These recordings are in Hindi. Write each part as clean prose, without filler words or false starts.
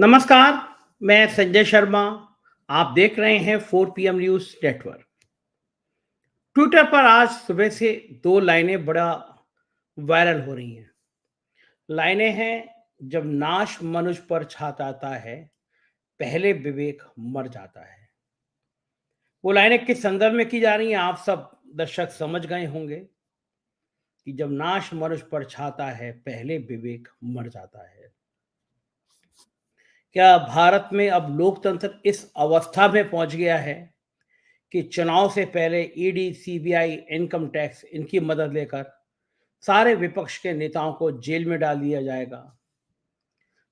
नमस्कार, मैं संजय शर्मा। आप देख रहे हैं 4 PM न्यूज़ नेटवर्क। ट्विटर पर आज सुबह से 2 लाइनें बड़ा वायरल हो रही हैं। लाइनें हैं, जब नाश मनुज पर छा जाता है, पहले विवेक मर जाता है। वो लाइनें किस संदर्भ में की जा रही हैं, आप सब दर्शक समझ गए होंगे कि जब नाश मनुज पर छाता है, पहले विवेक मर जाता है। क्या भारत में अब लोकतंत्र इस अवस्था में पहुंच गया है कि चुनाव से पहले ईडी, सीबीआई, इनकम टैक्स इनकी मदद लेकर सारे विपक्ष के नेताओं को जेल में डाल दिया जाएगा?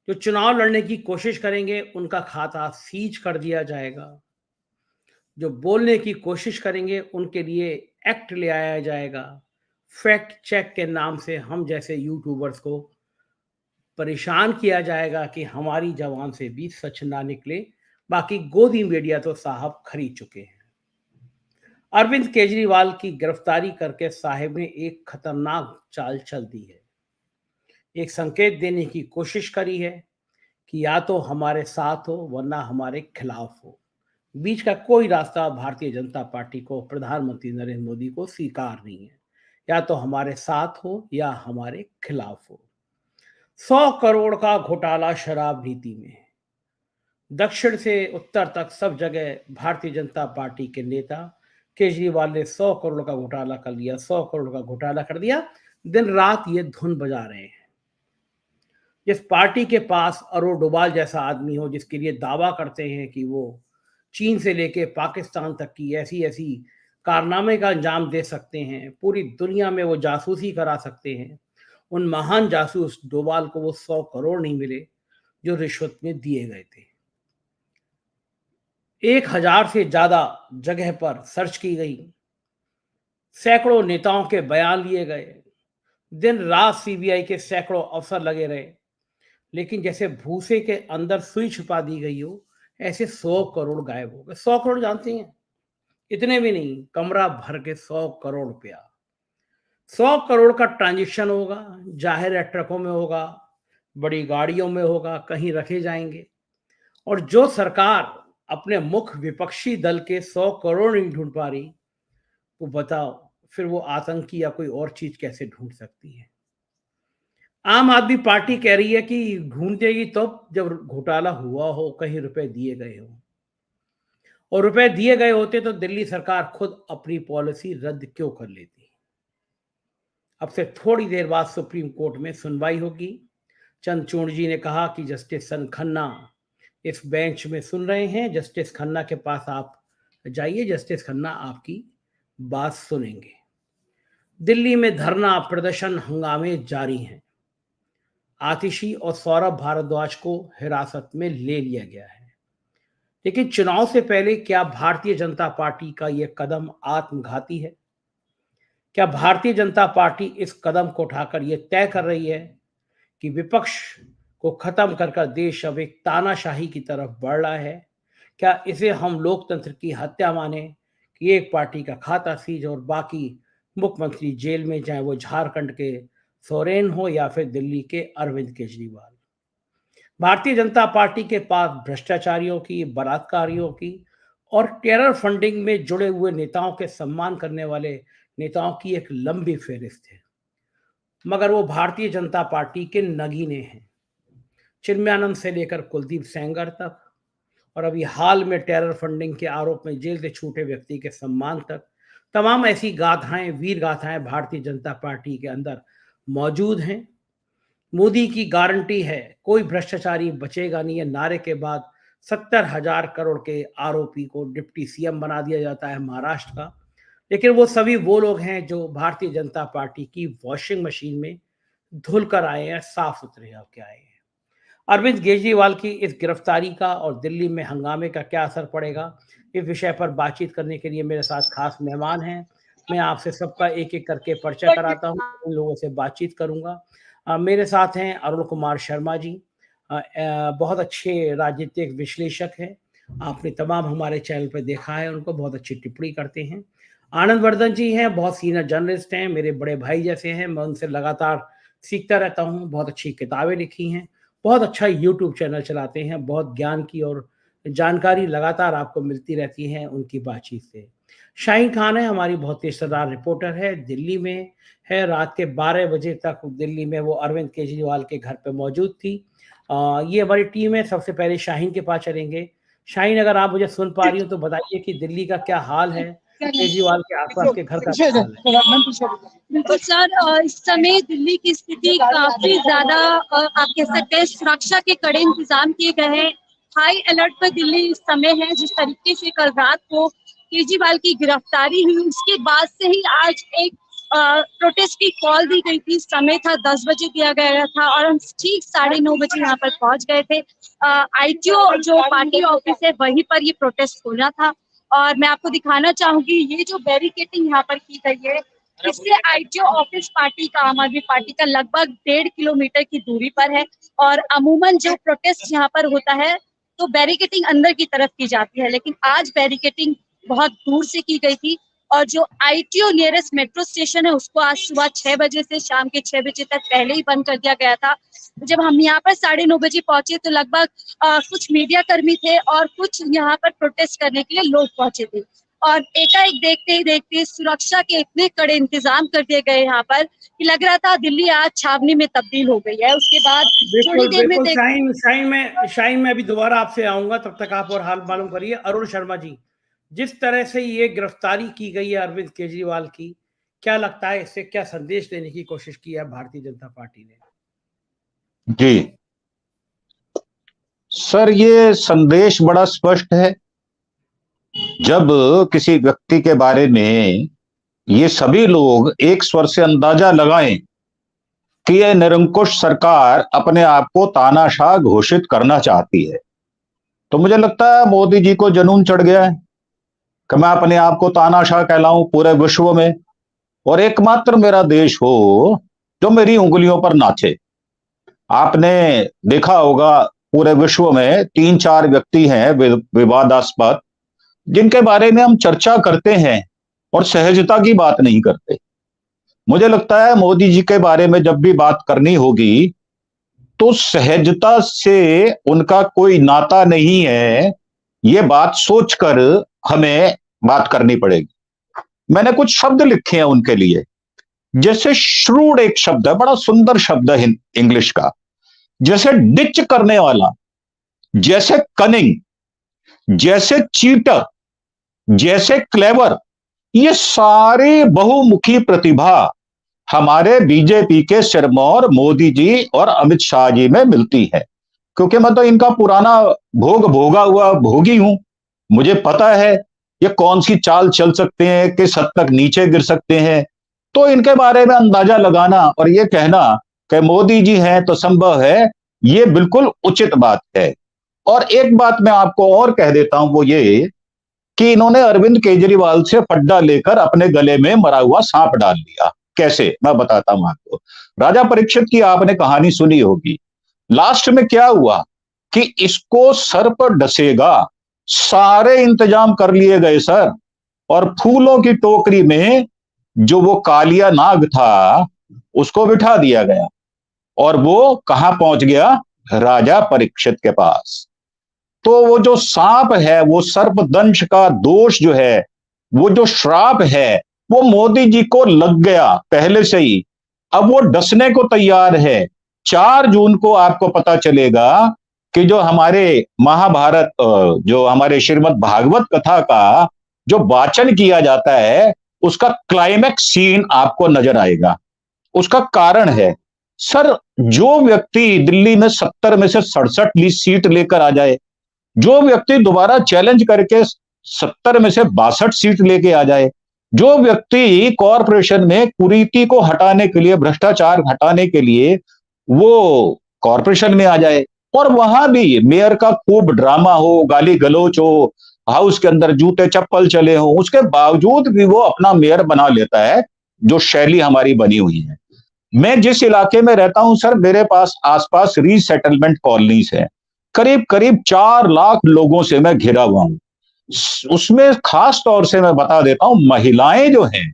जो चुनाव लड़ने की कोशिश करेंगे उनका खाता सीज कर दिया जाएगा। जो बोलने की कोशिश करेंगे उनके लिए एक्ट ले आया जाएगा। फैक्ट चेक के नाम से हम जैसे यूट्यूबर्स को परेशान किया जाएगा कि हमारी जबान से भी सच ना निकले। बाकी गोदी मीडिया तो साहब खरीद चुके हैं। अरविंद केजरीवाल की गिरफ्तारी करके साहिब ने एक खतरनाक चाल चल दी है। एक संकेत देने की कोशिश करी है कि या तो हमारे साथ हो वरना हमारे खिलाफ हो। बीच का कोई रास्ता भारतीय जनता पार्टी को, प्रधानमंत्री नरेंद्र मोदी को स्वीकार नहीं है। या तो हमारे साथ हो या हमारे खिलाफ हो। 100 करोड़ का घोटाला शराब नीति में। दक्षिण से उत्तर तक सब जगह भारतीय जनता पार्टी के नेता केजरीवाल ने 100 करोड़ का घोटाला कर लिया, 100 करोड़ का घोटाला कर दिया। दिन रात ये धुन बजा रहे हैं। जिस पार्टी के पास अरुण डोभाल जैसा आदमी हो, जिसके लिए दावा करते हैं कि वो चीन से लेके पाकिस्तान तक की ऐसी ऐसी कारनामे का अंजाम दे सकते हैं, पूरी दुनिया में वो जासूसी करा सकते हैं, उन महान जासूस डोभाल को वो 100 करोड़ नहीं मिले जो रिश्वत में दिए गए थे। 1000 से ज्यादा जगह पर सर्च की गई, सैकड़ों नेताओं के बयान लिए गए, दिन रात सीबीआई के सैकड़ों अफसर लगे रहे, लेकिन जैसे भूसे के अंदर सुई छुपा दी गई हो, ऐसे 100 करोड़ गायब हो गए। 100 करोड़ जानते हैं, इतने भी नहीं, कमरा भर के 100 करोड़ रुपया। 100 करोड़ का ट्रांजेक्शन होगा, जाहिर है ट्रकों में होगा, बड़ी गाड़ियों में होगा, कहीं रखे जाएंगे। और जो सरकार अपने मुख्य विपक्षी दल के 100 करोड़ नहीं ढूंढ पा रही, वो बताओ फिर वो आतंकी या कोई और चीज कैसे ढूंढ सकती है? आम आदमी पार्टी कह रही है कि ढूंढेगी तब जब घोटाला हुआ हो, कहीं रुपए दिए गए हो। और रुपए दिए गए होते तो दिल्ली सरकार खुद अपनी पॉलिसी रद्द क्यों कर लेती? अब से थोड़ी देर बाद सुप्रीम कोर्ट में सुनवाई होगी। चंद्रचूड़ जी ने कहा कि जस्टिस सन खन्ना इस बेंच में सुन रहे हैं, जस्टिस खन्ना के पास आप जाइए, जस्टिस खन्ना आपकी बात सुनेंगे। दिल्ली में धरना प्रदर्शन हंगामे जारी हैं। आतिशी और सौरभ भारद्वाज को हिरासत में ले लिया गया है। लेकिन चुनाव से पहले क्या भारतीय जनता पार्टी का यह कदम आत्मघाती है? क्या भारतीय जनता पार्टी इस कदम को उठाकर यह तय कर रही है कि विपक्ष को खत्म कर देश अब एक तानाशाही की तरफ बढ़ रहा है? क्या इसे हम लोकतंत्र की हत्या माने कि एक पार्टी का खाता सीज और बाकी मुख्यमंत्री जेल में, चाहे वो झारखंड के सोरेन हो या फिर दिल्ली के अरविंद केजरीवाल? भारतीय जनता पार्टी के पास भ्रष्टाचारियों की, बलात्कारियों की और टेरर फंडिंग में जुड़े हुए नेताओं के सम्मान करने वाले नेताओं की एक लंबी फेहरिस्त है। मगर वो भारतीय जनता पार्टी के नगीने हैं, चिन्मयानंद से लेकर कुलदीप सेंगर तक, और अभी हाल में टेरर फंडिंग के आरोप में जेल से छूटे व्यक्ति के सम्मान तक। तमाम ऐसी गाथाएं, वीर गाथाएं भारतीय जनता पार्टी के अंदर मौजूद हैं। मोदी की गारंटी है कोई भ्रष्टाचारी बचेगा नहीं है नारे के बाद 70,000 करोड़ के आरोपी को डिप्टी सीएम बना दिया जाता है महाराष्ट्र का। लेकिन वो सभी वो लोग हैं जो भारतीय जनता पार्टी की वॉशिंग मशीन में धुल कर आए हैं, साफ सुथरे होकर आए हैं। अरविंद केजरीवाल की इस गिरफ्तारी का और दिल्ली में हंगामे का क्या असर पड़ेगा, इस विषय पर बातचीत करने के लिए मेरे साथ खास मेहमान हैं। मैं आपसे सबका एक एक करके परिचय कराता हूँ, उन लोगों से बातचीत करूंगा। मेरे साथ हैं अरुण कुमार शर्मा जी, बहुत अच्छे राजनीतिक विश्लेषक हैं। आपने तमाम हमारे चैनल पर देखा है, उनको बहुत अच्छी टिप्पणी करते हैं। आनंद वर्धन जी हैं, बहुत सीनियर जर्नलिस्ट हैं, मेरे बड़े भाई जैसे हैं, मैं उनसे लगातार सीखता रहता हूँ, बहुत अच्छी किताबें लिखी हैं। बहुत अच्छा यूट्यूब चैनल चलाते हैं, बहुत ज्ञान की और जानकारी लगातार आपको मिलती रहती है उनकी बातचीत से। शाहीन खान है, हमारी बहुत पेशेदार रिपोर्टर है, दिल्ली में है, रात के 12 बजे तक दिल्ली में वो अरविंद केजरीवाल के घर पे मौजूद थी। ये हमारी टीम है, सबसे पहले शाहीन के पास चलेंगे। शाहीन, अगर आप मुझे सुन पा रही हो तो बताइए कि दिल्ली का क्या हाल है? केजरीवाल के आस-पास के घर का क्या हाल है? बिल्कुल सर, इस समय दिल्ली की स्थिति काफी ज्यादा आप कह सकते हैं सुरक्षा के कड़े इंतजाम किए गए हैं। हाई अलर्ट पर दिल्ली इस समय है। जिस तरीके से कल रात को केजरीवाल की गिरफ्तारी हुई, उसके बाद से ही आज एक प्रोटेस्ट की कॉल दी गई थी। समय था 10 बजे दिया गया था और हम ठीक 9:30 बजे यहाँ पर पहुंच गए थे। आईटीओ जो पार्टी ऑफिस है वहीं पर ये प्रोटेस्ट होना था। और मैं आपको दिखाना चाहूंगी, ये जो बैरिकेटिंग यहाँ पर की गई है, इससे आईटीओ ऑफिस पार्टी का, आम आदमी पार्टी का, लगभग 1.5 किलोमीटर की दूरी पर है। और अमूमन जो प्रोटेस्ट यहाँ पर होता है तो बैरिकेटिंग अंदर की तरफ की जाती है, लेकिन आज बैरिकेटिंग बहुत दूर से की गई थी। और जो आईटीओ नियरेस्ट मेट्रो स्टेशन है उसको आज सुबह 6 बजे से शाम के 6 बजे तक पहले ही बंद कर दिया गया था। जब हम यहाँ पर 9:30 बजे पहुंचे तो लगभग कुछ मीडिया कर्मी थे और कुछ यहाँ पर प्रोटेस्ट करने के लिए लोग पहुंचे थे। और एकाएक देखते ही देखते सुरक्षा के इतने कड़े इंतजाम कर दिए गए यहाँ पर कि लग रहा था दिल्ली आज छावनी में तब्दील हो गई है। उसके बाद थोड़ी बिल्कुल, देर में बिल्कुल शाहीन मैं अभी दोबारा आपसे आऊँगा, तब तक आप और हाल मालूम करिए। अरुण शर्मा जी, जिस तरह से ये गिरफ्तारी की गई है अरविंद केजरीवाल की, क्या लगता है इससे क्या संदेश देने की कोशिश की है भारतीय जनता पार्टी ने? जी सर, ये संदेश बड़ा स्पष्ट है। जब किसी व्यक्ति के बारे में ये सभी लोग एक स्वर से अंदाजा लगाएं कि यह निरंकुश सरकार अपने आप को तानाशाह घोषित करना चाहती है, तो मुझे लगता है मोदी जी को जुनून चढ़ गया है कि मैं अपने आप को तानाशाह कहलाऊं पूरे विश्व में, और एकमात्र मेरा देश हो जो मेरी उंगलियों पर नाचे। आपने देखा होगा पूरे विश्व में 3-4 व्यक्ति हैं विवादास्पद, जिनके बारे में हम चर्चा करते हैं और सहजता की बात नहीं करते। मुझे लगता है मोदी जी के बारे में जब भी बात करनी होगी तो सहजता से उनका कोई नाता नहीं है, ये बात सोचकर हमें बात करनी पड़ेगी। मैंने कुछ शब्द लिखे हैं उनके लिए, जैसे श्रूड एक शब्द है, बड़ा सुंदर शब्द है इंग्लिश का, जैसे डिच करने वाला, जैसे कनिंग, जैसे चीटर, जैसे क्लेवर। ये सारी बहुमुखी प्रतिभा हमारे बीजेपी के सिरमौर मोदी जी और अमित शाह जी में मिलती है। क्योंकि मैं तो इनका पुराना भोगा हुआ भोगी हूं, मुझे पता है ये कौन सी चाल चल सकते हैं, किस हद तक नीचे गिर सकते हैं। तो इनके बारे में अंदाजा लगाना और ये कहना कि मोदी जी हैं तो संभव है, ये बिल्कुल उचित बात है। और एक बात मैं आपको और कह देता हूं, वो ये कि इन्होंने अरविंद केजरीवाल से फड्डा लेकर अपने गले में मरा हुआ सांप डाल लिया। कैसे, मैं बताता हूं आपको। राजा परीक्षित की आपने कहानी सुनी होगी। लास्ट में क्या हुआ कि इसको सर पर डसेगा, सारे इंतजाम कर लिए गए सर, और फूलों की टोकरी में जो वो कालिया नाग था उसको बिठा दिया गया, और वो कहां पहुंच गया? राजा परीक्षित के पास। तो वो जो सांप है, वो सर्पदंश का दोष जो है, वो जो श्राप है, वो मोदी जी को लग गया पहले से ही। अब वो डसने को तैयार है। 4 जून को आपको पता चलेगा कि जो हमारे महाभारत, जो हमारे श्रीमद् भागवत कथा का जो वाचन किया जाता है, उसका क्लाइमैक्स सीन आपको नजर आएगा। उसका कारण है सर, जो व्यक्ति दिल्ली में 70 में से 67 सीट लेकर आ जाए, जो व्यक्ति दोबारा चैलेंज करके 70 में से 62 सीट लेके आ जाए, जो व्यक्ति कॉरपोरेशन में कुरीति को हटाने के लिए, भ्रष्टाचार हटाने के लिए वो कॉरपोरेशन में आ जाए, और वहां भी मेयर का खूब ड्रामा हो, गाली गलौच हो, हाउस के अंदर जूते चप्पल चले हो, उसके बावजूद भी वो अपना मेयर बना लेता है, जो शैली हमारी बनी हुई है। मैं जिस इलाके में रहता हूं सर, मेरे पास आसपास रीसेटलमेंट कॉलोनीज है, करीब करीब 4 लाख लोगों से मैं घिरा हुआ हूं। उसमें खास तौर से मैं बता देता हूं, महिलाएं जो हैं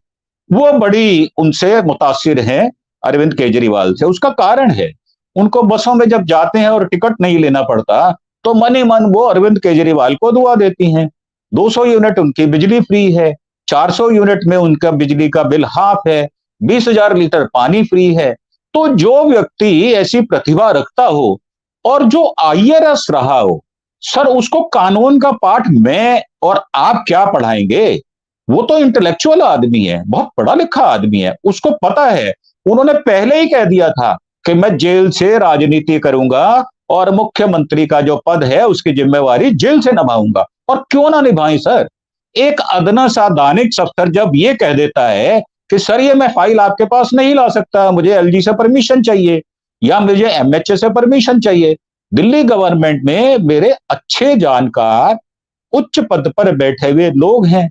वो बड़ी उनसे मुतासिर हैं अरविंद केजरीवाल से। उसका कारण है उनको बसों में जब जाते हैं और टिकट नहीं लेना पड़ता तो मन ही मन वो अरविंद केजरीवाल को दुआ देती हैं। 200 यूनिट उनकी बिजली फ्री है, 400 यूनिट में उनका बिजली का बिल हाफ है, 20,000 लीटर पानी फ्री है। तो जो व्यक्ति ऐसी प्रतिभा रखता हो और जो IAS रहा हो, सर उसको कानून का पाठ मैं और आप क्या पढ़ाएंगे? वो तो इंटेलेक्चुअल आदमी है, बहुत पढ़ा लिखा आदमी है, उसको पता है। उन्होंने पहले ही कह दिया था कि मैं जेल से राजनीति करूंगा और मुख्यमंत्री का जो पद है उसकी जिम्मेवारी जेल से निभाऊंगा। और क्यों ना निभाएं सर? एक अदना सा दानिश अफसर जब ये कह देता है कि सर ये मैं फाइल आपके पास नहीं ला सकता, मुझे LG से परमिशन चाहिए या मुझे MHA से परमिशन चाहिए। दिल्ली गवर्नमेंट में मेरे अच्छे जानकार उच्च पद पर बैठे हुए लोग हैं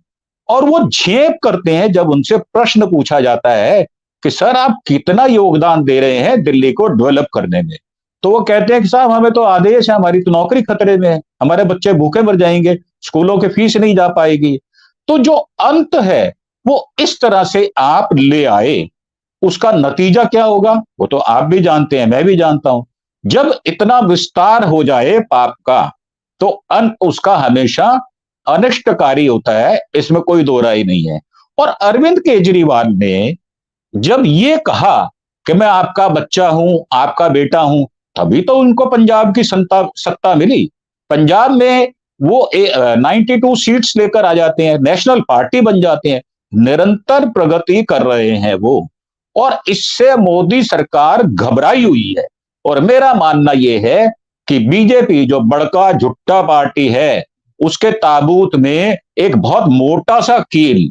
और वो झेप करते हैं जब उनसे प्रश्न पूछा जाता है कि सर आप कितना योगदान दे रहे हैं दिल्ली को डेवलप करने में। तो वो कहते हैं कि साहब हमें तो आदेश है, हमारी तो नौकरी खतरे में है, हमारे बच्चे भूखे मर जाएंगे, स्कूलों की फीस नहीं जा पाएगी। तो जो अंत है वो इस तरह से आप ले आए, उसका नतीजा क्या होगा वो तो आप भी जानते हैं, मैं भी जानता हूं। जब इतना विस्तार हो जाए पाप का तो अंत उसका हमेशा अनिष्टकारी होता है, इसमें कोई दो राय नहीं है। और अरविंद केजरीवाल ने जब ये कहा कि मैं आपका बच्चा हूं, आपका बेटा हूं, तभी तो उनको पंजाब की सत्ता मिली। पंजाब में वो 92 सीट्स लेकर आ जाते हैं, नेशनल पार्टी बन जाते हैं, निरंतर प्रगति कर रहे हैं वो। और इससे मोदी सरकार घबराई हुई है। और मेरा मानना यह है कि बीजेपी जो बड़का झुट्टा पार्टी है उसके ताबूत में एक बहुत मोटा सा कील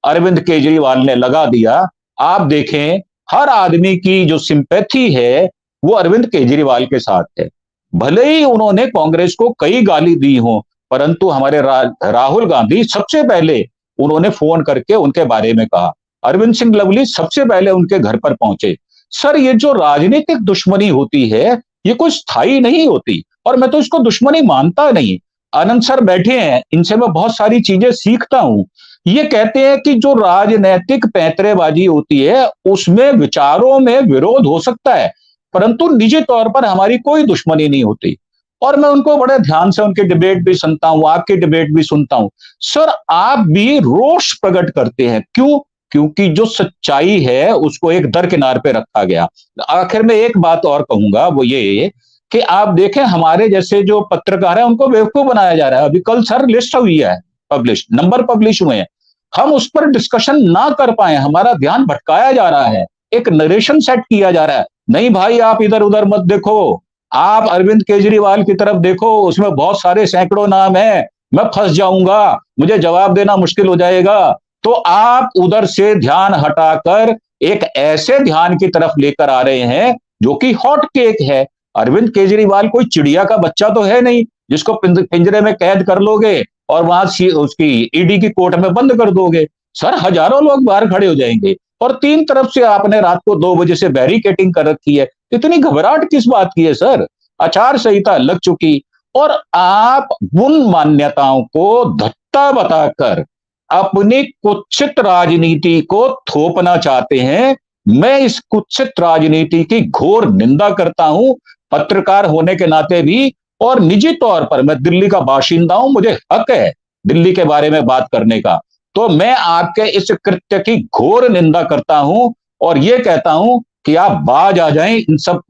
अरविंद केजरीवाल ने लगा दिया। आप देखें हर आदमी की जो सिंपैथी है वो अरविंद केजरीवाल के साथ है। भले ही उन्होंने कांग्रेस को कई गाली दी हो, परंतु हमारे राहुल गांधी सबसे पहले उन्होंने फोन करके उनके बारे में कहा। अरविंद सिंह लवली सबसे पहले उनके घर पर पहुंचे। सर ये जो राजनीतिक दुश्मनी होती है ये कोई स्थायी नहीं होती और मैं तो इसको दुश्मनी मानता नहीं। आनंद सर बैठे हैं, इनसे मैं बहुत सारी चीजें सीखता हूं। ये कहते हैं कि जो राजनैतिक पैंतरेबाजी होती है उसमें विचारों में विरोध हो सकता है, परंतु निजी तौर पर हमारी कोई दुश्मनी नहीं होती। और मैं उनको बड़े ध्यान से उनकी डिबेट भी सुनता हूं, आपकी डिबेट भी सुनता हूं। सर आप भी रोष प्रकट करते हैं, क्यों? क्योंकि जो सच्चाई है उसको एक दरकिनार पे रखा गया। आखिर में एक बात और कहूंगा, वो ये कि आप देखें हमारे जैसे जो पत्रकार हैं उनको बेवकूफ बनाया जा रहा है। अभी कल सर लिस्ट हुई है, पब्लिश नंबर पब्लिश हुए हैं, हम उस पर डिस्कशन ना कर पाए, हमारा ध्यान भटकाया जा रहा है, एक नरेशन सेट किया जा रहा है। नहीं भाई आप इधर उधर मत देखो, आप अरविंद केजरीवाल की तरफ देखो, उसमें बहुत सारे सैकड़ों नाम है, मैं फंस जाऊंगा, मुझे जवाब देना मुश्किल हो जाएगा। तो आप उधर से ध्यान हटाकर एक ऐसे ध्यान की तरफ लेकर आ रहे हैं जो कि हॉट केक है। अरविंद केजरीवाल कोई चिड़िया का बच्चा तो है नहीं जिसको पिंजरे में कैद कर लोगे और वहां उसकी ईडी की कोर्ट में बंद कर दोगे। सर हजारों लोग बाहर खड़े हो जाएंगे और तीन तरफ से आपने रात को 2 बजे से बैरिकेटिंग कर रखी है। इतनी घबराहट किस बात की है सर? आचार संहिता लग चुकी और आप उन मान्यताओं को धत्ता बताकर अपनी कुत्सित राजनीति को थोपना चाहते हैं। मैं इस कुत्सित राजनीति की घोर निंदा करता हूं, पत्रकार होने के नाते भी, और निजी तौर पर मैं दिल्ली का बाशिंदा हूं, मुझे हक है दिल्ली के बारे में बात करने का। तो मैं आपके इस कृत्य की घोर निंदा करता हूं और यह कहता हूं कि आप बाज आ जाएं इन सब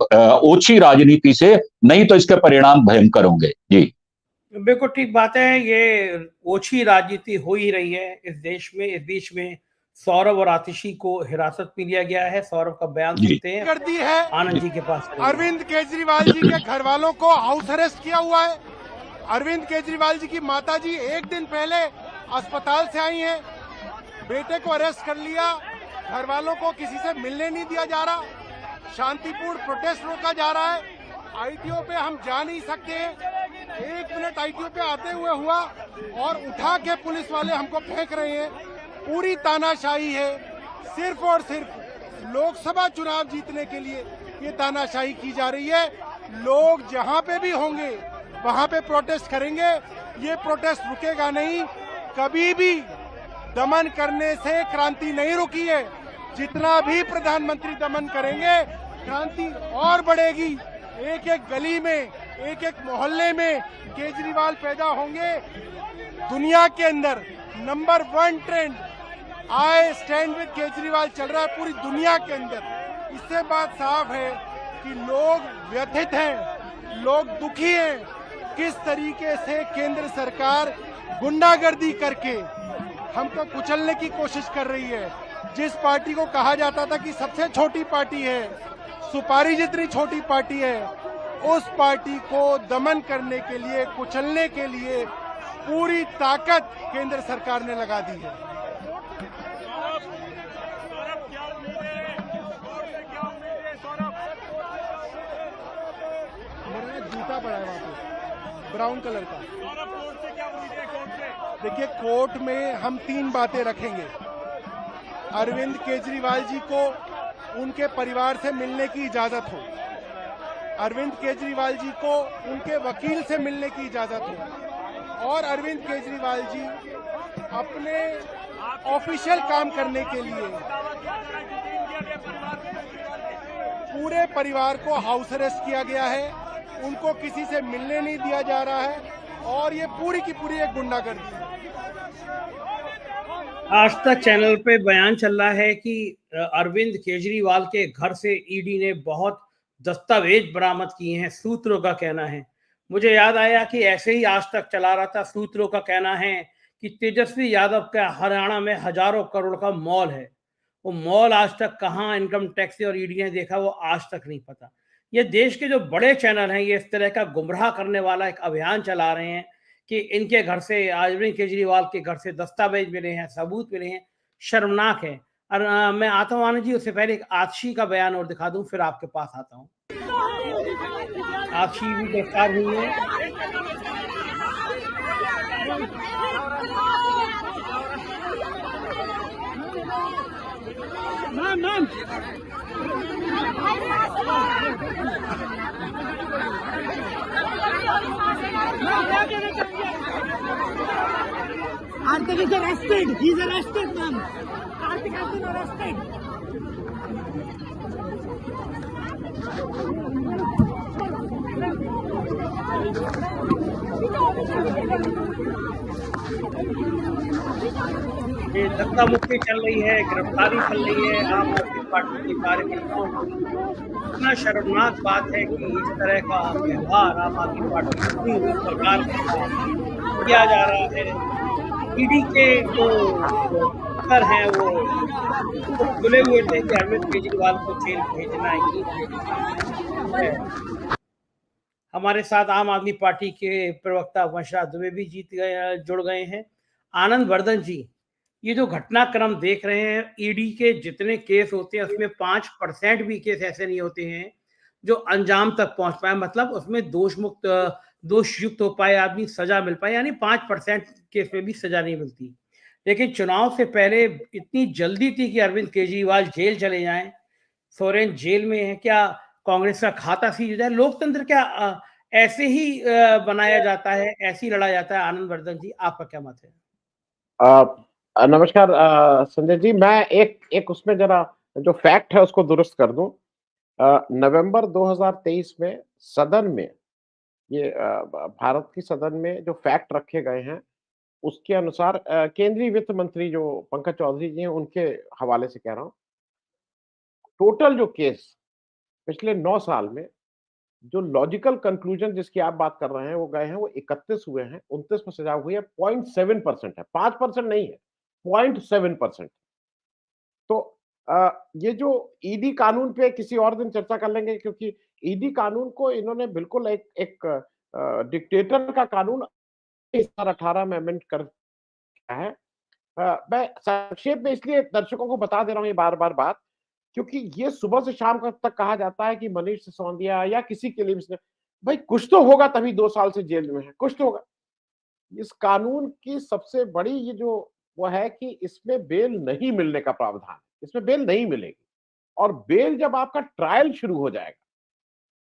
ओछी राजनीति से, नहीं तो इसके परिणाम भयंकर होंगे। जी बिल्कुल ठीक बात है, ये ओछी राजनीति हो ही रही है इस देश में। इस बीच में सौरभ और आतिशी को हिरासत में लिया गया है। सौरभ का बयान सुनते हैं, कर दी है आनंद जी के पास। अरविंद केजरीवाल जी के घर वालों को हाउस अरेस्ट किया हुआ है। अरविंद केजरीवाल जी की माता जी 1 दिन पहले अस्पताल से आई हैं, बेटे को अरेस्ट कर लिया, घर वालों को किसी से मिलने नहीं दिया जा रहा, शांतिपूर्ण प्रोटेस्ट रोका जा रहा है। आईटीओ पे हम जा नहीं सकते, 1 मिनट आईटीओ पे आते हुए हुआ और उठा के पुलिस वाले हमको फेंक रहे हैं। पूरी तानाशाही है, सिर्फ और सिर्फ लोकसभा चुनाव जीतने के लिए ये तानाशाही की जा रही है। लोग जहां पे भी होंगे वहां पे प्रोटेस्ट करेंगे, ये प्रोटेस्ट रुकेगा नहीं। कभी भी दमन करने से क्रांति नहीं रुकी है। जितना भी प्रधानमंत्री दमन करेंगे क्रांति और बढ़ेगी। एक एक गली में, एक एक मोहल्ले में केजरीवाल पैदा होंगे। दुनिया के अंदर number 1 trend I stand with Kejriwal चल रहा है पूरी दुनिया के अंदर। इससे बात साफ है कि लोग व्यथित हैं, लोग दुखी हैं। किस तरीके से केंद्र सरकार गुंडागर्दी करके हमको कुचलने की कोशिश कर रही है। जिस पार्टी को कहा जाता था कि सबसे छोटी पार्टी है, सुपारी जितनी छोटी पार्टी है, उस पार्टी को दमन करने के लिए, कुचलने के लिए पूरी ताकत केंद्र सरकार ने लगा दी है। मेरा जूता पड़ा है वहां पे ब्राउन कलर का। देखिए, कोर्ट में हम 3 बातें रखेंगे। अरविंद केजरीवाल जी को उनके परिवार से मिलने की इजाजत हो, अरविंद केजरीवाल जी को उनके वकील से मिलने की इजाजत हो, और अरविंद केजरीवाल जी अपने ऑफिशियल काम करने के लिए पूरे परिवार को हाउस अरेस्ट किया गया है। उनको किसी से मिलने नहीं दिया जा रहा है और ये पूरी की पूरी एक गुंडागर्दी है। आज तक चैनल पे बयान चल रहा है कि अरविंद केजरीवाल के घर से ईडी ने बहुत दस्तावेज बरामद किए हैं, सूत्रों का कहना है। मुझे याद आया कि ऐसे ही आज तक चला रहा था, सूत्रों का कहना है कि तेजस्वी यादव का हरियाणा में हजारों करोड़ का मॉल है। वो मॉल आज तक कहाँ इनकम टैक्स और ईडी ने देखा, वो आज तक नहीं पता। ये देश के जो बड़े चैनल हैं, ये इस तरह का गुमराह करने वाला एक अभियान चला रहे हैं कि इनके घर से, अरविंद केजरीवाल के घर से दस्तावेज मिले हैं, सबूत मिले हैं। शर्मनाक है। और मैं आता हूँ आनंद जी, उससे पहले एक आतिशी का बयान और दिखा दूं, फिर आपके पास आता हूँ। आतिशी भी गिरफ्तार हुई है। Karthik is arrested. He's arrested, ma'am. Karthik has been arrested. ये धक्का मुक्की चल रही है, गिरफ्तारी चल रही है आम आदमी पार्टी के कार्यकर्ताओं की। इतना शर्मनाक बात है कि इस तरह का व्यवहार आम आदमी पार्टी सरकार किया जा रहा है। ईडी के जो अफसर हैं वो खुले हुए थे कि अरविंद केजरीवाल को जेल भेजना ही है। हमारे साथ आम आदमी पार्टी के प्रवक्ता वंशराज दुबे भी जुड़ गए हैं। आनंद वर्धन जी, ये जो घटनाक्रम देख रहे हैं, ईडी के जितने केस होते हैं उसमें 5% भी केस ऐसे नहीं होते हैं जो अंजाम तक पहुंच पाए, मतलब उसमें दोषयुक्त हो पाए, आदमी सजा मिल पाए, यानी 5% केस में भी सजा नहीं मिलती। लेकिन चुनाव से पहले इतनी जल्दी थी कि अरविंद केजरीवाल जेल चले जाएं, सोरेन जेल में है, क्या कांग्रेस का खाता सीज हो जाए? लोकतंत्र क्या ऐसे ही बनाया जाता है, ऐसे ही लड़ा जाता है? आनंद वर्धन जी, आपका क्या मत है? नमस्कार संजय जी, मैं एक उसमें जरा जो फैक्ट है उसको दुरुस्त कर दूं। नवंबर 2023 में सदन में, ये भारत की सदन में जो फैक्ट रखे गए हैं उसके अनुसार, केंद्रीय वित्त मंत्री जो पंकज चौधरी जी हैं उनके हवाले से कह रहा हूं, टोटल जो केस पिछले 9 साल में जो लॉजिकल कंक्लूजन जिसकी आप बात कर रहे हैं वो गए हैं, वो 31 हुए हैं। 29 में सजा हुई है, 0.7% है, 5% नहीं है, 0.7%। तो ये जो ईडी कानून पे किसी और दिन चर्चा कर लेंगे, क्योंकि ईडी कानून को इन्होंने बिल्कुल एक डिक्टेटर का कानून 18 में अमेंड कर दिया है। मैं संक्षेप में इसलिए दर्शकों को बता दे रहा हूं ये बार बार बात, क्योंकि ये सुबह से शाम तक कहा जाता है कि मनीष सिसोदिया या किसी के लिए, भाई कुछ तो होगा तभी 2 साल से जेल में है, कुछ तो होगा। इस कानून की सबसे बड़ी ये जो वो है कि इसमें बेल नहीं मिलने का प्रावधान, इसमें बेल नहीं मिलेगी। और बेल जब आपका ट्रायल शुरू हो जाएगा,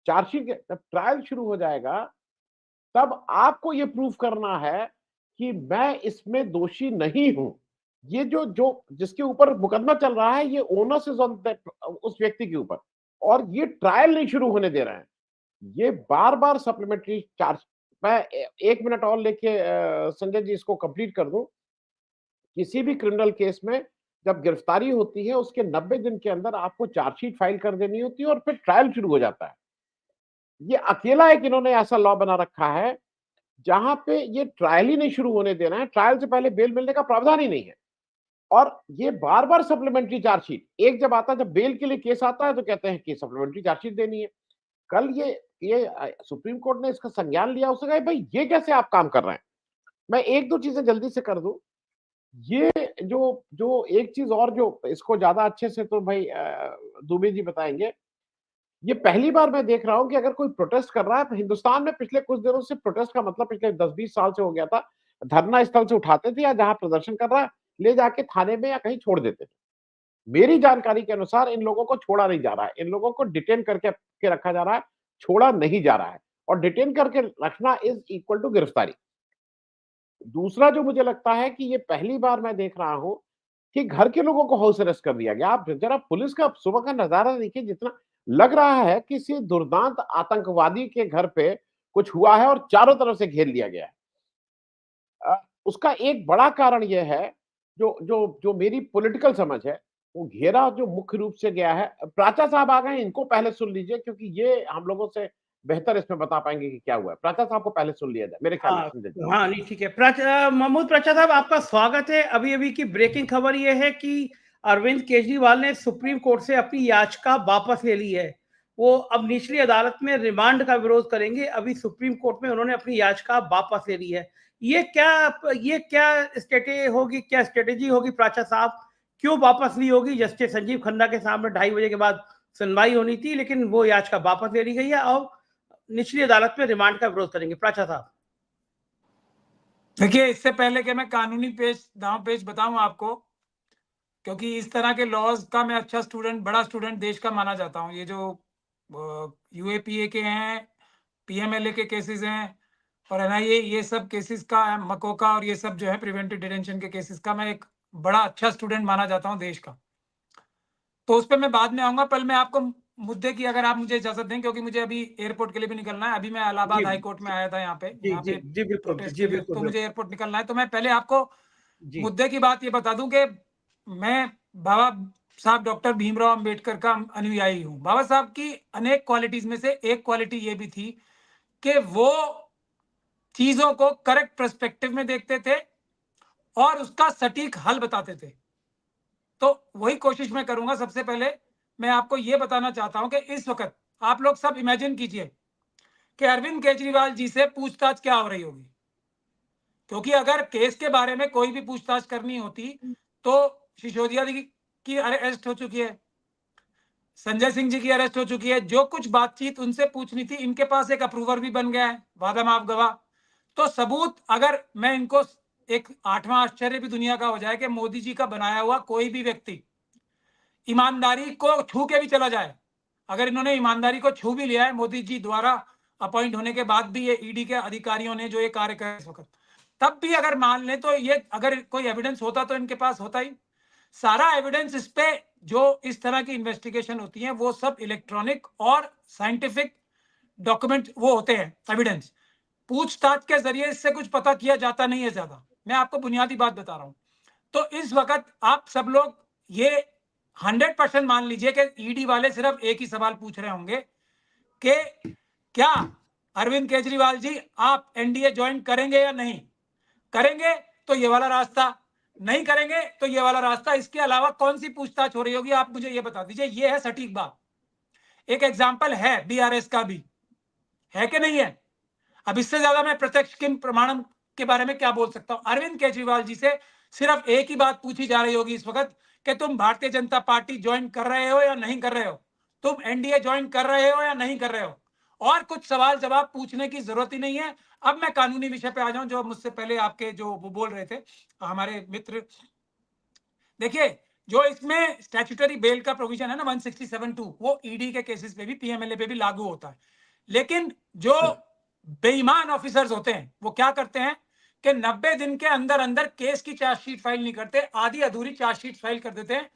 चार्जशीट जब ट्रायल शुरू हो जाएगा, तब आपको ये प्रूव करना है कि मैं इसमें दोषी नहीं हूं। ये जो जिसके ऊपर मुकदमा चल रहा है, ये ओनस इज ऑन उस व्यक्ति के ऊपर, और ये ट्रायल नहीं शुरू होने दे रहे हैं। ये बार-बार सप्लीमेंट्री चार्ज, मैं 1 मिनट और लेके संजय जी इसको कंप्लीट कर दूं। किसी भी क्रिमिनल केस में जब गिरफ्तारी होती है उसके 90 दिन के अंदर आपको चार्जशीट फाइल कर देनी होती है और फिर ट्रायल शुरू हो जाता है। ये अकेला एक इन्होंने ऐसा लॉ बना रखा है जहां पे ये ट्रायल ही नहीं शुरू होने देना है, ट्रायल से पहले बेल मिलने का प्रावधान ही नहीं है। और ये बार-बार सप्लीमेंट्री चार्जशीट, एक जब आता है, जब बेल के लिए केस आता है तो कहते हैं कि सप्लीमेंट्री चार्जशीट देनी है। कल ये सुप्रीम कोर्ट ने इसका संज्ञान लिया, उसने कहा भाई ये कैसे आप काम कर रहे हैं। मैं 1-2 चीजें जल्दी से कर दूं। ये जो जो एक चीज और जो इसको ज्यादा अच्छे से तो भाई दुबे जी बताएंगे। ये पहली बार मैं देख रहा हूं कि अगर कोई प्रोटेस्ट कर रहा है, तो हिंदुस्तान में पिछले कुछ दिनों से प्रोटेस्ट का मतलब पिछले 10-20 साल से हो गया था, धरना स्थल से उठाते थे या जहां प्रदर्शन कर रहा है ले जाके थाने में या कहीं छोड़ देते थे। मेरी जानकारी के अनुसार इन लोगों को छोड़ा नहीं जा रहा है, इन लोगों को डिटेन करके के रखा जा रहा है, छोड़ा नहीं जा रहा है। और डिटेन करके रखना इज इक्वल टू गिरफ्तारी। दूसरा जो मुझे लगता है कि ये पहली बार मैं देख रहा हूं कि घर के लोगों को हाउस अरेस्ट कर दिया गया। आप जरा पुलिस का सुबह का नजारा देखिए, जितना लग रहा है किसी दुर्दांत आतंकवादी के घर पे कुछ हुआ है और चारों तरफ से घेर लिया गया है। उसका एक बड़ा कारण यह है, जो जो जो मेरी पॉलिटिकल समझ है, वो घेरा जो मुख्य रूप से गया है। प्राचा साहब आ गए, इनको पहले सुन लीजिए क्योंकि ये हम लोगों से बेहतर इसमें बता पाएंगे कि क्या हुआ है। प्राचा साहब को पहले सुन लिया जाए मेरे ख्याल हाँ में। हाँ, नहीं ठीक है। महमूद प्राचा साहब, आपका स्वागत है। अभी अभी की ब्रेकिंग खबर यह है कि अरविंद केजरीवाल ने सुप्रीम कोर्ट से अपनी याचिका वापस ले ली है। वो अब निचली अदालत में रिमांड का विरोध करेंगे। अभी सुप्रीम कोर्ट में उन्होंने अपनी याचिका वापस ले ली है। ये क्या स्ट्रेटेजी होगी प्राचा साहब? क्यों वापस ली होगी? जस्टिस संजीव खन्ना के सामने 2:30 बजे के बाद सुनवाई होनी थी, लेकिन वो याचिका वापस ले ली गई है और निचली अदालत में रिमांड का विरोध करेंगे। प्राचा साहब, देखिए, इससे पहले कि मैं कानूनी दांव पेच बताऊं आपको, क्योंकि इस तरह के लॉज का मैं अच्छा स्टूडेंट, बड़ा स्टूडेंट देश का माना जाता हूं। ये जो यूएपीए के हैं, पीएमएलए के केसेस हैं और एनआईए, ये सब केसेस का, मकोका और ये सब जो है प्रिवेंटिव डिटेंशन के केसेस का, मैं एक बड़ा अच्छा स्टूडेंट माना जाता हूं देश का। तो उस पर मैं बाद में आऊंगा। पहले मैं आपको मुद्दे की, अगर आप मुझे इजाजत दें, क्योंकि मुझे अभी एयरपोर्ट के लिए भी निकलना है। अभी मैं इलाहाबाद हाई कोर्ट में आया था यहाँ पे प्रोटेस्ट के लिए, तो मुझे एयरपोर्ट निकलना है। तो मैं पहले आपको मुद्दे की बात ये बता दूं कि मैं बाबा साहब डॉक्टर भीमराव अंबेडकर का अनुयायी हूँ। बाबा साहब की अनेक क्वालिटीज में से एक क्वालिटी ये भी थी कि वो चीजों को करेक्ट पर्सपेक्टिव में देखते थे और उसका सटीक हल बताते थे। तो वही कोशिश मैं करूंगा। सबसे पहले मैं आपको यह बताना चाहता हूं कि इस वक्त आप लोग सब इमेजिन कीजिए कि अरविंद केजरीवाल जी से पूछताछ क्या हो रही होगी। क्योंकि अगर केस के बारे में कोई भी पूछताछ करनी होती तो सिसोदिया जी की अरेस्ट हो चुकी है, संजय सिंह जी की अरेस्ट हो चुकी है। जो कुछ बातचीत उनसे पूछनी थी, इनके पास एक अप्रूवर भी बन गया है, वादा माफ गवाह। तो सबूत, अगर मैं इनको, एक 8वां आश्चर्य भी दुनिया का हो जाए कि मोदी जी का बनाया हुआ कोई भी व्यक्ति ईमानदारी को छू के भी चला जाए, अगर इन्होंने ईमानदारी को छू भी लिया है मोदी जी द्वारा अपॉइंट होने के बाद भी, ये ईडी के अधिकारियों ने जो ये कार्य कर इस वक्त, तब भी अगर मान लें तो ये, अगर कोई एविडेंस होता तो इनके पास होता ही। सारा एविडेंस इस पे, जो इस तरह की इन्वेस्टिगेशन होती है वो सब इलेक्ट्रॉनिक और साइंटिफिक डॉक्यूमेंट वो होते हैं एविडेंस। पूछताछ के जरिए इससे कुछ पता किया जाता नहीं है ज्यादा। मैं आपको बुनियादी बात बता रहा हूं। तो इस वक्त आप सब लोग ये 100% मान लीजिए कि ईडी वाले सिर्फ एक ही सवाल पूछ रहे होंगे कि क्या अरविंद केजरीवाल जी आप एनडीए ज्वाइन करेंगे या नहीं करेंगे, तो ये वाला रास्ता, नहीं करेंगे तो ये वाला रास्ता। इसके अलावा कौन सी पूछताछ हो रही होगी आप मुझे ये बता दीजिए। ये है सटीक बात। एक एग्जाम्पल है बीआरएस का भी, है कि नहीं है? अब इससे ज्यादा मैं प्रत्यक्ष किम प्रमाणम के बारे में क्या बोल सकता हूं। अरविंद केजरीवाल जी से सिर्फ एक ही बात पूछी जा रही होगी इस वक्त कि तुम भारतीय जनता पार्टी ज्वाइन कर रहे हो या नहीं कर रहे हो, तुम एनडीए ज्वाइन कर रहे हो या नहीं कर रहे हो। और कुछ सवाल जवाब पूछने की जरूरत ही नहीं है। अब मैं कानूनी विषय पे आ जाऊं, जो मुझसे पहले आपके जो वो बोल रहे थे हमारे मित्र। देखिए, जो इसमें स्टैट्यूटरी बेल का प्रोविजन है ना 167(2), वो ईडी के केसेस पे भी, पीएमएलए पे भी लागू होता है। लेकिन जो बेईमान ऑफिसर्स होते हैं वो क्या करते हैं कि 90 दिन के अंदर अंदर केस की चार्जशीट फाइल नहीं करते, आधी अधूरी चार्जशीट फाइल कर देते हैं,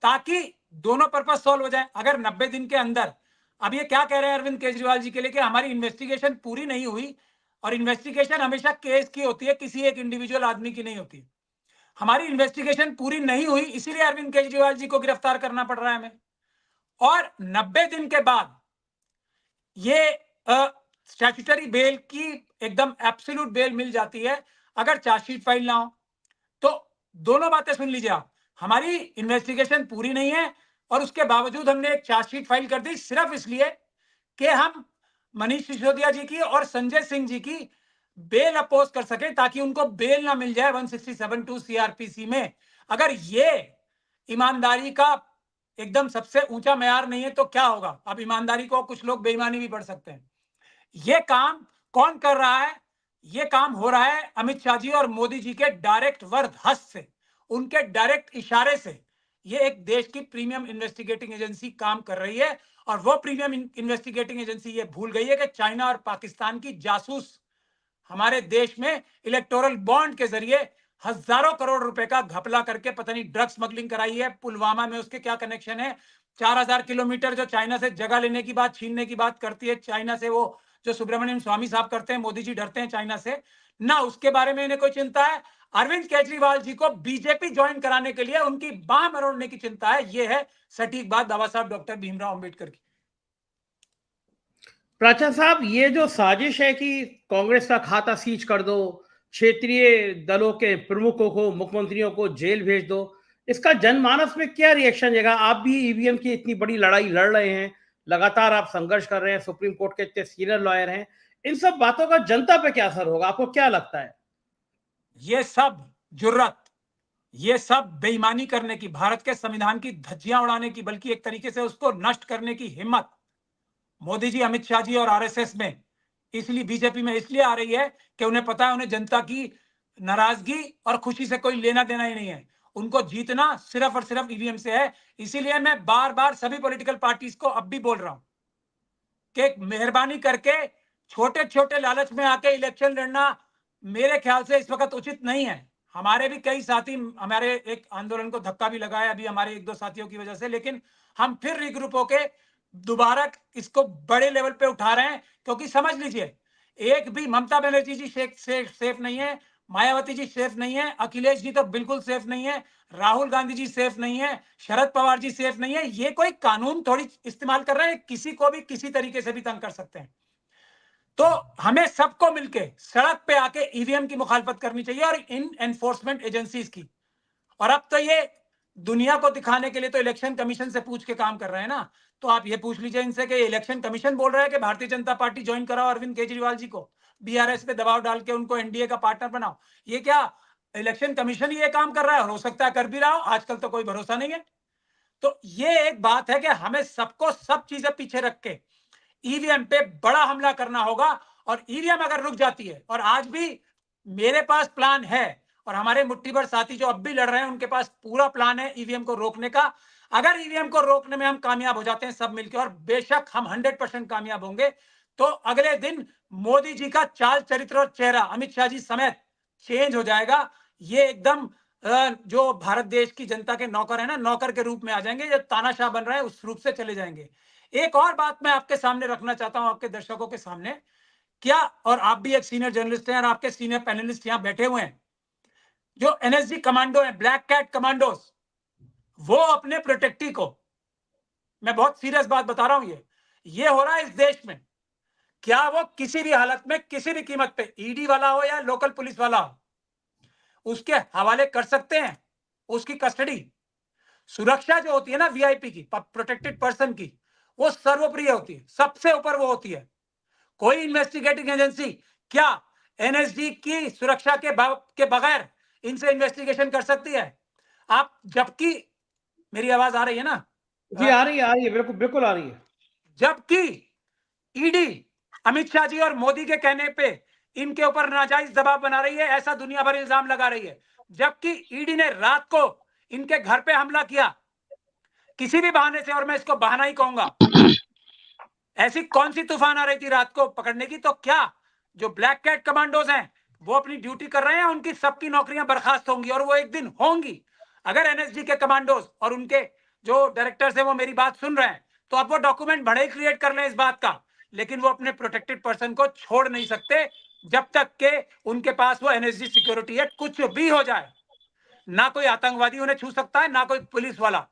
ताकि दोनों पर्पस सॉल्व हो जाए। अगर 90 दिन के अंदर, अब ये क्या कह रहे हैं अरविंद केजरीवाल जी के लिए कि हमारी इन्वेस्टिगेशन पूरी नहीं हुई, और इन्वेस्टिगेशन हमेशा केस की होती है, किसी एक इंडिविजुअल आदमी की नहीं होती। हमारी इन्वेस्टिगेशन पूरी नहीं हुई, इसीलिए अरविंद केजरीवाल जी को गिरफ्तार करना पड़ रहा है हमें। और 90 दिन के बाद ये स्टैट्यूटरी बेल की एकदम एब्सोल्यूट बेल मिल जाती है अगर चार्जशीट फाइल ना हो। तो दोनों बातें सुन लीजिए आप, हमारी इन्वेस्टिगेशन पूरी नहीं है और उसके बावजूद हमने एक चार्जशीट फाइल कर दी सिर्फ इसलिए कि हम मनीष सिसोदिया जी की और संजय सिंह जी की बेल अपोज कर सके, ताकि उनको बेल ना मिल जाए 167(2) सीआरपीसी में। अगर ये ईमानदारी का एकदम सबसे ऊंचा मैयार नहीं है तो क्या होगा? अब ईमानदारी को कुछ लोग बेईमानी भी पढ़ सकते हैं। ये काम कौन कर रहा है? ये काम हो रहा है अमित शाह जी और मोदी जी के डायरेक्ट वर्ड हस्त से, उनके डायरेक्ट इशारे से। ये एक देश की प्रीमियम इन्वेस्टिगेटिंग एजेंसी काम कर रही है, और वो प्रीमियम इन्वेस्टिगेटिंग एजेंसी ये भूल गई है कि चाइना और पाकिस्तान की जासूस हमारे देश में इलेक्टोरल बॉन्ड के जरिए हजारों करोड़ रुपए का घपला करके पता नहीं ड्रग स्मगलिंग कराई है। पुलवामा में उसके क्या कनेक्शन है? 4000 किलोमीटर जो चाइना से जगह लेने की बात, छीनने की बात करती है चाइना से, वो जो सुब्रमण्यम स्वामी साहब करते हैं, मोदी जी डरते हैं चाइना से ना, उसके बारे में इन्हें कोई चिंता है। अरविंद केजरीवाल जी को बीजेपी ज्वाइन कराने के लिए उनकी बाह मरोड़ने की चिंता है। यह है सटीक बात बाबा साहब डॉक्टर भीमराव अंबेडकर की। प्राचा साहब, ये जो साजिश है कि कांग्रेस का खाता सीज कर दो, क्षेत्रीय दलों के प्रमुखों को, मुख्यमंत्रियों को जेल भेज दो, इसका जनमानस में क्या रिएक्शन जाएगा? आप भी ईवीएम की इतनी बड़ी लड़ाई लड़ रहे हैं, लगातार आप संघर्ष कर रहे हैं, सुप्रीम कोर्ट के इतने सीनियर लॉयर हैं, इन सब बातों का जनता पे क्या असर होगा, आपको क्या लगता है? ये सब जुर्रत, ये सब बेईमानी करने की, भारत के संविधान की धज्जियां उड़ाने की, बल्कि एक तरीके से उसको नष्ट करने की हिम्मत मोदी जी, अमित शाह जी और आरएसएस में, इसलिए बीजेपी में इसलिए आ रही है कि उन्हें पता है उन्हें जनता की नाराजगी और खुशी से कोई लेना देना ही नहीं है। उनको जीतना सिर्फ और सिर्फ ईवीएम से है। इसीलिए मैं बार बार सभी पॉलिटिकल पार्टीज को अब भी बोल रहा हूं कि मेहरबानी करके छोटे छोटे लालच में आके इलेक्शन लड़ना मेरे ख्याल से इस वक्त उचित नहीं है। हमारे भी कई साथी, हमारे एक आंदोलन को धक्का भी लगा है अभी हमारे एक दो साथियों की वजह से, लेकिन हम फिर रिग्रुप होके दोबारा इसको बड़े लेवल पे उठा रहे हैं। क्योंकि समझ लीजिए, एक भी ममता बनर्जी जी सेफ नहीं है, मायावती जी सेफ नहीं है, अखिलेश जी तो बिल्कुल सेफ नहीं है, राहुल गांधी जी सेफ नहीं है, शरद पवार जी सेफ नहीं है। ये कोई कानून थोड़ी इस्तेमाल कर रहे हैं, किसी को भी किसी तरीके से भी तंग कर सकते हैं। तो हमें सबको मिलके सड़क पे आके ईवीएम की मुखालफत करनी चाहिए और इन एनफोर्समेंट एजेंसीज की। और अब तो ये दुनिया को दिखाने के लिए तो इलेक्शन कमीशन से पूछ के काम कर रहे हैं ना, तो आप ये पूछ लीजिए इनसे कि इलेक्शन कमीशन बोल रहा है कि भारतीय जनता पार्टी ज्वाइन कराओ अरविंद केजरीवाल जी को, बीआरएस पे दबाव डाल के उनको एनडीए का पार्टनर बनाओ। ये क्या इलेक्शन कमीशन ये काम कर रहा है? हो सकता है कर भी रहा हो, आजकल तो कोई भरोसा नहीं है। तो ये एक बात है कि हमें सबको सब चीजें पीछे रख के ईवीएम पे बड़ा हमला करना होगा। और ईवीएम अगर रुक जाती है, और आज भी मेरे पास प्लान है और हमारे मुट्ठी भर साथी जो अब भी लड़ रहे हैं उनके पास पूरा प्लान है ईवीएम को रोकने का। अगर ईवीएम को रोकने में हम कामयाब हो जाते हैं सब मिलकर, और बेशक हम 100% कामयाब होंगे, तो अगले दिन मोदी जी का चाल चरित्र और चेहरा अमित शाह जी समेत चेंज हो जाएगा। ये एकदम जो भारत देश की जनता के नौकर है ना, नौकर के रूप में आ जाएंगे। जो तानाशाह बन रहा है उस रूप से चले जाएंगे। एक और बात मैं आपके सामने रखना चाहता हूं, आपके दर्शकों के सामने, क्या, और आप भी एक सीनियर जर्नलिस्ट हैं और आपके सीनियर पैनलिस्ट यहां बैठे हुए हैं, जो एनएसजी कमांडो है, ब्लैक कैट कमांडोस, वो अपने प्रोटेक्टी को, मैं बहुत सीरियस बात बता रहा हूं, ये हो रहा है इस देश में, क्या वो किसी भी हालत में किसी भी कीमत पे, ईडी वाला हो या लोकल पुलिस वाला हो, उसके हवाले कर सकते हैं। उसकी कस्टडी, सुरक्षा जो होती है ना वीआईपी की, प्रोटेक्टेड पर्सन की, वो सर्वप्रिय होती है, सबसे ऊपर वो होती है। कोई इन्वेस्टिगेटिंग एजेंसी क्या एनएसजी की सुरक्षा के बगैर इनसे इन्वेस्टिगेशन कर सकती है? आप, जबकि मेरी आवाज आ रही है ना? जी आ रही है, बिल्कुल बिल्कुल आ रही है। जबकि ईडी अमित शाह जी और मोदी के कहने पे इनके ऊपर नाजायज दबाव बना रही है, ऐसा दुनिया भर इल्जाम लगा रही है। जबकि ईडी ने रात को इनके घर पे हमला किया किसी भी बहाने से, और मैं इसको बहाना ही कहूंगा। ऐसी कौन सी तूफान आ रही थी रात को पकड़ने की? तो क्या जो ब्लैक कैट कमांडोज हैं वो अपनी ड्यूटी कर रहे हैं? उनकी सबकी नौकरियां बर्खास्त होंगी, और वो एक दिन होंगी अगर एनएसजी के कमांडोज और उनके जो डायरेक्टर्स है वो मेरी बात सुन रहे हैं, तो अब वो डॉक्यूमेंट भले ही क्रिएट कर लें इस बात का, लेकिन वो अपने प्रोटेक्टेड पर्सन को छोड़ नहीं सकते जब तक के उनके पास वो एनएसजी सिक्योरिटी है। कुछ भी हो जाए, ना कोई आतंकवादी उन्हें छू सकता है, ना कोई पुलिस वाला।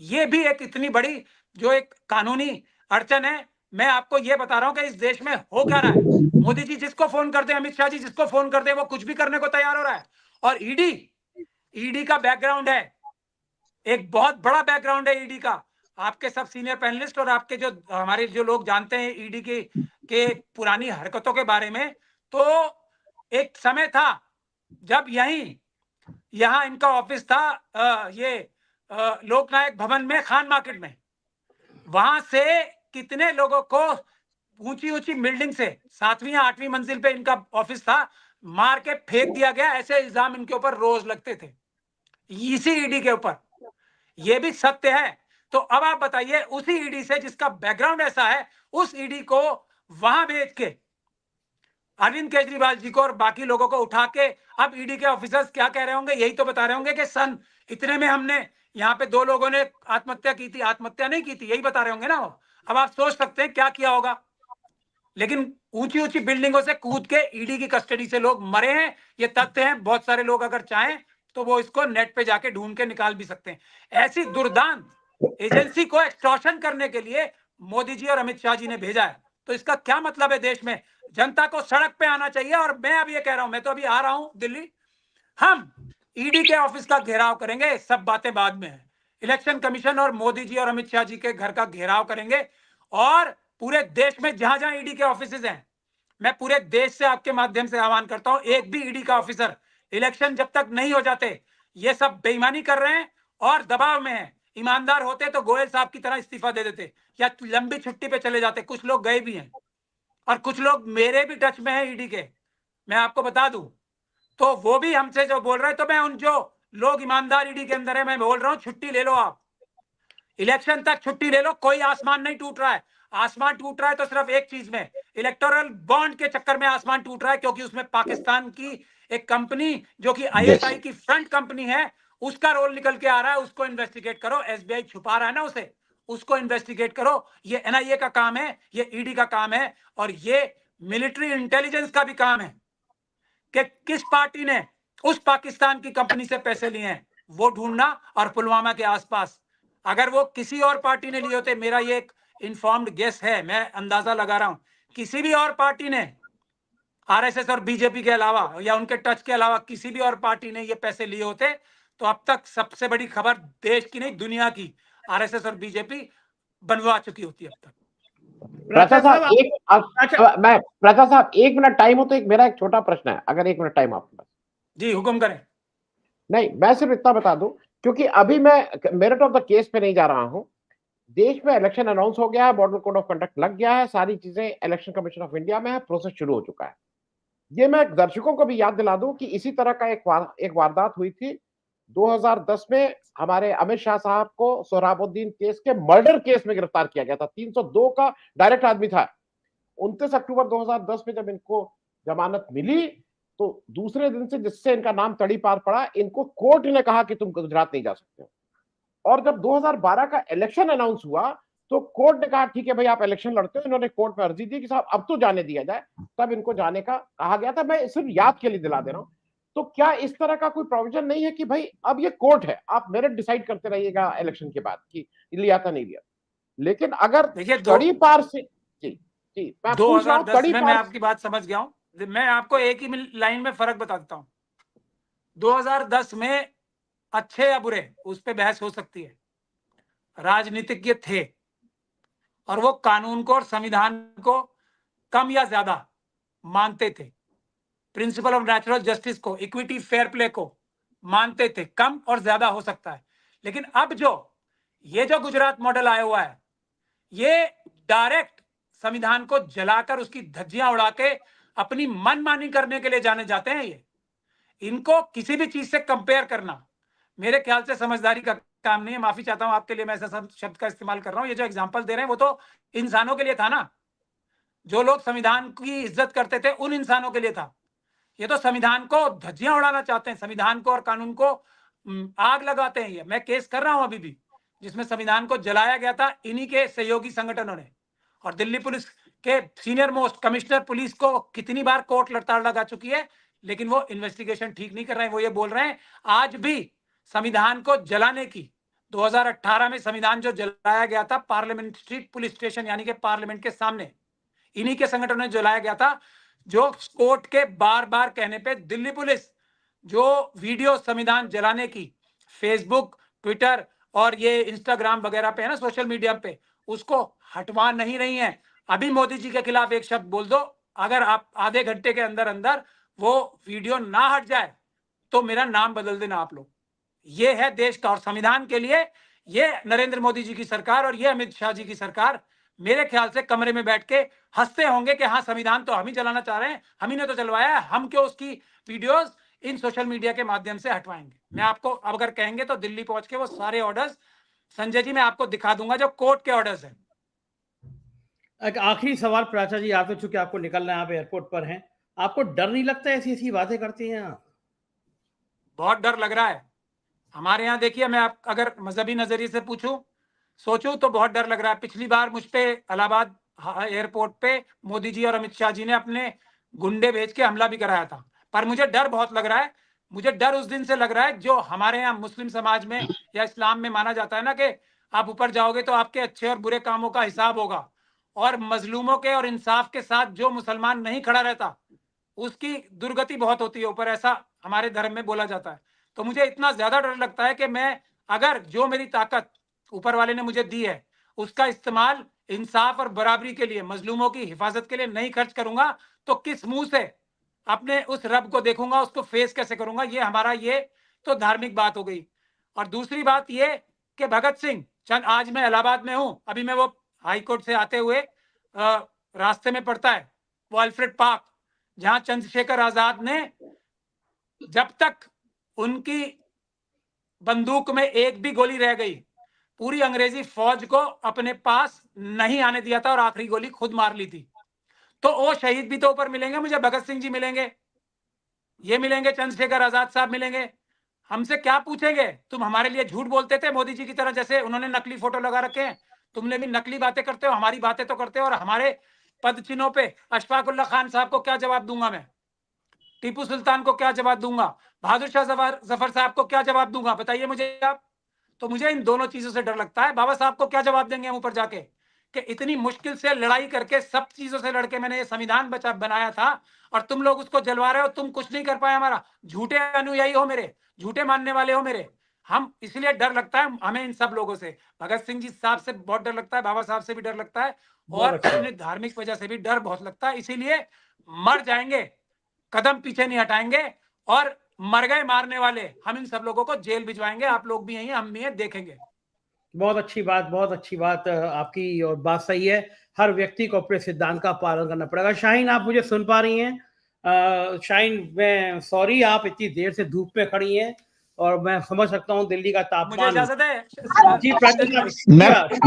ये भी एक इतनी बड़ी जो एक कानूनी अड़चन है। मैं आपको ये बता रहा हूं कि इस देश में हो क्या रहा है। मोदी जी जिसको फोन करते हैं, अमित शाह जी जिसको फोन करते हैं, वो कुछ भी करने को तैयार हो रहा है। और ईडी का बैकग्राउंड है, एक बहुत बड़ा बैकग्राउंड है ईडी का। आपके सब सीनियर पैनलिस्ट और आपके जो हमारे जो लोग जानते हैं ईडी के पुरानी हरकतों के बारे में, तो एक समय था जब यहाँ इनका ऑफिस था लोकनायक भवन में, खान मार्केट में। वहां से कितने लोगों को ऊंची ऊंची बिल्डिंग से 7वीं या 8वीं मंजिल पे इनका ऑफिस था, मार के फेंक दिया गया। ऐसे इल्जाम इनके ऊपर रोज लगते थे, इसी ईडी के ऊपर। ये भी सत्य है। तो अब आप बताइए, उसी ईडी से जिसका बैकग्राउंड ऐसा है, उस ईडी को वहां भेज के अरविंद केजरीवाल जी को और बाकी लोगों को उठा के अब ईडी के ऑफिसर्स क्या कह रहे होंगे? यही तो बता रहे होंगे कि सन इतने में हमने यहाँ पे 2 लोगों ने आत्महत्या की थी। आत्महत्या नहीं की थी, यही बता रहे होंगे ना वो। अब आप सोच सकते हैं क्या किया होगा। लेकिन ऊंची ऊंची बिल्डिंगों से कूद के ईडी की कस्टडी से लोग मरे हैं, ये तथ्य हैं। बहुत सारे लोग अगर चाहें तो वो इसको नेट पे जाके ढूंढ के निकाल भी सकते हैं। ऐसी दुर्दांत एजेंसी को एक्सटॉर्शन करने के लिए मोदी जी और अमित शाह जी ने भेजा है। तो इसका क्या मतलब है? देश में जनता को सड़क पे आना चाहिए। और मैं अब ये कह रहा हूं, मैं तो अभी आ रहा हूं दिल्ली, हम ईडी के ऑफिस का घेराव करेंगे। सब बातें बाद में है। इलेक्शन कमीशन और मोदी जी और अमित शाह जी के घर का घेराव करेंगे। और पूरे देश में जहां जहां ईडी के ऑफिसेज हैं, मैं पूरे देश से आपके माध्यम से आह्वान करता हूं, एक भी ईडी का ऑफिसर इलेक्शन जब तक नहीं हो जाते, ये सब बेईमानी कर रहे हैं और दबाव में है। ईमानदार होते तो गोयल साहब की तरह इस्तीफा दे देते या लंबी छुट्टी पे चले जाते। कुछ लोग गए भी हैं और कुछ लोग मेरे भी टच में हैं ईडी के, मैं आपको बता दूं। तो वो भी हमसे जो बोल रहे हैं, तो मैं उन जो लोग ईमानदार ईडी के अंदर है, मैं बोल रहा हूं छुट्टी ले लो, आप इलेक्शन तक छुट्टी ले लो। कोई आसमान नहीं टूट रहा है। आसमान टूट रहा है तो सिर्फ एक चीज में, इलेक्टोरल बॉन्ड के चक्कर में आसमान टूट रहा है, क्योंकि उसमें पाकिस्तान की एक कंपनी जो कि आईएसआई की फ्रंट कंपनी है, उसका रोल निकल के आ रहा है। उसको इन्वेस्टिगेट करो। एसबीआई छुपा रहा है ना उसे, उसको इन्वेस्टिगेट करो। ये एनआईए का काम है, ये ईडी का काम है, और ये मिलिट्री इंटेलिजेंस का भी काम है कि किस पार्टी ने उस पाकिस्तान की कंपनी से पैसे लिए हैं, वो ढूंढना। और पुलवामा के आसपास अगर वो किसी और पार्टी ने लिए होते, मेरा ये एक इन्फॉर्म्ड गेस है, मैं अंदाजा लगा रहा हूं, किसी भी और पार्टी ने, आरएसएस और बीजेपी के अलावा या उनके टच के अलावा किसी भी और पार्टी ने ये पैसे लिए होते, तो अब तक सबसे बड़ी खबर देश की नहीं दुनिया की आरएसएस और बीजेपी बनवा चुकी होती है अब तक। प्रसाद साहब 1 मिनट टाइम हो तो मेरा एक छोटा प्रश्न है, अगर 1 मिनट टाइम आपके पास। जी हुक्म करें। नहीं, मैं सिर्फ इतना बता दूं, क्योंकि अभी मैं मेरिट ऑफ द केस पे नहीं जा रहा हूं। देश में इलेक्शन अनाउंस हो गया है, मॉडल कोड ऑफ कंडक्ट लग गया है, सारी चीजें इलेक्शन कमीशन ऑफ इंडिया में है, प्रोसेस शुरू हो चुका है। ये मैं दर्शकों को भी याद दिला दूं कि इसी तरह का एक वारदात हुई थी 2010 में। हमारे अमित शाह साहब को सोहराबुद्दीन केस के मर्डर केस में गिरफ्तार किया गया था। 302 का डायरेक्ट आदमी था। 29 अक्टूबर 2010 में जब इनको जमानत मिली, तो दूसरे दिन से जिससे इनका नाम तड़ी पार पड़ा, इनको कोर्ट ने कहा कि तुम गुजरात नहीं जा सकते। और जब 2012 का इलेक्शन अनाउंस हुआ, तो कोर्ट ने कहा ठीक है भाई आप इलेक्शन लड़ते हो। इन्होंने कोर्ट में अर्जी दी कि साहब अब तो जाने दिया जाए, तब इनको जाने का कहा गया था। मैं सिर्फ याद के लिए दिला दे रहा हूं। तो क्या इस तरह का कोई प्रोविजन नहीं है कि भाई अब ये कोर्ट है, आप मेरिट डिसाइड करते रहिएगा इलेक्शन के बाद कि लिया था नहीं लिया। लेकिन अगर तड़ी पार से, जी जी, मैं 2010 में मैं आपकी बात समझ गया हूं। मैं आपको एक ही लाइन में फर्क बता देता हूं। 2010 में अच्छे या बुरे, उस पर बहस हो सकती है, राजनीतिज्ञ थे और वो कानून को और संविधान को कम या ज्यादा मानते थे, प्रिंसिपल ऑफ नेचुरल जस्टिस को, इक्विटी, फेयर प्ले को मानते थे। कम और ज्यादा हो सकता है, लेकिन अब ये जो गुजरात मॉडल आया हुआ है, ये डायरेक्ट संविधान को जलाकर उसकी धज्जियां उड़ा के अपनी मनमानी करने के लिए जाने जाते हैं। ये इनको किसी भी चीज से कंपेयर करना मेरे ख्याल से समझदारी का काम नहीं है। माफी चाहता हूं आपके लिए, मैं ऐसा शब्द का इस्तेमाल कर रहा हूं। ये जो एग्जांपल दे रहे हैं वो तो इंसानों के लिए था ना, जो लोग संविधान की इज्जत करते थे उन इंसानों के लिए था। ये तो संविधान को धज्जियां उड़ाना चाहते हैं, संविधान को और कानून को आग लगाते हैं। ये मैं केस कर रहा हूं अभी भी, जिसमें संविधान को जलाया गया था इन्हीं के सहयोगी संगठनों ने। और दिल्ली पुलिस के सीनियर मोस्ट कमिश्नर पुलिस को कितनी बार कोर्ट लड़ताड़ लगा चुकी है, लेकिन वो इन्वेस्टिगेशन ठीक नहीं कर रहे हैं। वो ये बोल रहे हैं आज भी संविधान को जलाने की, 2018 में संविधान जो जलाया गया था पार्लियामेंट स्ट्रीट पुलिस स्टेशन यानी कि पार्लियामेंट के सामने, इन्हीं के संगठनों ने जलाया गया था। जो कोर्ट के बार बार कहने पे दिल्ली पुलिस जो वीडियो संविधान जलाने की फेसबुक, ट्विटर और ये इंस्टाग्राम वगैरह पे है ना, सोशल मीडिया पे, उसको हटवा नहीं रही है। अभी मोदी जी के खिलाफ एक शब्द बोल दो, अगर आप आधे घंटे के अंदर अंदर वो वीडियो ना हट जाए तो मेरा नाम बदल देना आप लोग। ये है देश का, और संविधान के लिए ये नरेंद्र मोदी जी की सरकार और ये अमित शाह जी की सरकार मेरे ख्याल से कमरे में बैठ के हंसते होंगे कि हाँ संविधान तो हम ही जलाना चाह रहे हैं, हम ही ने तो जलवाया है, हम क्यों उसकी वीडियोस इन सोशल मीडिया के माध्यम से हटवाएंगे। मैं आपको अगर कहेंगे तो दिल्ली पहुंच के वो सारे ऑर्डर्स संजय जी मैं आपको दिखा दूंगा जो कोर्ट के ऑर्डर्स हैं। एक आखिरी सवाल प्राचा जी, आप तो चूंकि आपको निकलना है, आप एयरपोर्ट पर हैं, आपको डर नहीं लगता ऐसी ऐसी बातें करती हैं आप? बहुत डर लग रहा है। हमारे यहाँ देखिए, मैं आप अगर मजहबी नजरिए से पूछूं सोचूं तो बहुत डर लग रहा है। पिछली बार मुझ पे इलाहाबाद एयरपोर्ट पे मोदी जी और अमित शाह जी ने अपने गुंडे भेज के हमला भी कराया था, पर मुझे डर बहुत लग रहा है। मुझे डर उस दिन से लग रहा है जो हमारे यहाँ मुस्लिम समाज में या इस्लाम में माना जाता है ना कि आप ऊपर जाओगे तो आपके अच्छे और बुरे कामों का हिसाब होगा, और मजलूमों के और इंसाफ के साथ जो मुसलमान नहीं खड़ा रहता उसकी दुर्गति बहुत होती है ऊपर, ऐसा हमारे धर्म में बोला जाता है। तो मुझे इतना ज्यादा डर लगता है कि मैं अगर जो मेरी ताकत ऊपर वाले ने मुझे दी है उसका इस्तेमाल इंसाफ और बराबरी के लिए, मजलूमों की हिफाजत के लिए नहीं खर्च करूंगा तो किस मुंह से अपने उस रब को देखूंगा, उसको फेस कैसे करूंगा। ये हमारा ये तो धार्मिक बात हो गई। और दूसरी बात ये कि भगत सिंह चंद, आज मैं इलाहाबाद में हूं, अभी मैं वो हाई कोर्ट से आते हुए रास्ते में पड़ता है वो अल्फ्रेड पार्क, जहां चंद्रशेखर आजाद ने जब तक उनकी बंदूक में एक भी गोली रह गई पूरी अंग्रेजी फौज को अपने पास नहीं आने दिया था और आखिरी गोली खुद मार ली थी। तो वो शहीद भी तो ऊपर मिलेंगे, मुझे भगत सिंह जी मिलेंगे, ये मिलेंगे, चंद्रशेखर आजाद साहब मिलेंगे। हमसे क्या पूछेंगे, तुम हमारे लिए झूठ बोलते थे मोदी जी की तरह, जैसे उन्होंने नकली फोटो लगा रखे हैं, तुमने भी नकली बातें करते हो, हमारी बातें तो करते हो। और हमारे पद चिन्हों पे अशफाक उल्लाह खान साहब को क्या जवाब दूंगा मैं, टीपू सुल्तान को क्या जवाब दूंगा, बहादुर शाह जफर साहब को क्या जवाब दूंगा, बताइए मुझे आप। तो मुझे इन दोनों चीजों से डर लगता है। बाबा साहब को क्या जवाब देंगे हम ऊपर जाके कि इतनी मुश्किल से लड़ाई करके सब चीजों से लड़के मैंने ये संविधान बनाया था और तुम लोग उसको जलवा रहे हो, तुम कुछ नहीं कर पाए, हमारा झूठे अनुयायी हो मेरे, झूठे मानने वाले हो मेरे। हम इसलिए डर लगता है हमें इन सब लोगों से, भगत सिंह जी साहब से बहुत डर लगता है, बाबा साहब से भी डर लगता है, और अपने धार्मिक वजह से भी डर बहुत लगता है। इसीलिए मर जाएंगे, कदम पीछे नहीं हटाएंगे, और मर गए मारने वाले, हम इन सब लोगों को जेल भिजवाएंगे। आप लोग भी यहीं, हम भी हैं, देखेंगे। बहुत अच्छी बात, बहुत अच्छी बात आपकी, और बात सही है, हर व्यक्ति को अपने सिद्धांत का पालन करना पड़ेगा। शाहीन, आप मुझे सुन पा रही हैं? शाहीन, मैं सॉरी, आप इतनी देर से धूप में खड़ी हैं और मैं समझ सकता हूं दिल्ली का तापमान। मुझे इजाजत है जी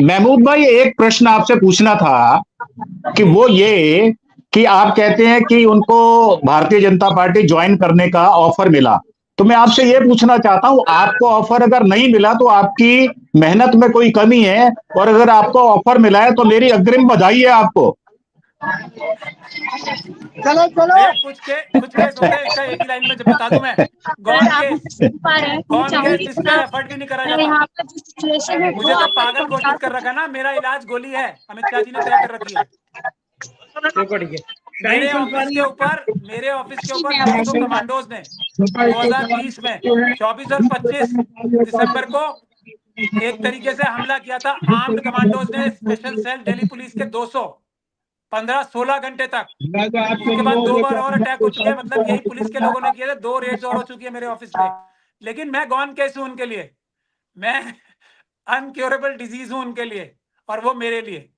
महमूद भाई, एक प्रश्न आपसे पूछना था कि वो ये कि आप कहते हैं कि उनको भारतीय जनता पार्टी ज्वाइन करने का ऑफर मिला, तो मैं आपसे ये पूछना चाहता हूं, आपको ऑफर अगर नहीं मिला तो आपकी मेहनत में कोई कमी है, और अगर आपको ऑफर मिला है तो मेरी अग्रिम बधाई है आपको। चलो कुछ केस होते हैं, इसका एक ही लाइन में बता दूं मैं, गॉन केस जिस पे एफर्ट भी नहीं करा जाता। मुझे तो पागल घोषित कर रखा ना, मेरा इलाज गोली है, अमित शाह जी ने तय कर रखी है। मेरे ऑफिस के ऊपर 200 कमांडोज ने 2020 में 24 और 25 दिसंबर को एक तरीके से हमला किया था। आर्म्ड कमांडोज ने, स्पेशल सेल दिल्ली पुलिस के 200 15-16 घंटे तक, उसके बाद 2 बार और अटैक हो चुके हैं, मतलब यही पुलिस के लोगों ने किए थे, 2 रेड्स और हो चुकी है मेरे ऑफिस में। लेकिन मैं गॉन केस हूं उनके लिए, मैं अनक्योरेबल डिजीज हूं उनके लिए, और वो मेरे लिए।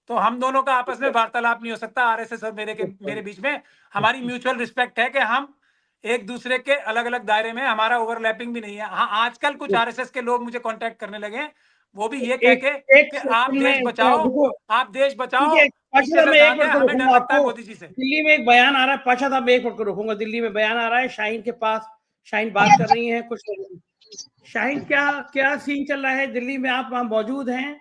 तो हम दोनों का आपस में वार्तालाप नहीं हो सकता, आरएसएस और मेरे बीच में हमारी म्यूचुअल रिस्पेक्ट है कि हम एक दूसरे के अलग अलग दायरे में, हमारा ओवरलैपिंग भी नहीं है। हाँ, आजकल कुछ आरएसएस के लोग मुझे कांटेक्ट करने लगे, वो भी ये कह के कि आप देश बचाओ, आप देश बचाओ, हमें डर लगता है मोदी जी से। दिल्ली में एक बयान आ रहा है, पाशा साहब एक मिनट को रोकूंगा, दिल्ली में बयान आ रहा है, शाहीन के पास, शाहीन बात कर रही है कुछ। शाहीन, क्या क्या सीन चल रहा है दिल्ली में? आप वहां मौजूद हैं,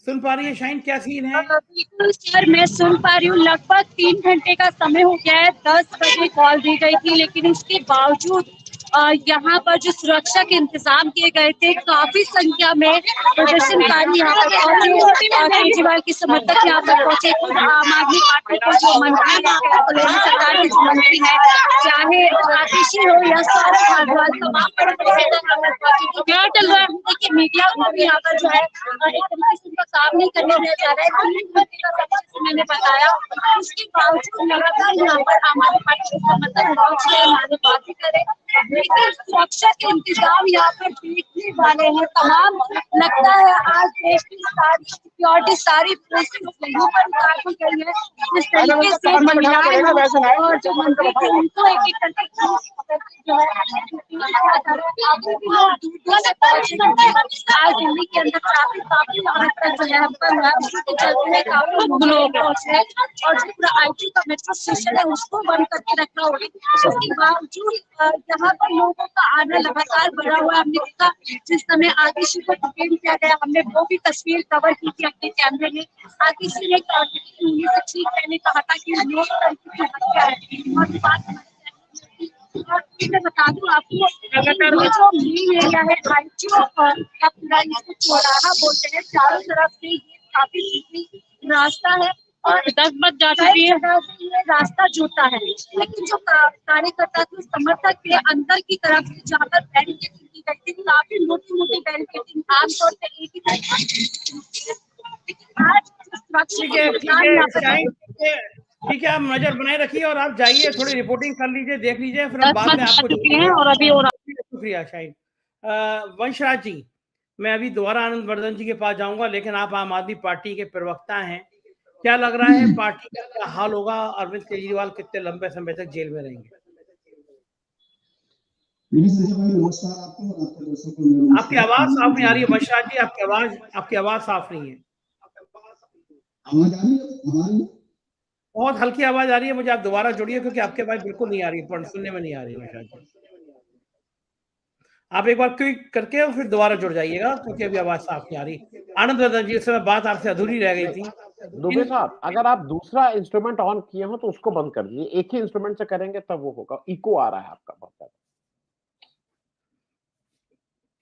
सुन पा रही हैं शाहीन, क्या सीन है? बिल्कुल सर, मैं सुन पा रही हूँ। लगभग 3 घंटे का समय हो गया है। 10 बजे कॉल दी गई थी, लेकिन उसके बावजूद यहाँ पर जो सुरक्षा के इंतजाम किए गए थे, काफी संख्या में प्रदर्शनकारी यहाँ पर पहुंचे। केजरीवाल के समर्थक यहाँ पर पहुंचे। खुद आम आदमी पार्टी के जो मंत्री है, केंद्र सरकार के जो मंत्री है, चाहे आतिशी हो या सौरभ भारद्वाज, तमाम क्या चल रहा है? देखिए, मीडिया को भी यहाँ पर जो है एक तरीके से उनका काम नहीं करने दिया जा रहा है। 3 घंटे का समय जैसे मैंने बताया, उसके बावजूद लगातार यहाँ पर आम आदमी पार्टी के समर्थक पहुंच रहे, हमारे बातें करें, लेकिन सुरक्षा के इंतजाम यहाँ पर देखने वाले हैं तमाम। लगता है आज देश की सारी सिक्योरिटी, सारी फोर्सेस यहीं पर उतार दी गई है। जिस तरीके से महिलाएं और जो मंत्री थे, उनको एक एक करके जो है आगे भी लोग दूर दूर से पहुंचे हैं। आज दिल्ली के अंदर ट्रैफिक काफी हद तक जो है उसके चलते हुए काफी लोग पहुंचे हैं। और जो पूरा IT का मेट्रो स्टेशन है, उसको बंद करके रखा हुआ है। उसके बावजूद यहाँ पर लोगों का आना लगातार बढ़ा हुआ है। हमने देखा जिस समय आतिशी को डिटेन किया गया, हमने वो भी तस्वीर कवर की थी अपने कैमरे में। आतिशी ने उन्हें से ठीक कहने कहा था कि लोग की हत्या है। और बात और मैं बता दूं आपको, ये जो मेन एरिया है IT और पूरा इसको चौराहा बोलते हैं, चारों तरफ से ये काफी बिजी रास्ता है और 10 बज जाती है, ये रास्ता जुड़ता है। लेकिन जो कार्यकर्ता थे, समर्थक थे, अंदर की तरफ से जहाँ पर बैरिकेडिंग की गई थी, काफी मोटी मोटी बैरिकेडिंग, आमतौर पर एक ही तरह लेकिन आज ठीक है, ठीक है शाहीन, ठीक है, आप नजर बनाए रखिए और आप जाइए, थोड़ी रिपोर्टिंग कर लीजिए, देख लीजिए, फिर हम बाद में आपको और अभी और शुक्रिया शाहीन। वंशराज जी, मैं अभी दोबारा आनंद वर्धन जी के पास जाऊंगा, लेकिन आप आम आदमी पार्टी के प्रवक्ता हैं, क्या लग रहा है पार्टी का क्या हाल होगा? अरविंद केजरीवाल कितने लंबे समय तक जेल में रहेंगे? आपकी आवाज साफ नहीं आ रही है वंशराज जी, आपकी आवाज साफ नहीं है। बहुत हल्की आवाज आ रही है मुझे, आप दोबारा जोड़िए, क्योंकि आपकी आवाज बिल्कुल नहीं आ रही है, सुनने में नहीं आ रही है वंशराज जी। आप एक बार क्लिक करके और फिर दोबारा जुड़ जाइएगा, क्योंकि अभी आवाज साफ नहीं आ रही। आनंद वर्धन जी, इस समय बात आपसे अधूरी रह गई थी। दुबे साहब, अगर आप दूसरा इंस्ट्रूमेंट ऑन किए हो तो उसको बंद कर दीजिए। एक ही इंस्ट्रूमेंट से करेंगे तब वो होगा। इको आ रहा है आपका बहुत ज्यादा।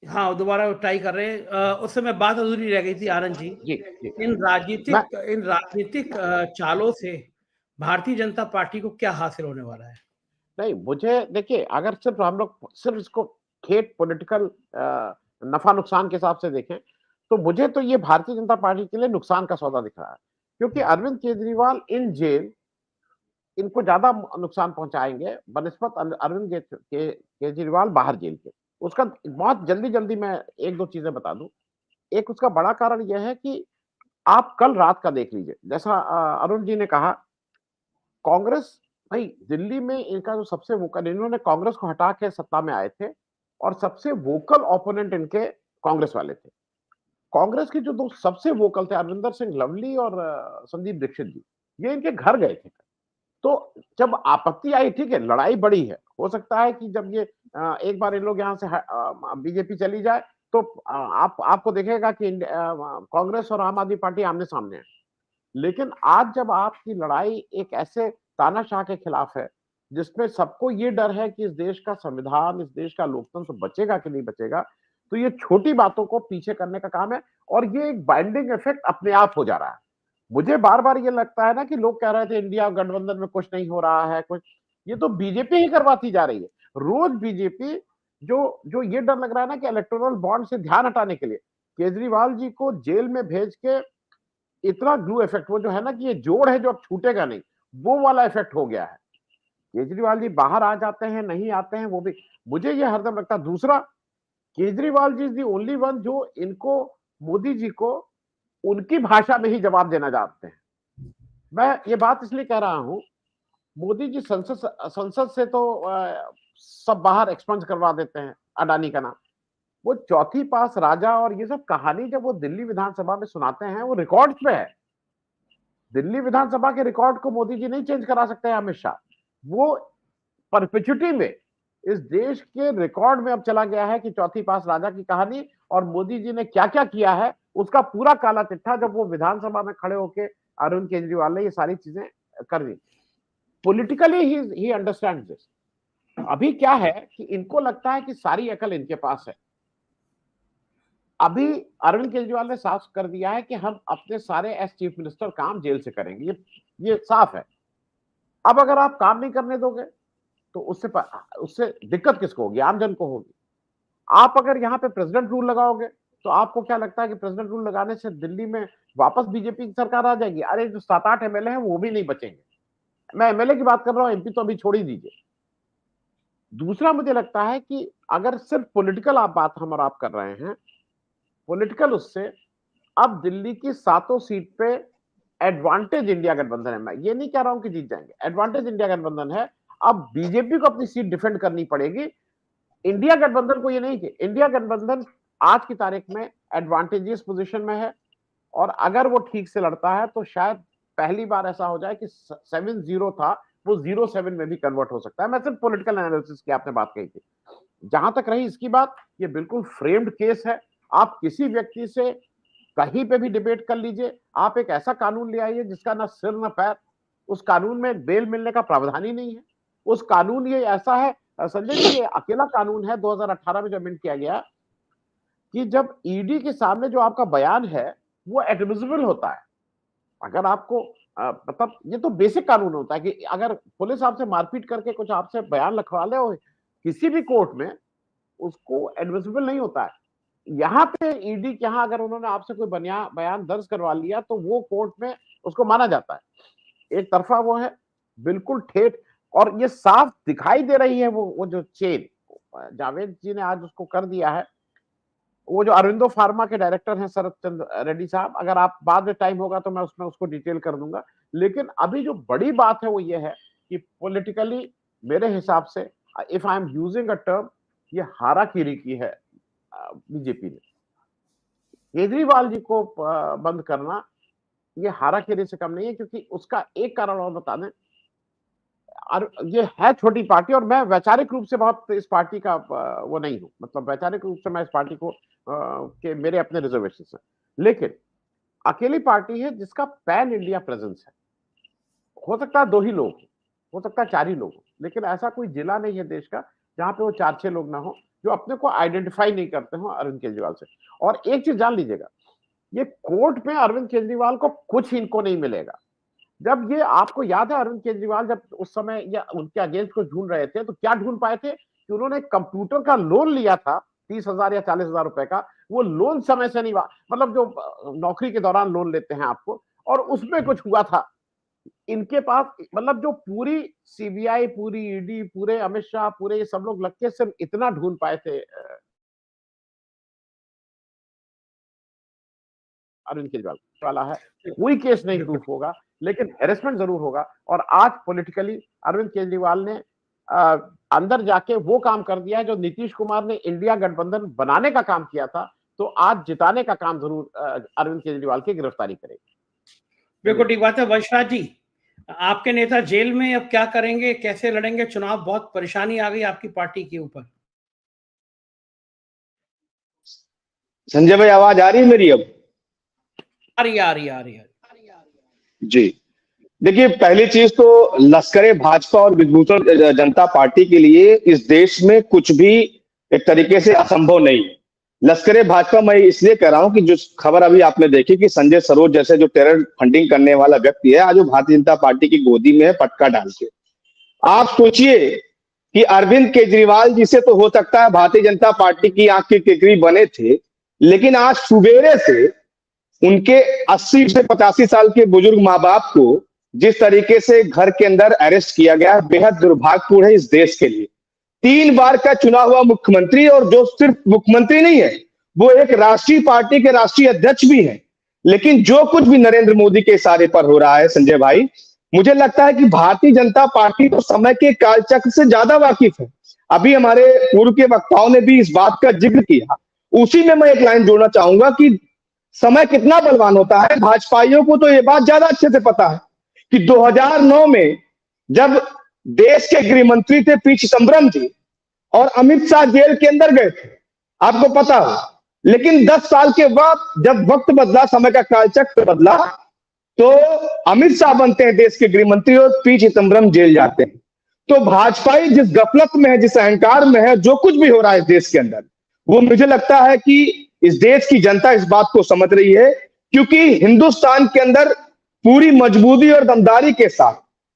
हाँ, दोबारा ट्राई कर रहे हैं। उस समय बात अधूरी रह गई थी आनंद जी। जी। इन राजनीतिक चालों से भारतीय जनता पार्टी को क्या हासिल होने वाला है? नहीं, मुझे देखिए, अगर सिर्फ हम लोग सिर्फ इसको ठेठ पॉलिटिकल नफा नुकसान के हिसाब से देखें, तो मुझे तो ये भारतीय जनता पार्टी के लिए नुकसान का सौदा दिख रहा है, क्योंकि अरविंद केजरीवाल इन जेल इनको ज्यादा नुकसान पहुंचाएंगे बनिस्बत अरविंद केजरीवाल बाहर जेल के। उसका बहुत जल्दी मैं एक दो चीजें बता दूं। एक उसका बड़ा कारण यह है कि आप कल रात का देख लीजिए, जैसा अरुण जी ने कहा, कांग्रेस भाई दिल्ली में इनका जो सबसे वोकल, इन्होंने कांग्रेस को हटा के सत्ता में आए थे और सबसे वोकल ओपोनेंट इनके कांग्रेस वाले थे। कांग्रेस के जो दो सबसे वोकल थे, अरविंदर सिंह लवली और संदीप दीक्षित जी, ये इनके घर गए थे। तो जब आपत्ति आई, ठीक है, लड़ाई बड़ी है, हो सकता है कि जब ये एक बार इन लोग यहाँ से बीजेपी चली जाए तो आपको देखेगा कि कांग्रेस और आम आदमी पार्टी आमने सामने है। लेकिन आज जब आपकी लड़ाई एक ऐसे तानाशाह के खिलाफ है जिसमें सबको ये डर है कि इस देश का संविधान, इस देश का लोकतंत्र बचेगा कि नहीं बचेगा, तो ये छोटी बातों को पीछे करने का काम है और ये एक बाइंडिंग इफेक्ट अपने आप हो जा रहा है। मुझे बार बार ये लगता है ना कि लोग कह रहे थे इंडिया गठबंधन में कुछ नहीं हो रहा है, कुछ, ये तो बीजेपी ही करवाती जा रही है। रोज बीजेपी जो ये डर लग रहा है ना कि इलेक्टोरल बॉन्ड से ध्यान हटाने के लिए केजरीवाल जी को जेल में भेज के इतना ग्लू इफेक्ट, वो जो है ना कि ये जोड़ है जो अब छूटेगा नहीं, वो वाला इफेक्ट हो गया है। केजरीवाल जी बाहर आ जाते हैं, नहीं आते हैं, वो भी मुझे ये हरदम लगता है। दूसरा, Kejriwal ji is the only one जो इनको, मोदी जी को उनकी भाषा में ही जवाब देना जानते हैं। मैं ये बात इसलिए कह रहा हूं, मोदी जी संसद से तो सब बाहर एक्सपंज करवा देते हैं, अडानी का नाम, वो चौथी पास राजा और ये सब कहानी जब वो दिल्ली विधानसभा में सुनाते हैं, वो रिकॉर्ड पे है। दिल्ली विधानसभा के रिकॉर्ड को मोदी जी नहीं चेंज करा सकते हैं, अमित शाह। वो परपेचुटी में इस देश के रिकॉर्ड में अब चला गया है कि चौथी पास राजा की कहानी, और मोदी जी ने क्या क्या किया है उसका पूरा काला चिट्ठा जब वो विधानसभा में खड़े होकर अरविंद केजरीवाल ने ये सारी चीजें कर दी। Politically he understand this. अभी क्या है कि इनको लगता है कि सारी अकल इनके पास है। अभी अरविंद केजरीवाल ने साफ कर दिया है कि हम अपने सारे एज चीफ मिनिस्टर काम जेल से करेंगे, ये साफ है। अब अगर आप काम नहीं करने दोगे तो उससे दिक्कत किसको होगी? आम जन को होगी। आप अगर यहाँ पे प्रेसिडेंट रूल लगाओगे तो आपको क्या लगता है कि प्रेसिडेंट रूल लगाने से दिल्ली में वापस बीजेपी की सरकार आ जाएगी? अरे जो 7-8 एमएलए हैं वो भी नहीं बचेंगे। मैं एमएलए की बात कर रहा हूं, एमपी तो अभी छोड़ ही दीजिए। दूसरा मुझे लगता है कि अगर सिर्फ पॉलिटिकल बात हम और आप कर रहे हैं, पॉलिटिकल उससे अब दिल्ली की 7 सीट पे एडवांटेज इंडिया गठबंधन है। मैं ये नहीं कह रहा हूं कि जीत जाएंगे, एडवांटेज इंडिया गठबंधन है। अब बीजेपी को अपनी सीट डिफेंड करनी पड़ेगी। इंडिया गठबंधन को ये नहीं कि इंडिया गठबंधन आज की तारीख में एडवांटेजियस पोजीशन में है, और अगर वो ठीक से लड़ता है तो शायद पहली बार ऐसा हो जाए कि 7-0 था वो 0-7 में भी कन्वर्ट हो सकता है। मैं सिर्फ पॉलिटिकल एनालिसिस की आपने बात कही थी। जहां तक रही इसकी बात, ये बिल्कुल फ्रेम्ड केस है। आप किसी व्यक्ति से कहीं पे भी डिबेट कर लीजिए, आप एक ऐसा कानून ले आइए जिसका ना सिर ना पैर, उस कानून में बेल मिलने का प्रावधान ही नहीं है। उस कानून ये ऐसा है संजय जी, ये अकेला कानून है 2018 में जो अमेंड किया गया कि जब ईडी के सामने जो आपका बयान है वो एडमिसिबल होता है। अगर आपको मतलब ये तो बेसिक कानून होता है कि अगर पुलिस आपसे मारपीट करके कुछ आपसे बयान लिखवा ले और किसी भी कोर्ट में, उसको एडमिसिबल नहीं होता है। यहाँ पे ईडी के यहाँ अगर उन्होंने आपसे कोई बयान दर्ज करवा लिया तो वो कोर्ट में उसको माना जाता है। एक तरफा वो है बिल्कुल ठेठ, और ये साफ दिखाई दे रही है वो जो चेन जावेद जी ने आज उसको कर दिया है। वो जो अरविंदो फार्मा के डायरेक्टर हैं शरद चंद्र रेड्डी साहब, अगर आप बाद में टाइम होगा तो मैं उसमें उसको डिटेल कर दूंगा। लेकिन अभी जो बड़ी बात है वो ये है कि पॉलिटिकली मेरे हिसाब से, if I am using a term, ये हाराकीरी की है बीजेपी ने। केजरीवाल जी को बंद करना ये हाराकीरी से कम नहीं है, क्योंकि उसका एक कारण और बता दें, और ये है छोटी पार्टी, और मैं वैचारिक रूप से बहुत इस पार्टी का वो नहीं हूं, मतलब वैचारिक रूप से मैं इस पार्टी को के मेरे अपने रिजर्वेशन है, लेकिन अकेली पार्टी है जिसका पैन इंडिया प्रेजेंस है। हो सकता है 2 ही लोग, हो सकता है 4 ही लोग, लेकिन ऐसा कोई जिला नहीं है देश का जहां पे वो 4-6 लोग ना हो जो अपने को आइडेंटिफाई नहीं करते हो अरविंद केजरीवाल से। और एक चीज जान लीजिएगा, ये कोर्ट में अरविंद केजरीवाल को कुछ इनको नहीं मिलेगा। जब ये आपको याद है अरविंद केजरीवाल जब उस समय या उनके अगेंस्ट को ढूंढ रहे थे तो क्या ढूंढ पाए थे कि उन्होंने कंप्यूटर का लोन लिया था 30,000 या 40,000 रुपए का। वो लोन समय से नहीं, मतलब जो नौकरी के दौरान लोन लेते हैं आपको, और उसमें कुछ हुआ था इनके पास। मतलब जो पूरी सीबीआई, पूरी ईडी, पूरे अमित शाह, पूरे ये सब लोग लग के सिर्फ इतना ढूंढ पाए थे अरविंद केजरीवाल वाला है। कोई केस नहीं प्रूफ होगा, लेकिन हेरेसमेंट जरूर होगा। और आज पॉलिटिकली अरविंद केजरीवाल ने अंदर जाके वो काम कर दिया है जो नीतीश कुमार ने इंडिया गठबंधन बनाने का काम किया था। तो आज जिताने का काम जरूर अरविंद केजरीवाल की गिरफ्तारी करेगी। बिल्कुल ठीक बात है। वंशराज जी, आपके नेता जेल में, अब क्या करेंगे, कैसे लड़ेंगे चुनाव? बहुत परेशानी आ गई आपकी पार्टी के ऊपर। संजय भाई, आवाज आ रही है मेरी? अब आ रही है जी। देखिए, पहली चीज तो लश्करे भाजपा और विभूषण जनता पार्टी के लिए इस देश में कुछ भी एक तरीके से असंभव नहीं है। लश्करे भाजपा मैं इसलिए कह रहा हूं कि जो खबर अभी आपने देखी कि संजय सरोज जैसे जो टेरर फंडिंग करने वाला व्यक्ति है, आज वो भारतीय जनता पार्टी की गोदी में है पटका डाल के। आप सोचिए कि अरविंद केजरीवाल जी से तो हो सकता है भारतीय जनता पार्टी की आंख की टिकरी बने थे, लेकिन आज सुबेरे से उनके 80 से 85 साल के बुजुर्ग माँ बाप को जिस तरीके से घर के अंदर अरेस्ट किया गया, बेहद दुर्भाग्यपूर्ण है इस देश के लिए। 3 बार का चुना हुआ मुख्यमंत्री, और जो सिर्फ मुख्यमंत्री नहीं है, वो एक राष्ट्रीय पार्टी के राष्ट्रीय अध्यक्ष भी हैं। लेकिन जो कुछ भी नरेंद्र मोदी के इशारे पर हो रहा है संजय भाई, मुझे लगता है कि भारतीय जनता पार्टी तो समय के कालचक्र से ज्यादा वाकिफ है। अभी हमारे पूर्व के वक्ताओं ने भी इस बात का जिक्र किया, उसी में मैं एक लाइन जोड़ना चाहूंगा कि समय कितना बलवान होता है। भाजपाइयों को तो ये बात ज्यादा अच्छे से पता है कि 2009 में जब देश के गृह मंत्री थे पी चिदंबरम जी, और अमित शाह जेल के अंदर गए थे, आपको पता हो। लेकिन 10 साल के बाद जब वक्त बदला, समय का कालचक्र बदला, तो अमित शाह बनते हैं देश के गृह मंत्री और पी चिदम्बरम जेल जाते हैं। तो भाजपाई जिस गफलत में है, जिस अहंकार में है, जो कुछ भी हो रहा है इस देश के अंदर, वो मुझे लगता है कि इस देश की जनता इस बात को समझ रही है, क्योंकि हिंदुस्तान के अंदर पूरी मजबूती और दमदारी के साथ,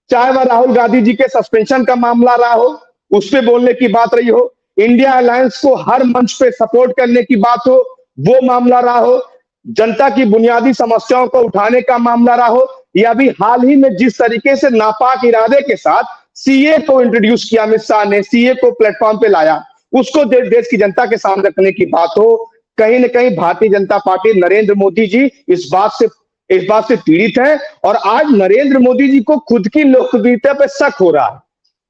चाहे वह राहुल गांधी जी के सस्पेंशन का मामला रहा हो, उस पर बोलने की बात रही हो, इंडिया अलायंस को हर मंच पे सपोर्ट करने की बात हो, वो मामला रहा हो, जनता की बुनियादी समस्याओं को उठाने का मामला रहा हो, या भी हाल ही में जिस तरीके से नापाक इरादे के साथ सीए को इंट्रोड्यूस किया अमित शाह ने, सीए को प्लेटफॉर्म पे लाया, उसको देश की जनता के सामने रखने की बात हो, कहीं ना कहीं भारतीय जनता पार्टी, नरेंद्र मोदी जी इस बात से पीड़ित है। और आज नरेंद्र मोदी जी को खुद की लोकप्रियता पे शक हो रहा है।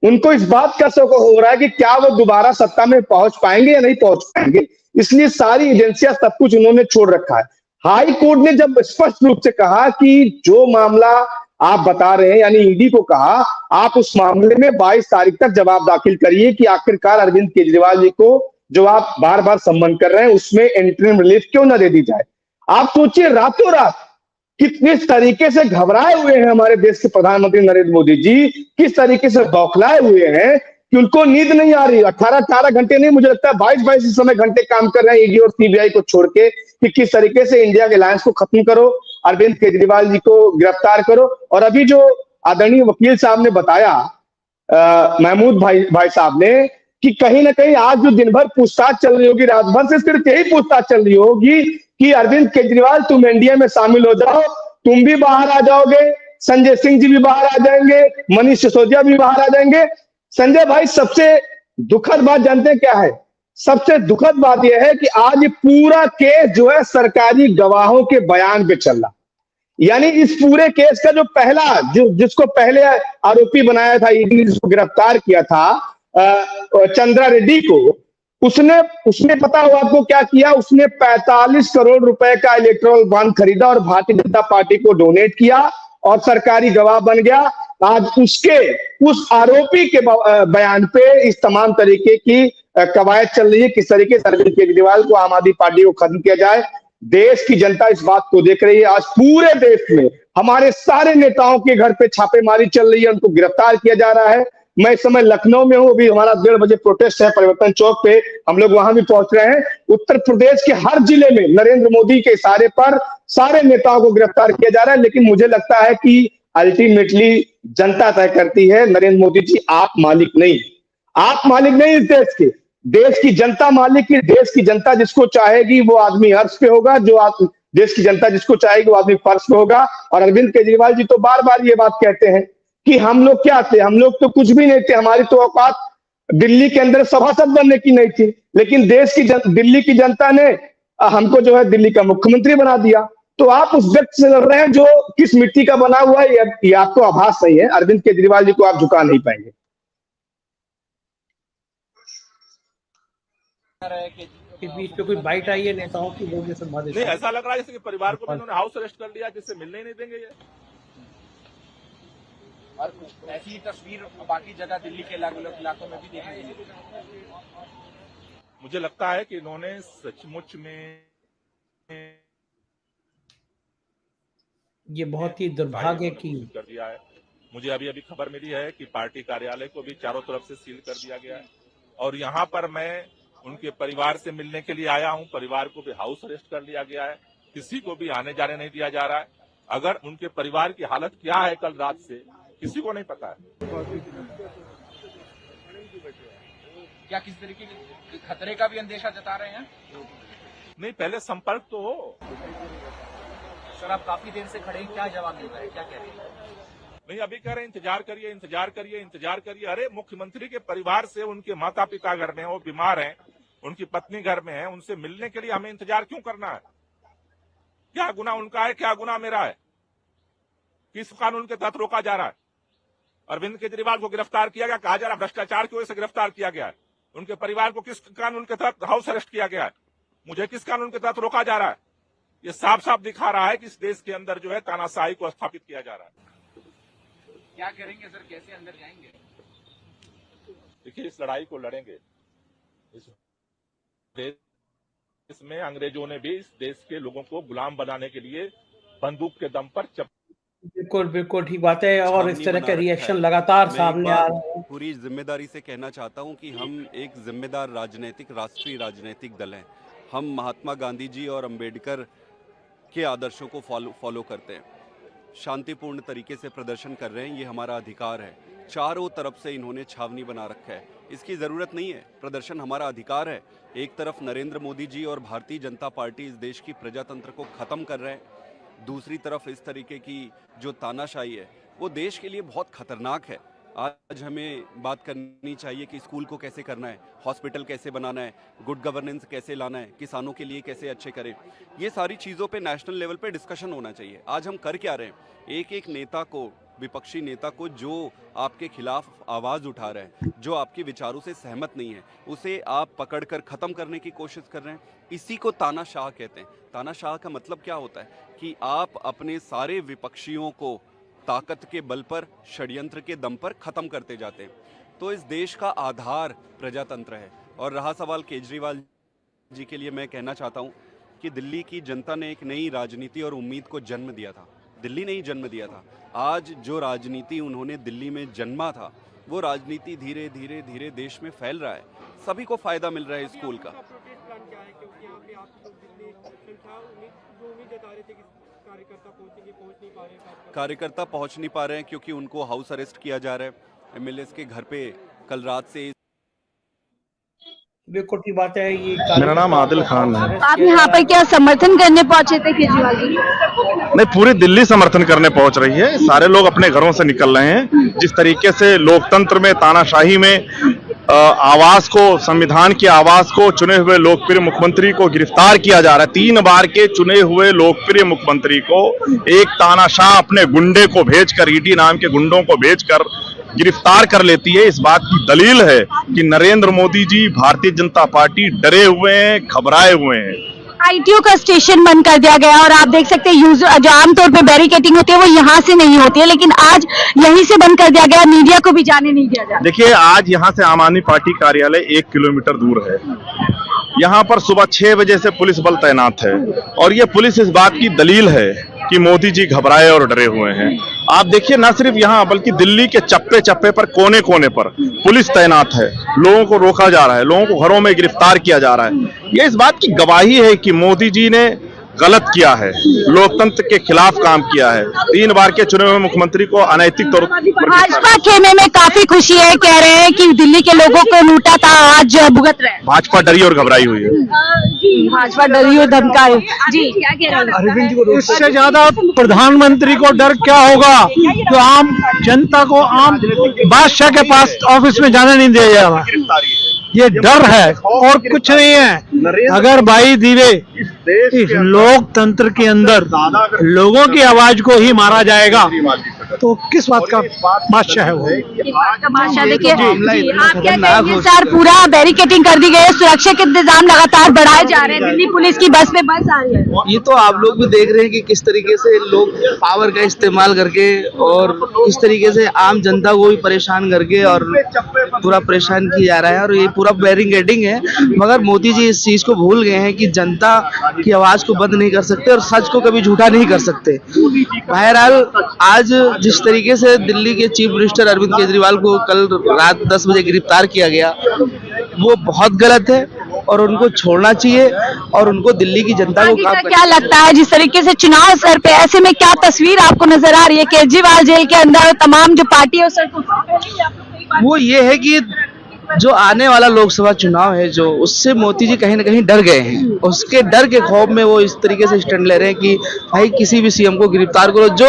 उनको इस बात का शक हो रहा है कि क्या वो दोबारा सत्ता में पहुंच पाएंगे या नहीं पहुंच पाएंगे, इसलिए सारी एजेंसियां सब कुछ उन्होंने छोड़ रखा है। हाई कोर्ट ने जब स्पष्ट रूप से कहा कि जो मामला आप बता रहे हैं, यानी ईडी को कहा आप उस मामले में 22 तारीख तक जवाब दाखिल करिए कि आखिरकार अरविंद केजरीवाल जी को जो आप बार बार सम्मन कर रहे हैं उसमें इंटरिम रिलीफ क्यों ना दे दी जाए। आप सोचिए, रातों रात किस तरीके से घबराए हुए हैं हमारे देश के प्रधानमंत्री नरेंद्र मोदी जी, किस तरीके से बौखलाए हुए हैं कि उनको नींद नहीं आ रही। 18 घंटे नहीं, मुझे लगता है 22 इस समय घंटे काम कर रहे हैं ईडी और सीबीआई को छोड़ के, कि किस तरीके से इंडिया के अलायंस को खत्म करो, अरविंद केजरीवाल जी को गिरफ्तार करो। और अभी जो आदरणीय वकील साहब ने बताया, महमूद भाई साहब ने, कि कहीं ना कहीं आज जो दिन भर पूछताछ चल रही होगी, रात भर से सिर्फ यही पूछताछ चल रही होगी कि अरविंद केजरीवाल तुम एनडीए में शामिल हो जाओ, तुम भी बाहर आ जाओगे, संजय सिंह जी भी बाहर आ जाएंगे, मनीष सिसोदिया भी बाहर आ जाएंगे। संजय भाई, सबसे दुखद बात जानते हैं क्या है? सबसे दुखद बात यह है कि आज पूरा केस जो है सरकारी गवाहों के बयान पे चल रहा, यानी इस पूरे केस का जो पहला जिसको पहले आरोपी बनाया था, ईडी ने जिसको गिरफ्तार किया था, चंद्रा रेड्डी को, उसने पता हो आपको क्या किया? उसने 45 करोड़ रुपए का इलेक्ट्रल बॉन्ड खरीदा और भारतीय जनता पार्टी को डोनेट किया और सरकारी गवाह बन गया। आज उस आरोपी के बयान पे इस तमाम तरीके की कवायद चल रही है, किस तरीके से अरविंद केजरीवाल को, आम आदमी पार्टी को खत्म किया जाए। देश की जनता इस बात को देख रही है। आज पूरे देश में हमारे सारे नेताओं के घर पे छापेमारी चल रही है, उनको गिरफ्तार किया जा रहा है। मैं इस समय लखनऊ में हूं, अभी हमारा 1:30 बजे प्रोटेस्ट है परिवर्तन चौक पे, हम लोग वहां भी पहुंच रहे हैं। उत्तर प्रदेश के हर जिले में नरेंद्र मोदी के इशारे पर सारे नेताओं को गिरफ्तार किया जा रहा है। लेकिन मुझे लगता है कि अल्टीमेटली जनता तय करती है। नरेंद्र मोदी जी, आप मालिक नहीं, आप मालिक नहीं इस देश के, देश की जनता मालिक की। देश की जनता जिसको चाहेगी वो आदमी अर्श पे होगा, देश की जनता जिसको चाहेगी वो आदमी फर्श पे होगा। और अरविंद केजरीवाल जी तो बार बार ये बात कहते हैं कि हम लोग क्या थे, हम लोग तो कुछ भी नहीं थे, हमारी तो औकात दिल्ली के अंदर सभासद बनने की नहीं थी। लेकिन दिल्ली की जनता ने हमको जो है दिल्ली का मुख्यमंत्री बना दिया। तो आप उस व्यक्ति से लड़ रहे हैं जो किस मिट्टी का बना हुआ है, ये आपको आभास नहीं है। अरविंद केजरीवाल जी को आप झुका नहीं पाएंगे। इस बीच पे कोई बाइट आई है नेताओं की, वो भी संवादित नहीं, ऐसा लग रहा है जैसे कि परिवार को भी इन्होंने हाउस अरेस्ट कर लिया, जिससे मिलने ही नहीं देंगे ये। और ऐसी तस्वीर बाकी जगह दिल्ली के अलग अलग इलाकों में भी देखी गई। मुझे लगता है कि इन्होंने सचमुच में ये बहुत ही दुर्भाग्य की कर दिया है। मुझे अभी खबर मिली है कि पार्टी कार्यालय को भी चारों तरफ से सील कर दिया गया है और यहाँ पर मैं उनके परिवार से मिलने के लिए आया हूँ। परिवार को भी हाउस अरेस्ट कर लिया गया है, किसी को भी आने जाने नहीं दिया जा रहा है। अगर उनके परिवार की हालत क्या है कल रात से, किसी को नहीं पता है। क्या किसी तरीके के खतरे का भी अंदेशा जता रहे हैं? नहीं, पहले संपर्क तो हो। सर, आप काफी देर से खड़े हैं, क्या जवाब मिल रहा है, क्या कह रहे हैं? नहीं, अभी कह रहे हैं इंतजार करिए, इंतजार करिए, इंतजार करिए। अरे मुख्यमंत्री के परिवार से, उनके माता पिता घर में हैं, वो बीमार हैं, उनकी पत्नी घर में है, उनसे मिलने के लिए हमें इंतजार क्यों करना है? क्या गुनाह उनका है, क्या गुनाह मेरा है? किस कानून के तहत रोका जा रहा है? अरविंद केजरीवाल को गिरफ्तार किया गया, कहा जा रहा है भ्रष्टाचार की वजह से गिरफ्तार किया गया है। उनके परिवार को किस कानून के तहत हाउस अरेस्ट किया गया है? मुझे किस कानून के तहत रोका जा रहा है? ये साफ साफ दिखा रहा है कि इस देश के अंदर जो है तानाशाही को स्थापित किया जा रहा है। क्या करेंगे सर, कैसे अंदर जाएंगे? देखिए, इस लड़ाई को लड़ेंगे, इस देश में अंग्रेजों ने भी इस देश के लोगों को गुलाम बनाने के लिए बंदूक के दम पर बिल्कुल बिल्कुल ठीक बात है। और इस छावनी तरह बना के रखा रिएक्शन है। लगातार मैं एक सामने आ बात रहे हैं। पूरी जिम्मेदारी से कहना चाहता हूं कि हम एक जिम्मेदार राष्ट्रीय राजनीतिक दल हैं। हम महात्मा गांधी जी और अंबेडकर के आदर्शों को फॉलो करते हैं। शांतिपूर्ण तरीके से प्रदर्शन कर रहे हैं, ये हमारा अधिकार है। चारों तरफ से इन्होंने छावनी बना रखा है, इसकी ज़रूरत नहीं है। प्रदर्शन हमारा अधिकार है। एक तरफ नरेंद्र मोदी जी और भारतीय जनता पार्टी इस देश की प्रजातंत्र को ख़त्म कर रहे हैं, दूसरी तरफ इस तरीके की जो तानाशाही है वो देश के लिए बहुत खतरनाक है। आज हमें बात करनी चाहिए कि स्कूल को कैसे करना है, हॉस्पिटल कैसे बनाना है, गुड गवर्नेंस कैसे लाना है, किसानों के लिए कैसे अच्छे करें। ये सारी चीज़ों पे नेशनल लेवल पे डिस्कशन होना चाहिए। आज हम कर क्या रहे हैं, एक एक नेता को, विपक्षी नेता को जो आपके खिलाफ आवाज़ उठा रहे हैं, जो आपके विचारों से सहमत नहीं है, उसे आप पकड़कर ख़त्म करने की कोशिश कर रहे हैं। इसी को तानाशाह कहते हैं। तानाशाह का मतलब क्या होता है कि आप अपने सारे विपक्षियों को ताकत के बल पर, षड्यंत्र के दम पर ख़त्म करते जाते हैं। तो इस देश का आधार प्रजातंत्र है। और रहा सवाल केजरीवाल जी के लिए, मैं कहना चाहता हूँ कि दिल्ली की जनता ने एक नई राजनीति और उम्मीद को जन्म दिया था। दिल्ली ने ही जन्म दिया था। आज जो राजनीति उन्होंने दिल्ली में जन्मा था, वो राजनीति धीरे धीरे धीरे देश में फैल रहा है। सभी को फायदा मिल रहा है स्कूल का। कार्यकर्ता पहुंच नहीं पा रहे हैं क्योंकि उनको हाउस अरेस्ट किया जा रहा है। एमएलएस के घर पे कल रात से। बिल्कुल की बात है। ये मेरा नाम आदिल खान है। आप यहाँ पर क्या समर्थन करने पहुंचे थे केजरीवाल जी? नहीं, पूरी दिल्ली समर्थन करने पहुंच रही है। सारे लोग अपने घरों से निकल रहे हैं। जिस तरीके से लोकतंत्र में, तानाशाही में आवाज को, संविधान की आवाज को, चुने हुए लोकप्रिय मुख्यमंत्री को गिरफ्तार किया जा रहा है। 3 बार के चुने हुए लोकप्रिय मुख्यमंत्री को एक तानाशाह अपने गुंडे को भेजकर, ईडी नाम के गुंडों को भेजकर गिरफ्तार कर लेती है। इस बात की दलील है कि नरेंद्र मोदी जी, भारतीय जनता पार्टी डरे हुए हैं, घबराए हुए हैं। आईटीओ का स्टेशन बंद कर दिया गया और आप देख सकते हैं जो आमतौर पे बैरिकेटिंग होती है वो यहाँ से नहीं होती है, लेकिन आज यहीं से बंद कर दिया गया, मीडिया को भी जाने नहीं दिया जा रहा। देखिए, आज यहाँ से आम आदमी पार्टी कार्यालय 1 किलोमीटर दूर है। यहाँ पर सुबह 6 बजे से पुलिस बल तैनात है और ये पुलिस इस बात की दलील है कि मोदी जी घबराए और डरे हुए हैं। आप देखिए, न सिर्फ यहाँ बल्कि दिल्ली के चप्पे चप्पे पर, कोने कोने पर पुलिस तैनात है। लोगों को रोका जा रहा है, लोगों को घरों में गिरफ्तार किया जा रहा है। ये इस बात की गवाही है कि मोदी जी ने गलत किया है, लोकतंत्र के खिलाफ काम किया है। 3 बार के चुने हुए मुख्यमंत्री को अनैतिक तौर पर। भाजपा खेमे में काफी खुशी है, कह रहे हैं कि दिल्ली के लोगों को लूटा था, आज भुगत रहे हैं। भाजपा डरी और घबराई हुई है। भाजपा डरी और धमकाई। जी, क्या कह रहे हैं? इससे ज्यादा प्रधानमंत्री को डर क्या होगा? तो आम जनता को, आम बादशाह के पास ऑफिस में जाने नहीं दिया जा रहा। ये डर है और कुछ नहीं है। अगर भाई धीरे इस लोकतंत्र के अंदर लोगों की आवाज को ही मारा जाएगा तो किस बात का बादशाह है वो? बादशाह। देखिए, आप क्या कहेंगे सर? पूरा बैरिकेटिंग कर दी गई है, सुरक्षा के इंतजाम लगातार बढ़ाए जा रहे हैं। दिल्ली पुलिस की बस में बस आ रही है। ये तो आप लोग भी देख रहे हैं कि किस तरीके से लोग पावर का इस्तेमाल करके और किस तरीके से आम जनता को भी परेशान करके और पूरा परेशान किया जा रहा है। और ये पूरा बैरिकेडिंग है, मगर मोदी जी इस चीज को भूल गए हैं कि जनता की आवाज को बंद नहीं कर सकते और सच को कभी झूठा नहीं कर सकते। बहरहाल, आज जिस तरीके से दिल्ली के चीफ मिनिस्टर अरविंद केजरीवाल को कल रात 10 बजे गिरफ्तार किया गया, वो बहुत गलत है और उनको छोड़ना चाहिए और उनको दिल्ली की जनता को क्या लगता है जिस तरीके से चुनाव सर पे, ऐसे में क्या तस्वीर आपको नजर आ रही है? केजरीवाल जेल के अंदर, तमाम जो पार्टी है सर को, वो ये है कि जो आने वाला लोकसभा चुनाव है, जो उससे मोदी जी कहीं ना कहीं डर गए हैं। उसके डर के खौफ में वो इस तरीके से स्टैंड ले रहे हैं कि भाई किसी भी सीएम को गिरफ्तार करो। जो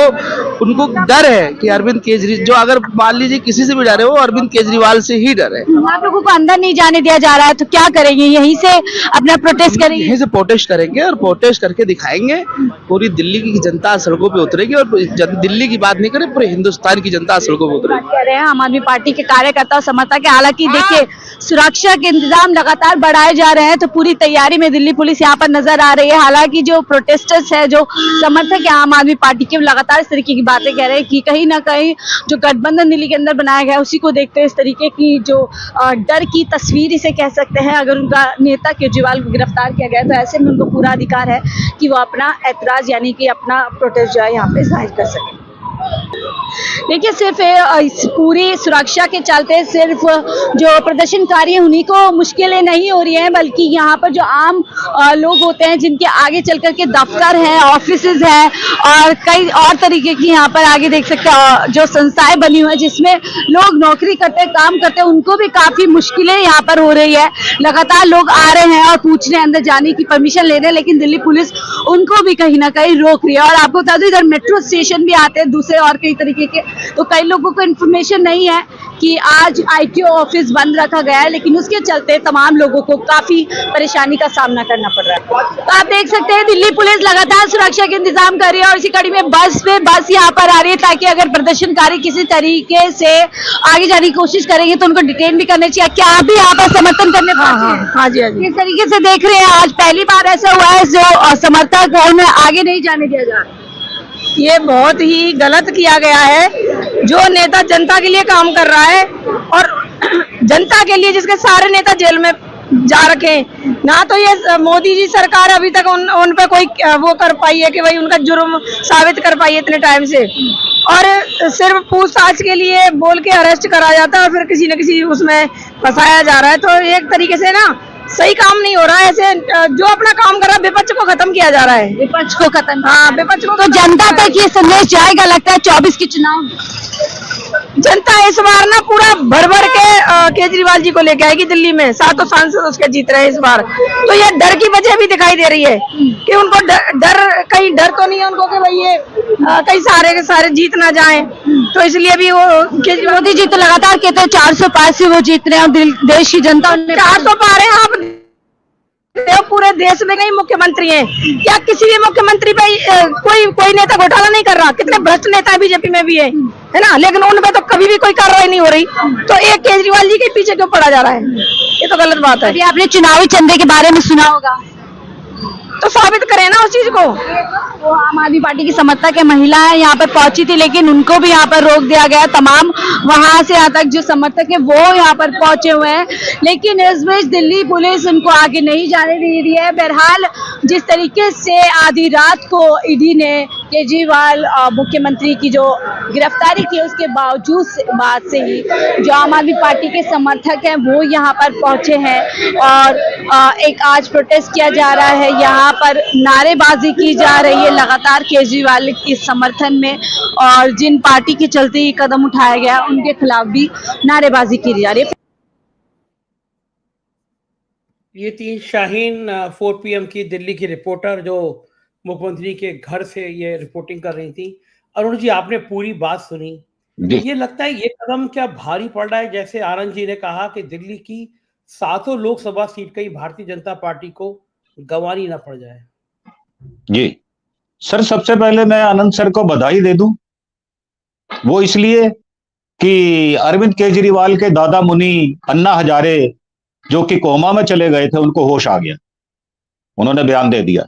उनको डर है कि अरविंद केजरीवाल, जो अगर मान लीजिए किसी से भी डर है, वो अरविंद केजरीवाल से ही डर है। आप लोगों को अंदर नहीं जाने दिया जा रहा है, तो क्या करेंगे? यहीं से अपना प्रोटेस्ट करेंगे? यहीं से प्रोटेस्ट करेंगे और प्रोटेस्ट करके दिखाएंगे। पूरी दिल्ली की जनता सड़कों पे उतरेगी और दिल्ली की बात नहीं करें, पूरे हिंदुस्तान की जनता सड़कों पे उतरेगी। कह रहे हैं आम आदमी पार्टी के कार्यकर्ता और समर्थक। हालांकि देखिए, सुरक्षा के इंतजाम लगातार बढ़ाए जा रहे हैं। तो पूरी तैयारी में दिल्ली पुलिस यहाँ पर नजर आ रही है। हालांकि जो प्रोटेस्टर्स है, जो समर्थक है आम आदमी पार्टी के, लगातार इस तरीके की बातें कह रहे हैं कि कहीं ना कहीं जो गठबंधन दिल्ली के अंदर बनाया गया है उसी को देखते हुए इस तरीके की जो डर की तस्वीर इसे कह सकते हैं। अगर उनका नेता केजरीवाल को गिरफ्तार किया गया तो ऐसे में उनको पूरा अधिकार है कि वो अपना ऐतराज यानी कि अपना प्रोटेस्ट जो है यहाँ पे जाहिर कर सकें। देखिए, सिर्फ इस पूरी सुरक्षा के चलते सिर्फ जो प्रदर्शनकारी हैं उन्हीं को मुश्किलें नहीं हो रही हैं, बल्कि यहाँ पर जो आम लोग होते हैं जिनके आगे चल कर के दफ्तर हैं, ऑफिसेज हैं और कई और तरीके की यहाँ पर आगे देख सकते हैं जो संस्थाएं बनी हुई है जिसमें लोग नौकरी करते हैं, काम करते हैं, उनको भी काफी मुश्किलें यहाँ पर हो रही है। लगातार लोग आ रहे हैं और पूछ रहे हैं अंदर जाने की परमिशन ले रहे हैं, लेकिन दिल्ली पुलिस उनको भी कहीं ना कहीं रोक रही है। और आपको बता दूं इधर मेट्रो स्टेशन भी आते हैं दूसरे और कई तरीके के, तो कई लोगों को इन्फॉर्मेशन नहीं है कि आज आईटीओ ऑफिस बंद रखा गया है, लेकिन उसके चलते तमाम लोगों को काफी परेशानी का सामना करना पड़ रहा है। तो आप देख सकते हैं दिल्ली पुलिस लगातार सुरक्षा के इंतजाम कर रही है और इसी कड़ी में बस यहाँ पर आ रही है ताकि अगर प्रदर्शनकारी किसी तरीके से आगे जाने की कोशिश करेंगे तो उनको डिटेन भी करना चाहिए। क्या आप भी यहाँ पर समर्थन करने हाँ जी, किस तरीके से देख रहे हैं? आज पहली बार ऐसा हुआ है जो समर्थक है उन्हें आगे नहीं जाने दिया जा रहा। ये बहुत ही गलत किया गया है। जो नेता जनता के लिए काम कर रहा है और जनता के लिए जिसके सारे नेता जेल में जा रखे हैं, ना तो ये मोदी जी सरकार अभी तक उन पे कोई वो कर पाई है कि भाई उनका जुर्म साबित कर पाई है इतने टाइम से, और सिर्फ पूछताछ के लिए बोल के अरेस्ट करा जाता है और फिर किसी न किसी उसमें फंसाया जा रहा है। तो एक तरीके से ना सही काम नहीं हो रहा है। ऐसे जो अपना काम कर रहा है विपक्ष को खत्म किया जा रहा है, विपक्ष को खत्म। हाँ, विपक्ष को। तो जनता तक ये संदेश जाएगा लगता है 24 के चुनाव? जनता इस बार ना पूरा भर के केजरीवाल जी को लेके आएगी दिल्ली में। 7 सांसद उसके जीत रहे हैं इस बार, तो ये डर की वजह भी दिखाई दे रही है कि उनको कहीं डर तो नहीं है उनको कि भाई ये कहीं सारे के सारे जीत ना जाएं, तो इसलिए भी वो मोदी जी तो लगातार कहते हैं 400 पार से वो जीत रहे हैं और देश की जनता 400 पार है। आप पूरे देश में कई मुख्यमंत्री हैं, क्या किसी भी मुख्यमंत्री पे कोई नेता घोटाला नहीं कर रहा? कितने भ्रष्ट नेता बीजेपी में भी है ना, लेकिन उन पे तो कभी भी कोई कार्रवाई नहीं हो रही। तो एक केजरीवाल जी के पीछे क्यों पड़ा जा रहा है? ये तो गलत बात है। अभी आपने चुनावी चंदे के बारे में सुना होगा, तो साबित करें ना उस चीज को। वो आम आदमी पार्टी की समर्थक है, महिलाएं यहाँ पर पहुंची थी, लेकिन उनको भी यहाँ पर रोक दिया गया। तमाम वहां से यहाँ तक जो समर्थक है वो यहाँ पर पहुंचे हुए हैं, लेकिन इस बीच दिल्ली पुलिस उनको आगे नहीं जाने दे रही है। बहरहाल जिस तरीके से आधी रात को ईडी ने केजरीवाल मुख्यमंत्री की जो गिरफ्तारी की उसके बावजूद बाद से ही जो आम आदमी पार्टी के समर्थक हैं वो यहाँ पर पहुंचे हैं और एक आज प्रोटेस्ट किया जा रहा है, यहाँ पर नारेबाजी की जा रही है लगातार केजरीवाल के समर्थन में, और जिन पार्टी के चलते ये कदम उठाया गया उनके खिलाफ भी नारेबाजी की जा रही है। ये थी शाहीन 4 PM की दिल्ली की रिपोर्टर जो मुख्यमंत्री के घर से ये रिपोर्टिंग कर रही थी। अरुण जी, आपने पूरी बात सुनी, ये लगता है ये कदम क्या भारी पड़ रहा है? जैसे आनंद जी ने कहा कि दिल्ली की 7 लोकसभा सीट कहीं भारतीय जनता पार्टी को गंवानी ना पड़ जाए। जी सर, सबसे पहले मैं आनंद सर को बधाई दे दूं, वो इसलिए कि अरविंद केजरीवाल के दादा मुनि अन्ना हजारे जो कि कोमा में चले गए थे उनको होश आ गया, उन्होंने बयान दे दिया।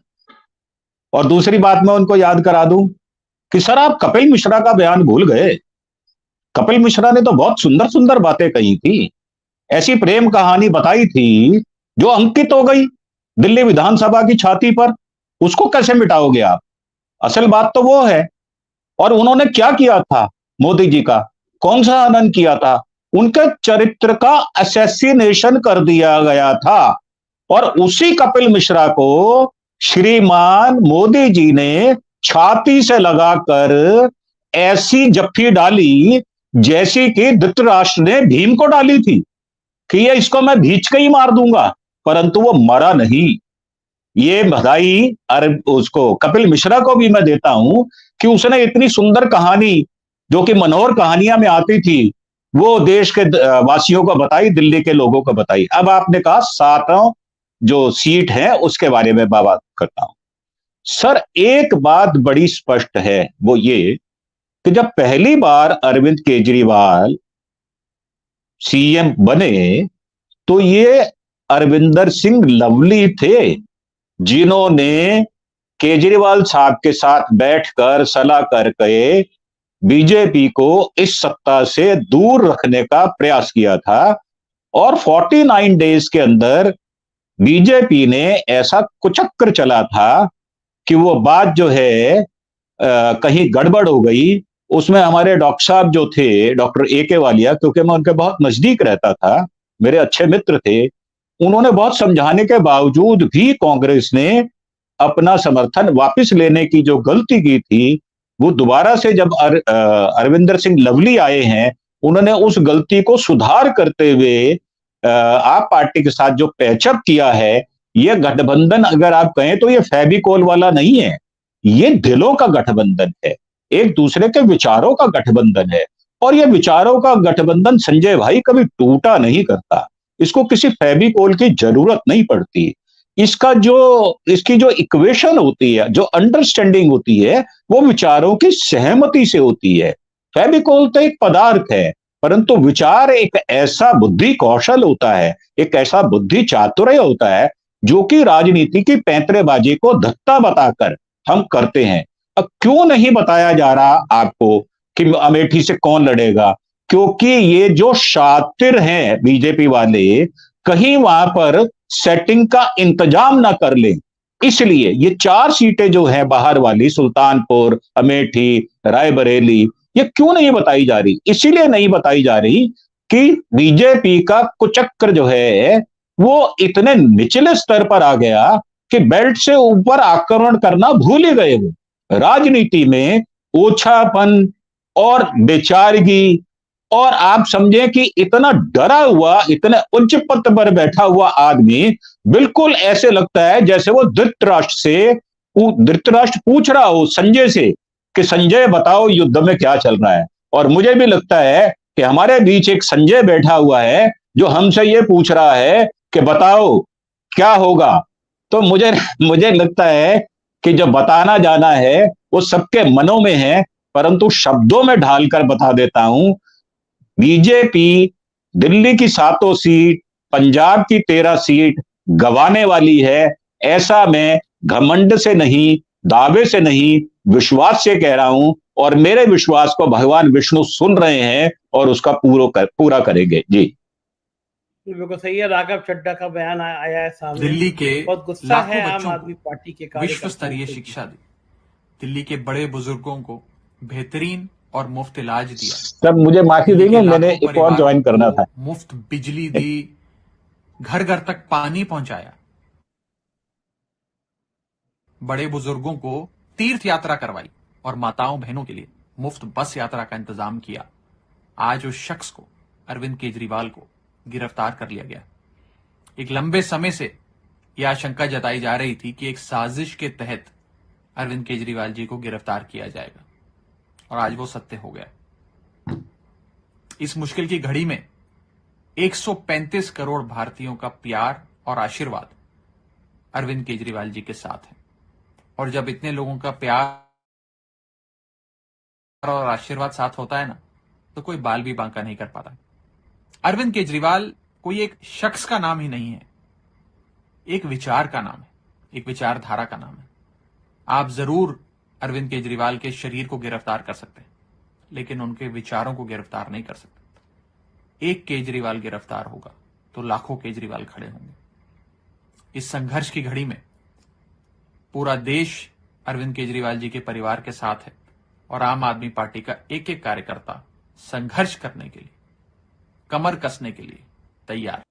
और दूसरी बात मैं उनको याद करा दूं कि सर आप कपिल मिश्रा का बयान भूल गए। कपिल मिश्रा ने तो बहुत सुंदर सुंदर बातें कही थी, ऐसी प्रेम कहानी बताई थी जो अंकित हो गई दिल्ली विधानसभा की छाती पर, उसको कैसे मिटाओगे आप? असल बात तो वो है। और उन्होंने क्या किया था मोदी जी का, कौन सा हनन किया था? उनके चरित्र का असैसिनेशन कर दिया गया था और उसी कपिल मिश्रा को श्रीमान मोदी जी ने छाती से लगाकर ऐसी जफ्फी डाली जैसी कि धृतराष्ट्र ने भीम को डाली थी कि ये इसको मैं भींच के ही मार दूंगा, परंतु वो मरा नहीं। ये बधाई उसको कपिल मिश्रा को भी मैं देता हूं कि उसने इतनी सुंदर कहानी जो कि मनोहर कहानियां में आती थी वो देश के वासियों को बताई, दिल्ली के लोगों को बताई। अब आपने कहा 7 जो सीट है उसके बारे में बात करता हूं। सर एक बात बड़ी स्पष्ट है, वो ये कि जब पहली बार अरविंद केजरीवाल सीएम बने तो ये अरविंदर सिंह लवली थे, जिन्होंने केजरीवाल साहब के साथ बैठकर सलाह करके बीजेपी को इस सत्ता से दूर रखने का प्रयास किया था। और 49 डेज के अंदर बीजेपी ने ऐसा कुचक्र चला था कि वो बात जो है कहीं गड़बड़ हो गई। उसमें हमारे डॉक्टर साहब जो थे, डॉक्टर AK वालिया, क्योंकि मैं उनके बहुत नजदीक रहता था, मेरे अच्छे मित्र थे, उन्होंने बहुत समझाने के बावजूद भी कांग्रेस ने अपना समर्थन वापस लेने की जो गलती की थी, वो दोबारा से जब अरविंदर सिंह लवली आए हैं, उन्होंने उस गलती को सुधार करते हुए आप पार्टी के साथ जो पैचअप किया है, ये गठबंधन अगर आप कहें तो ये फेविकोल वाला नहीं है, ये दिलों का गठबंधन है, एक दूसरे के विचारों का गठबंधन है। और ये विचारों का गठबंधन संजय भाई कभी टूटा नहीं करता, इसको किसी फेविकोल की जरूरत नहीं पड़ती। इसकी जो इक्वेशन होती है, जो अंडरस्टैंडिंग होती है, वो विचारों की सहमति से होती है। फेविकोल तो एक पदार्थ है, परंतु विचार एक ऐसा बुद्धि कौशल होता है, एक ऐसा बुद्धि चातुर्य होता है, जो कि राजनीति की पैंतरेबाजी को धत्ता बताकर हम करते हैं। अब क्यों नहीं बताया जा रहा आपको कि अमेठी से कौन लड़ेगा? क्योंकि ये जो शातिर हैं बीजेपी वाले, कहीं वहां पर सेटिंग का इंतजाम ना कर लें, इसलिए ये 4 सीटें जो हैं बाहर वाली, सुल्तानपुर, अमेठी, रायबरेली, ये क्यों नहीं बताई जा रही? इसीलिए नहीं बताई जा रही कि बीजेपी का कुचक्र जो है वो इतने निचले स्तर पर आ गया कि बेल्ट से ऊपर आक्रमण करना भूल ही गए। वो राजनीति में ओछापन और बेचारगी, और आप समझें कि इतना डरा हुआ, इतने उच्च पद पर बैठा हुआ आदमी, बिल्कुल ऐसे लगता है जैसे वो धृतराष्ट्र पूछ रहा हो संजय से कि संजय बताओ युद्ध में क्या चल रहा है। और मुझे भी लगता है कि हमारे बीच एक संजय बैठा हुआ है जो हमसे ये पूछ रहा है कि बताओ क्या होगा। तो मुझे लगता है कि जो बताना जाना है वो सबके मनों में है, परंतु शब्दों में ढालकर बता देता हूं, बीजेपी दिल्ली की 7 सीट, पंजाब की 13 सीट गंवाने वाली है। ऐसा मैं घमंड से नहीं, दावे से नहीं, विश्वास से कह रहा हूं, और मेरे विश्वास को भगवान विष्णु सुन रहे हैं और उसका पूरा करेंगे। जी बिल्कुल सही है। राघव चड्ढा का बयान आया है सामने, दिल्ली के बहुत गुस्सा है लाखों आम बच्चों आदमी पार्टी के को विश्व कार्यकर्ताओं स्तरीय को। शिक्षा दी, दिल्ली के बड़े बुजुर्गों को बेहतरीन और मुफ्त इलाज दिया, सब मुझे माफी दिल्ली देंगे, के मैंने लाखों एक और ज्वाइन करना परिवारों था। को मुफ्त बिजली दी, घर घर तक पानी पहुंचाया, बड़े बुजुर्गों को तीर्थ यात्रा करवाई और माताओं बहनों के लिए मुफ्त बस यात्रा का इंतजाम किया। आज उस शख्स को, अरविंद केजरीवाल को गिरफ्तार कर लिया गया। एक लंबे समय से यह आशंका जताई जा रही थी कि एक साजिश के तहत अरविंद केजरीवाल जी को गिरफ्तार किया जाएगा, और आज वो सत्य हो गया। इस मुश्किल की घड़ी में 135 करोड़ भारतीयों का प्यार और आशीर्वाद अरविंद केजरीवाल जी के साथ है। और जब इतने लोगों का प्यार और आशीर्वाद साथ होता है ना, तो कोई बाल भी बांका नहीं कर पाता। अरविंद केजरीवाल कोई एक शख्स का नाम ही नहीं है, एक विचार का नाम है, एक विचारधारा का नाम है। आप जरूर अरविंद केजरीवाल के शरीर को गिरफ्तार कर सकते हैं, लेकिन उनके विचारों को गिरफ्तार नहीं कर सकते। एक केजरीवाल गिरफ्तार होगा तो लाखों केजरीवाल खड़े होंगे। इस संघर्ष की घड़ी में पूरा देश अरविंद केजरीवाल जी के परिवार के साथ है, और आम आदमी पार्टी का एक एक कार्यकर्ता संघर्ष करने के लिए, कमर कसने के लिए तैयार।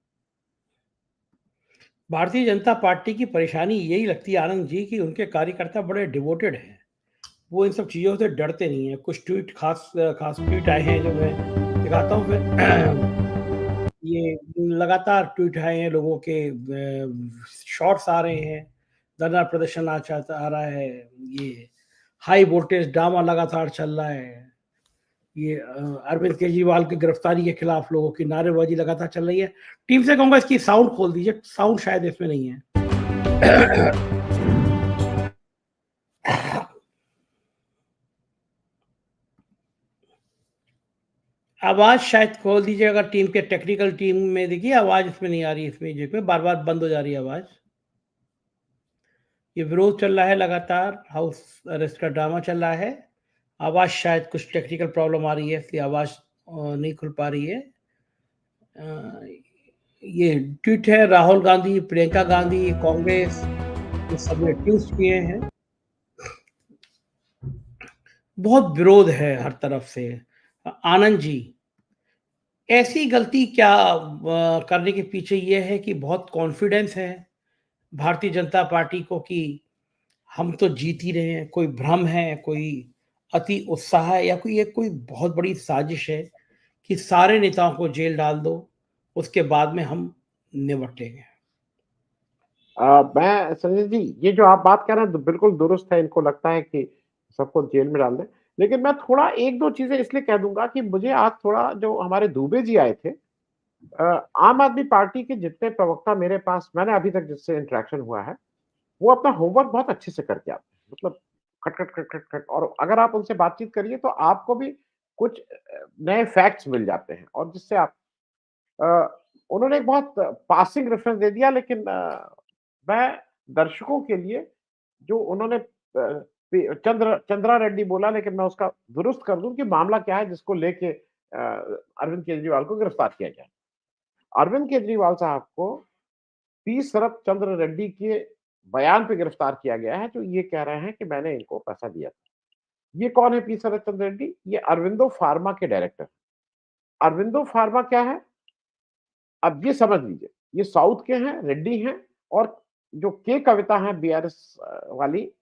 भारतीय जनता पार्टी की परेशानी यही लगती है आनंद जी कि उनके कार्यकर्ता बड़े डिवोटेड हैं, वो इन सब चीज़ों से डरते नहीं हैं। कुछ ट्वीट खास ट्वीट आए हैं जो मैं दिखाता हूँ। फिर ये लगातार ट्वीट आए हैं, लोगों के शॉर्ट्स आ रहे हैं, धरना प्रदर्शन आ रहा है, ये हाई वोल्टेज ड्रामा लगातार चल रहा है, ये अरविंद केजरीवाल की गिरफ्तारी के खिलाफ लोगों की नारेबाजी लगातार चल रही है। टीम से कहूंगा इसकी साउंड खोल दीजिए, साउंड शायद इसमें नहीं है। आवाज शायद खोल दीजिए, अगर टीम के टेक्निकल टीम में देखिए आवाज इसमें नहीं आ रही, इस म्यूजिक में बार-बार बंद हो जा रही है आवाज। ये विरोध चल रहा है लगातार, हाउस अरेस्ट का ड्रामा चल रहा है। आवाज शायद कुछ टेक्निकल प्रॉब्लम आ रही है, इसलिए आवाज नहीं खुल पा रही है। ये ट्वीट है राहुल गांधी, प्रियंका गांधी, कांग्रेस, ये सब ने ट्वीट किए हैं। बहुत विरोध है हर तरफ से। आनंद जी, ऐसी गलती क्या करने के पीछे ये है कि बहुत कॉन्फिडेंस है भारतीय जनता पार्टी को कि हम तो जीत ही रहे हैं, कोई भ्रम है, कोई अति उत्साह है, या कोई बहुत बड़ी साजिश है कि सारे नेताओं को जेल डाल दो, उसके बाद में हम निपट लेंगे। मैं संजय जी, ये जो आप बात कर रहे हैं बिल्कुल दुरुस्त है। इनको लगता है कि सबको जेल में डाल दें, लेकिन मैं थोड़ा एक दो चीजें इसलिए कह दूंगा कि मुझे आज थोड़ा जो हमारे दुबे जी आए थे, आम आदमी पार्टी के जितने प्रवक्ता मेरे पास, मैंने अभी तक जिससे इंटरेक्शन हुआ है, वो अपना होमवर्क बहुत अच्छे से करके आते हैं। मतलब खट खट खट खट खट, और अगर आप उनसे बातचीत करिए तो आपको भी कुछ नए फैक्ट्स मिल जाते हैं, और जिससे आप उन्होंने एक बहुत पासिंग रेफरेंस दे दिया, लेकिन मैं दर्शकों के लिए जो उन्होंने चंद्रा रेड्डी बोला, लेकिन मैं उसका दुरुस्त कर दूं कि मामला क्या है जिसको लेके अरविंद केजरीवाल को गिरफ्तार किया गया। अरविंद केजरीवाल साहब को पी शरद चंद्र रेड्डी के बयान पे गिरफ्तार किया गया है, जो ये कह रहे हैं कि मैंने इनको पैसा दिया था। ये कौन है पी शरद चंद्र रेड्डी? ये अरविंदो फार्मा के डायरेक्टर। अरविंदो फार्मा क्या है, अब ये समझ लीजिए। ये साउथ के हैं, रेड्डी हैं, और जो के कविता है बीआरएस वाली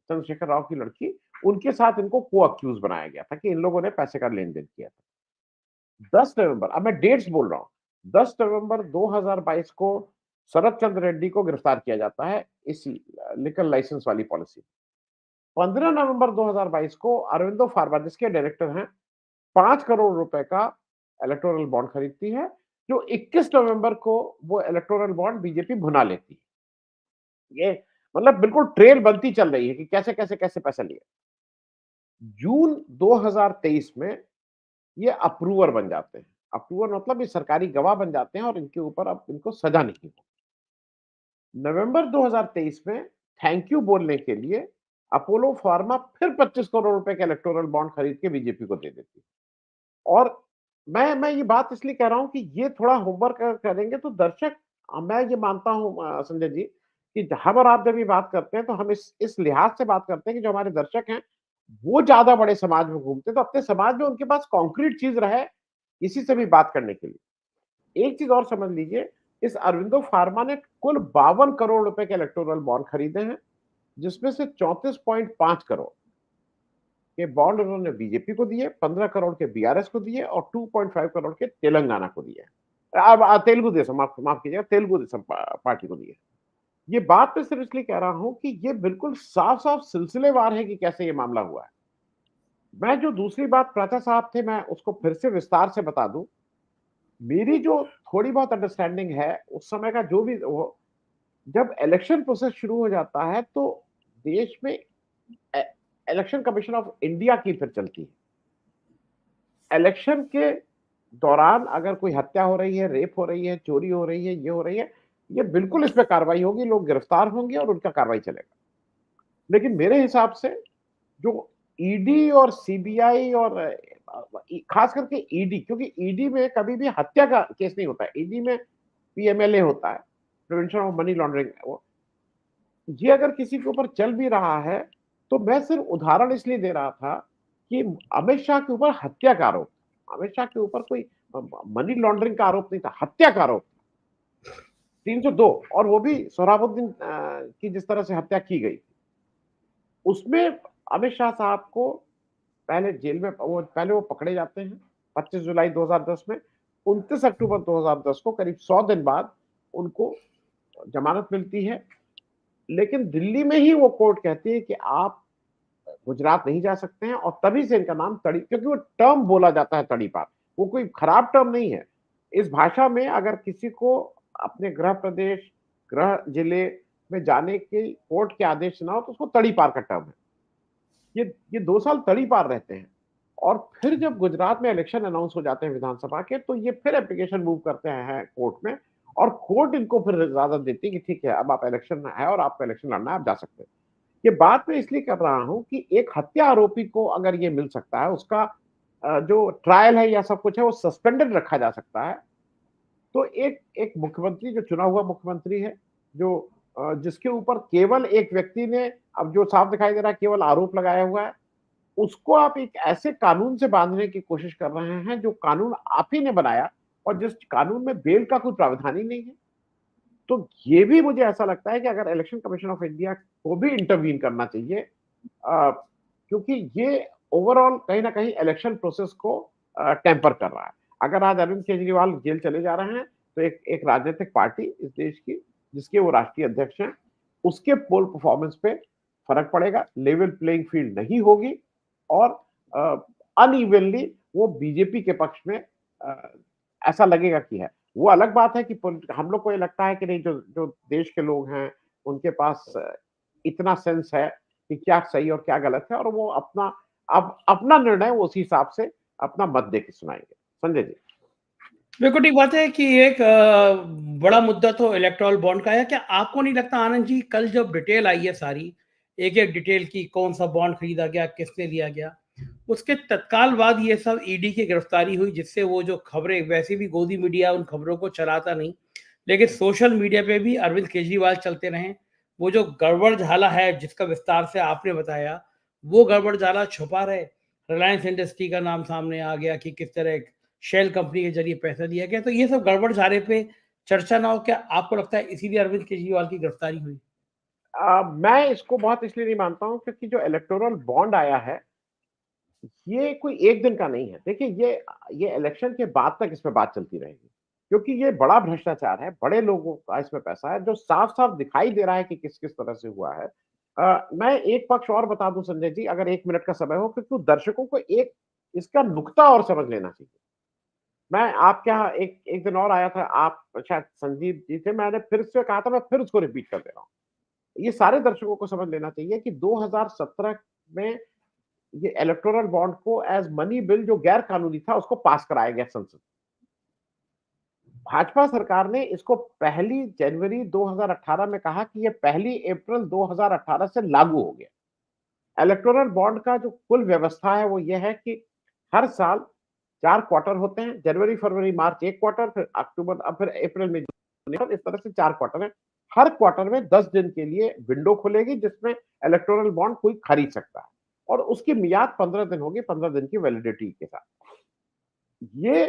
चंद्रशेखर राव की लड़की, उनके साथ इनको को अक्यूज बनाया गया था कि इन लोगों ने पैसे का लेन देन किया था। 10 नवंबर, अब मैं डेट्स बोल रहा हूँ, 10 नवंबर 2022 को शरद चंद्र रेड्डी को गिरफ्तार किया जाता है इसी लिकर लाइसेंस वाली पॉलिसी। 15 नवंबर 2022 को अरविंदो फार्मा, जिसके डायरेक्टर हैं, 5 करोड़ रुपए का इलेक्टोरल बॉन्ड खरीदती है, जो 21 नवंबर को वो इलेक्टोरल बॉन्ड बीजेपी भुना लेती है। ये मतलब बिल्कुल ट्रेल बनती चल रही है कि कैसे कैसे कैसे पैसा लिया। जून 2023 में ये अप्रूवर बन जाते हैं। अप्रूवर मतलब ये सरकारी गवाह बन जाते हैं, और इनके ऊपर अब इनको सजा नहीं होगी। नवंबर 2023 में थैंक यू बोलने के लिए अपोलो फार्मा फिर 25 करोड़ रुपए के इलेक्टोरल बॉन्ड खरीद के बीजेपी को दे देती है। और मैं ये बात इसलिए कह रहा हूं कि ये थोड़ा होमवर्क करेंगे तो दर्शक, मैं ये मानता हूं संजय जी कि हम और आप जब ये बात करते हैं तो हम इस लिहाज से बात करते हैं कि जो हमारे दर्शक हैं वो ज्यादा बड़े समाज में घूमते हैं, तो अपने समाज में उनके पास कॉन्क्रीट चीज रहे इसी से भी बात करने के लिए। एक चीज और समझ लीजिए, इस अरविंदो फार्मा ने कुल 52 करोड़ रुपए के इलेक्टोरल बॉन्ड खरीदे हैं, जिसमें से 34.5 करोड़ के बॉन्ड उन्होंने बीजेपी को दिए, 15 करोड़ के बीआरएस को दिए, और 2.5 करोड़ के तेलंगाना को दिए। अब तेलुगु देशम, माफ कीजिएगा, तेलुगु देशम पार्टी को दिए। ये बात मैं सिर्फ इसलिए कह रहा हूं कि ये बिल्कुल साफ साफ सिलसिलेवार है कि कैसे ये मामला हुआ है। मैं जो दूसरी बात प्राचा साहब थे, मैं उसको फिर से विस्तार से बता दूं। मेरी जो थोड़ी बहुत अंडरस्टैंडिंग है उस समय का, जो भी वो, जब इलेक्शन प्रोसेस शुरू हो जाता है तो देश में इलेक्शन कमीशन ऑफ इंडिया की फिर चलती है। इलेक्शन के दौरान अगर कोई हत्या हो रही है, रेप हो रही है, चोरी हो रही है, ये हो रही है, ये बिल्कुल इस पे कार्रवाई होगी, लोग गिरफ्तार होंगे और उनका कार्रवाई चलेगा। लेकिन मेरे हिसाब से जो ईडी और सीबीआई और खास करके ईडी, क्योंकि ईडी में कभी भी हत्या का केस नहीं होता है, ईडी में पीएमएलए होता है, प्रिवेंशन ऑफ मनी लॉन्ड्रिंग। वो ये अगर किसी के ऊपर चल भी रहा है तो मैं सिर्फ उदाहरण इसलिए दे रहा था कि अमित शाह के ऊपर हत्या का आरोप, अमित शाह के ऊपर कोई मनी लॉन्ड्रिंग का आरोप नहीं था, हत्या का आरोप 302, और वो भी सोहराबुद्दीन की जिस तरह से हत्या की गई, उसमें अमित शाह साहब को पहले जेल में पहले वो पकड़े जाते हैं 25 जुलाई 2010 में। 29 अक्टूबर 2010 को, करीब 100 दिन बाद, उनको जमानत मिलती है। लेकिन दिल्ली में ही वो कोर्ट कहती है कि आप गुजरात नहीं जा सकते हैं, और तभी से इनका नाम तड़ी, क्योंकि वो टर्म बोला जाता है तड़ीपार, वो कोई खराब टर्म नहीं है। इस भाषा में अगर किसी को अपने गृह प्रदेश, गृह जिले में जाने के कोर्ट के आदेश ना हो तो उसको तड़ीपार का टर्म है। ये 2 साल तड़ीपार रहते हैं, और फिर जब गुजरात में इलेक्शन अनाउंस हो जाते हैं विधानसभा के, तो ये फिर एप्लीकेशन मूव करते हैं कोर्ट में, और कोर्ट इनको फिर इजाजत देती है कि ठीक है, अब आप इलेक्शन है और आपको इलेक्शन लड़ना है, आप जा सकते हैं। ये बात मैं इसलिए कर रहा हूं कि एक हत्या आरोपी को अगर ये मिल सकता है, उसका जो ट्रायल है या सब कुछ है वो सस्पेंडेड रखा जा सकता है, तो एक मुख्यमंत्री, जो चुना हुआ मुख्यमंत्री है, जो जिसके ऊपर केवल एक व्यक्ति ने, अब जो साफ दिखाई दे रहा है, केवल आरोप लगाया हुआ है, उसको आप एक ऐसे कानून से बांधने की कोशिश कर रहे हैं जो कानून आप ही ने बनाया, और जिस कानून में बेल का कोई प्रावधान ही नहीं है। तो ये भी मुझे ऐसा लगता है कि अगर इलेक्शन कमीशन ऑफ इंडिया को भी इंटरवीन करना चाहिए, क्योंकि ये ओवरऑल कहीं ना कहीं इलेक्शन प्रोसेस को टेम्पर कर रहा है। अगर आज अरविंद केजरीवाल जेल चले जा रहे हैं, तो एक राजनीतिक पार्टी इस देश की, जिसके वो राष्ट्रीय अध्यक्ष हैं, उसके पोल परफॉर्मेंस पे फर्क पड़ेगा, लेवल प्लेइंग फील्ड नहीं होगी, और अनइवनली वो बीजेपी के पक्ष में ऐसा लगेगा कि है। वो अलग बात है कि हम लोग को ये लगता है कि नहीं, जो देश के लोग हैं उनके पास इतना सेंस है कि क्या सही और क्या गलत है, और वो अपना निर्णय वो उसी हिसाब से अपना मत दे के सुनाएंगे। संजय जी। बिल्कुल ठीक बात है कि एक बड़ा मुद्दा तो इलेक्टोरल बॉन्ड का है। क्या आपको नहीं लगता आनंद जी, कल जब डिटेल आई है सारी, एक एक डिटेल की, कौन सा बॉन्ड खरीदा गया, किसने दिया गया, उसके तत्काल बाद ये सब ईडी की गिरफ्तारी हुई, जिससे वो जो खबरें, वैसे भी गोदी मीडिया उन खबरों को चलाता नहीं, लेकिन सोशल मीडिया पे भी अरविंद केजरीवाल चलते रहे। वो जो गड़बड़ झाला है जिसका विस्तार से आपने बताया, वो गड़बड़ झाला छुपा रहे। रिलायंस इंडस्ट्री का नाम सामने आ गया कि किस तरह शेल कंपनी के जरिए पैसा दिया गया, तो ये सब गड़बड़ झाले पे चर्चा ना हो, क्या आपको लगता है इसीलिए अरविंद केजरीवाल की गिरफ्तारी हुई? मैं इसको बहुत इसलिए नहीं मानता हूं क्योंकि जो इलेक्टोरल बॉन्ड आया है, ये कोई एक दिन का नहीं है। देखिए, ये इलेक्शन के बाद तक इस पे बात चलती रहेगी, क्योंकि ये बड़ा भ्रष्टाचार है, बड़े लोगों का इसमें पैसा है, जो साफ साफ दिखाई दे रहा है कि किस किस तरह से हुआ है। मैं एक पक्ष और बता दूं संजय जी, अगर 1 मिनट का समय हो, क्योंकि दर्शकों को एक इसका नुक्ता और समझ लेना चाहिए। मैं आपके यहाँ एक दिन और आया था, आप शायद संजीव जी थे, मैंने फिर से कहा था, मैं फिर उसको रिपीट कर दे रहा हूँ। ये सारे दर्शकों को समझ लेना चाहिए कि 2017 में ये इलेक्टोरल बॉन्ड को एज मनी बिल, जो गैर कानूनी था, उसको पास कराया गया संसद। भाजपा सरकार ने इसको 1 जनवरी 2018 में कहा कि ये 1 अप्रैल 2018 से लागू हो गया। इलेक्टोरल बॉन्ड का जो कुल व्यवस्था है वो ये है कि हर साल 4 क्वार्टर होते हैं, जनवरी, फरवरी, मार्च 1 क्वार्टर, फिर अक्टूबर, अब फिर अप्रैल में, इस तरह से 4 क्वार्टर है। हर क्वार्टर में 10 दिन के लिए विंडो खुलेगी जिसमें इलेक्टोरल बॉन्ड कोई खरीद सकता है, और उसकी मियाद 15 दिन होगी, 15 दिन की वैलिडिटी के साथ। ये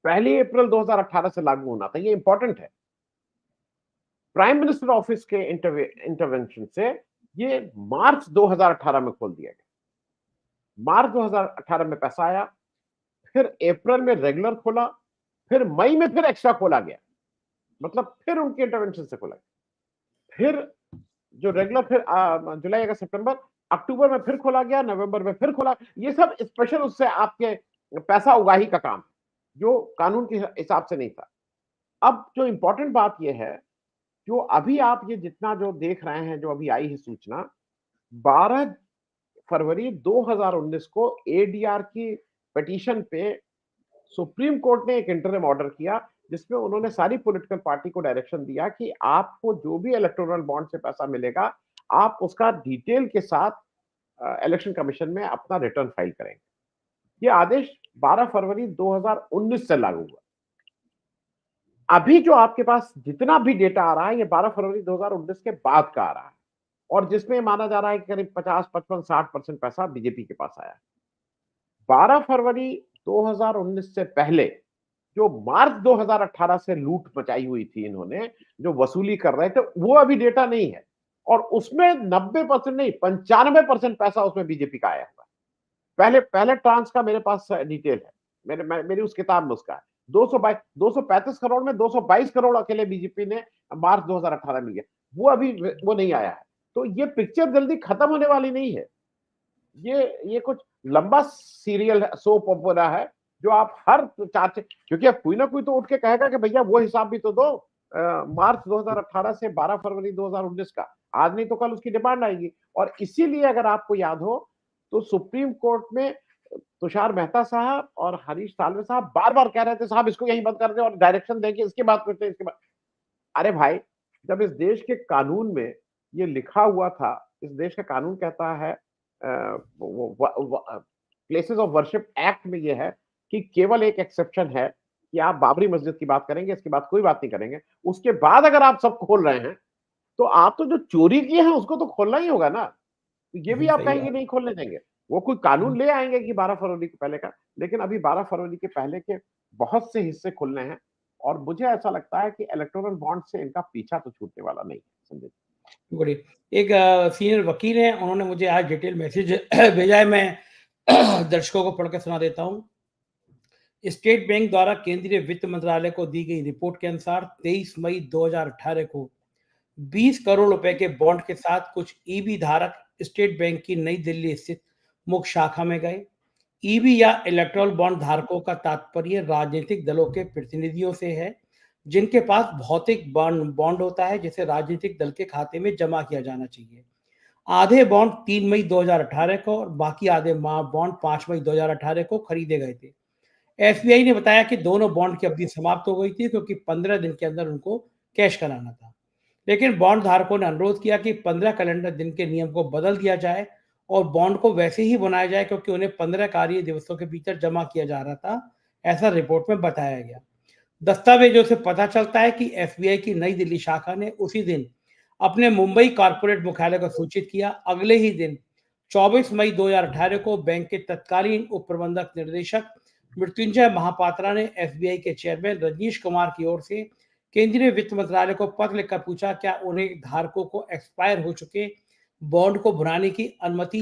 1 अप्रैल 2018 से लागू होना था, ये इंपॉर्टेंट है। प्राइम मिनिस्टर ऑफिस के इंटरवेंशन से ये मार्च 2018 में खोल दिया गया। मार्च 2018 में पैसा आया, फिर अप्रैल में रेगुलर खोला, फिर मई में फिर एक्स्ट्रा खोला गया, मतलब फिर उनके इंटरवेंशन से खोला गया, फिर जो रेगुलर, फिर जुलाई, अगस्त, सितंबर, अक्टूबर में फिर खोला गया, नवंबर में फिर खोला। ये सब स्पेशल उससे आपके पैसा उगाही का काम, जो कानून के हिसाब से नहीं था। अब जो इंपॉर्टेंट बात यह है, जो अभी आप ये जितना जो देख रहे हैं, जो अभी आई है सूचना, 12 फरवरी 2019 को एडीआर की पिटीशन पे सुप्रीम कोर्ट ने एक इंटरिम ऑर्डर किया, जिसमें उन्होंने सारी पॉलिटिकल पार्टी को डायरेक्शन दिया कि आपको जो भी इलेक्टोरल बॉन्ड से पैसा मिलेगा, आप उसका डिटेल के साथ इलेक्शन कमीशन में अपना रिटर्न फाइल करेंगे। ये आदेश 12 फरवरी 2019 से लागू हुआ। अभी जो आपके पास जितना भी डेटा आ रहा है, ये 12 फरवरी 2019 के बाद का आ रहा है, और जिसमें माना जा रहा है कि करीब 50, 55, 60% पैसा बीजेपी के पास आया। 12 फरवरी 2019 से पहले जो मार्च 2018 से लूट मचाई हुई थी इन्होंने, जो वसूली कर रहे थे, वो अभी डेटा नहीं है, और उसमें 90% नहीं, 95% पैसा उसमें बीजेपी का आया हुआ। पहले ट्रांस का मेरे पास डिटेल है, मेरी उस किताब में उसका है। 235 करोड़ में 222 करोड़ अकेले बीजेपी ने मार्च 2018 में लिया, वो अभी वो नहीं आया है। तो ये पिक्चर जल्दी खत्म होने वाली नहीं है। ये कुछ लंबा सीरियल सोप ओपेरा है, जो आप हर क्योंकि अब कोई ना कोई तो उठ के कहेगा कि भैया वो हिसाब भी तो दो, मार्च 2018 से 12 फरवरी 2019 का, आज नहीं तो कल उसकी डिमांड आएगी। और इसीलिए अगर आपको याद हो तो सुप्रीम कोर्ट में तुषार मेहता साहब और हरीश साल्वे साहब बार बार कह रहे थे साहब इसको यहीं बंद कर दे और डायरेक्शन देंगे, इसके बाद करते हैं, इसके बाद। अरे भाई, जब इस देश के कानून में ये लिखा हुआ था, इस देश का कानून कहता है, प्लेसेस ऑफ वर्शिप एक्ट में ये है कि केवल एक एक्सेप्शन है कि आप बाबरी मस्जिद की बात करेंगे, इसके बाद कोई बात नहीं करेंगे। उसके बाद अगर आप सब खोल रहे हैं तो आप तो जो चोरी किए हैं उसको तो खोलना ही होगा ना। तो ये भी आप सही कहेंगे बात। नहीं खोलने देंगे, वो कोई कानून ले आएंगे कि 12 फरवरी के पहले का, लेकिन अभी 12 फरवरी के पहले के बहुत से हिस्से खुलने हैं और मुझे ऐसा लगता है कि इलेक्टोरल बॉन्ड से इनका पीछा तो छूटने वाला नहीं है। संजय जी। बढ़िया। एक सीनियर वकील हैं, उन्होंने मुझे आज डिटेल मैसेज भेजा है, मैं दर्शकों को पढ़ के सुना देता हूँ। स्टेट बैंक द्वारा केंद्रीय वित्त मंत्रालय को दी गई रिपोर्ट के अनुसार 23 मई 2018 को 20 करोड़ रुपए के बॉन्ड के साथ कुछ ईबी धारक स्टेट बैंक की नई दिल्ली स्थित मुख्य शाखा में गए। ईबी या इलेक्ट्रल बॉन्ड धारकों का तात्पर्य राजनीतिक दलों के प्रतिनिधियों से है, जिनके पास भौतिक बॉन्ड होता है जिसे राजनीतिक दल के खाते में जमा किया जाना चाहिए। आधे बॉन्ड 3 मई 2018 को और बाकी आधे बॉन्ड 5 मई 2018 को खरीदे गए थे। एसबीआई ने बताया कि दोनों बॉन्ड की अवधि समाप्त हो गई थी क्योंकि 15 दिन के अंदर उनको कैश कराना था, लेकिन बॉन्ड धारकों ने अनुरोध किया कि 15 कैलेंडर दिन के नियम को बदल दिया जाए और बॉन्ड को वैसे ही बनाया जाए क्योंकि उन्हें 15 कार्य दिवसों के भीतर जमा किया जा रहा था, ऐसा रिपोर्ट में बताया गया। दस्तावेजों से पता चलता है कि एसबीआई की नई दिल्ली शाखा ने उसी दिन अपने मुंबई कॉर्पोरेट मुख्यालय को सूचित किया। अगले ही दिन 24 मई 2018 को बैंक के तत्कालीन उप प्रबंधक निर्देशक मृत्युंजय महापात्रा ने एसबीआई के चेयरमैन रजनीश कुमार की ओर से केंद्रीय वित्त मंत्रालय को पत्र लिखकर पूछा क्या उन्हें धारकों को एक्सपायर हो चुके बॉन्ड को भुनाने की अनुमति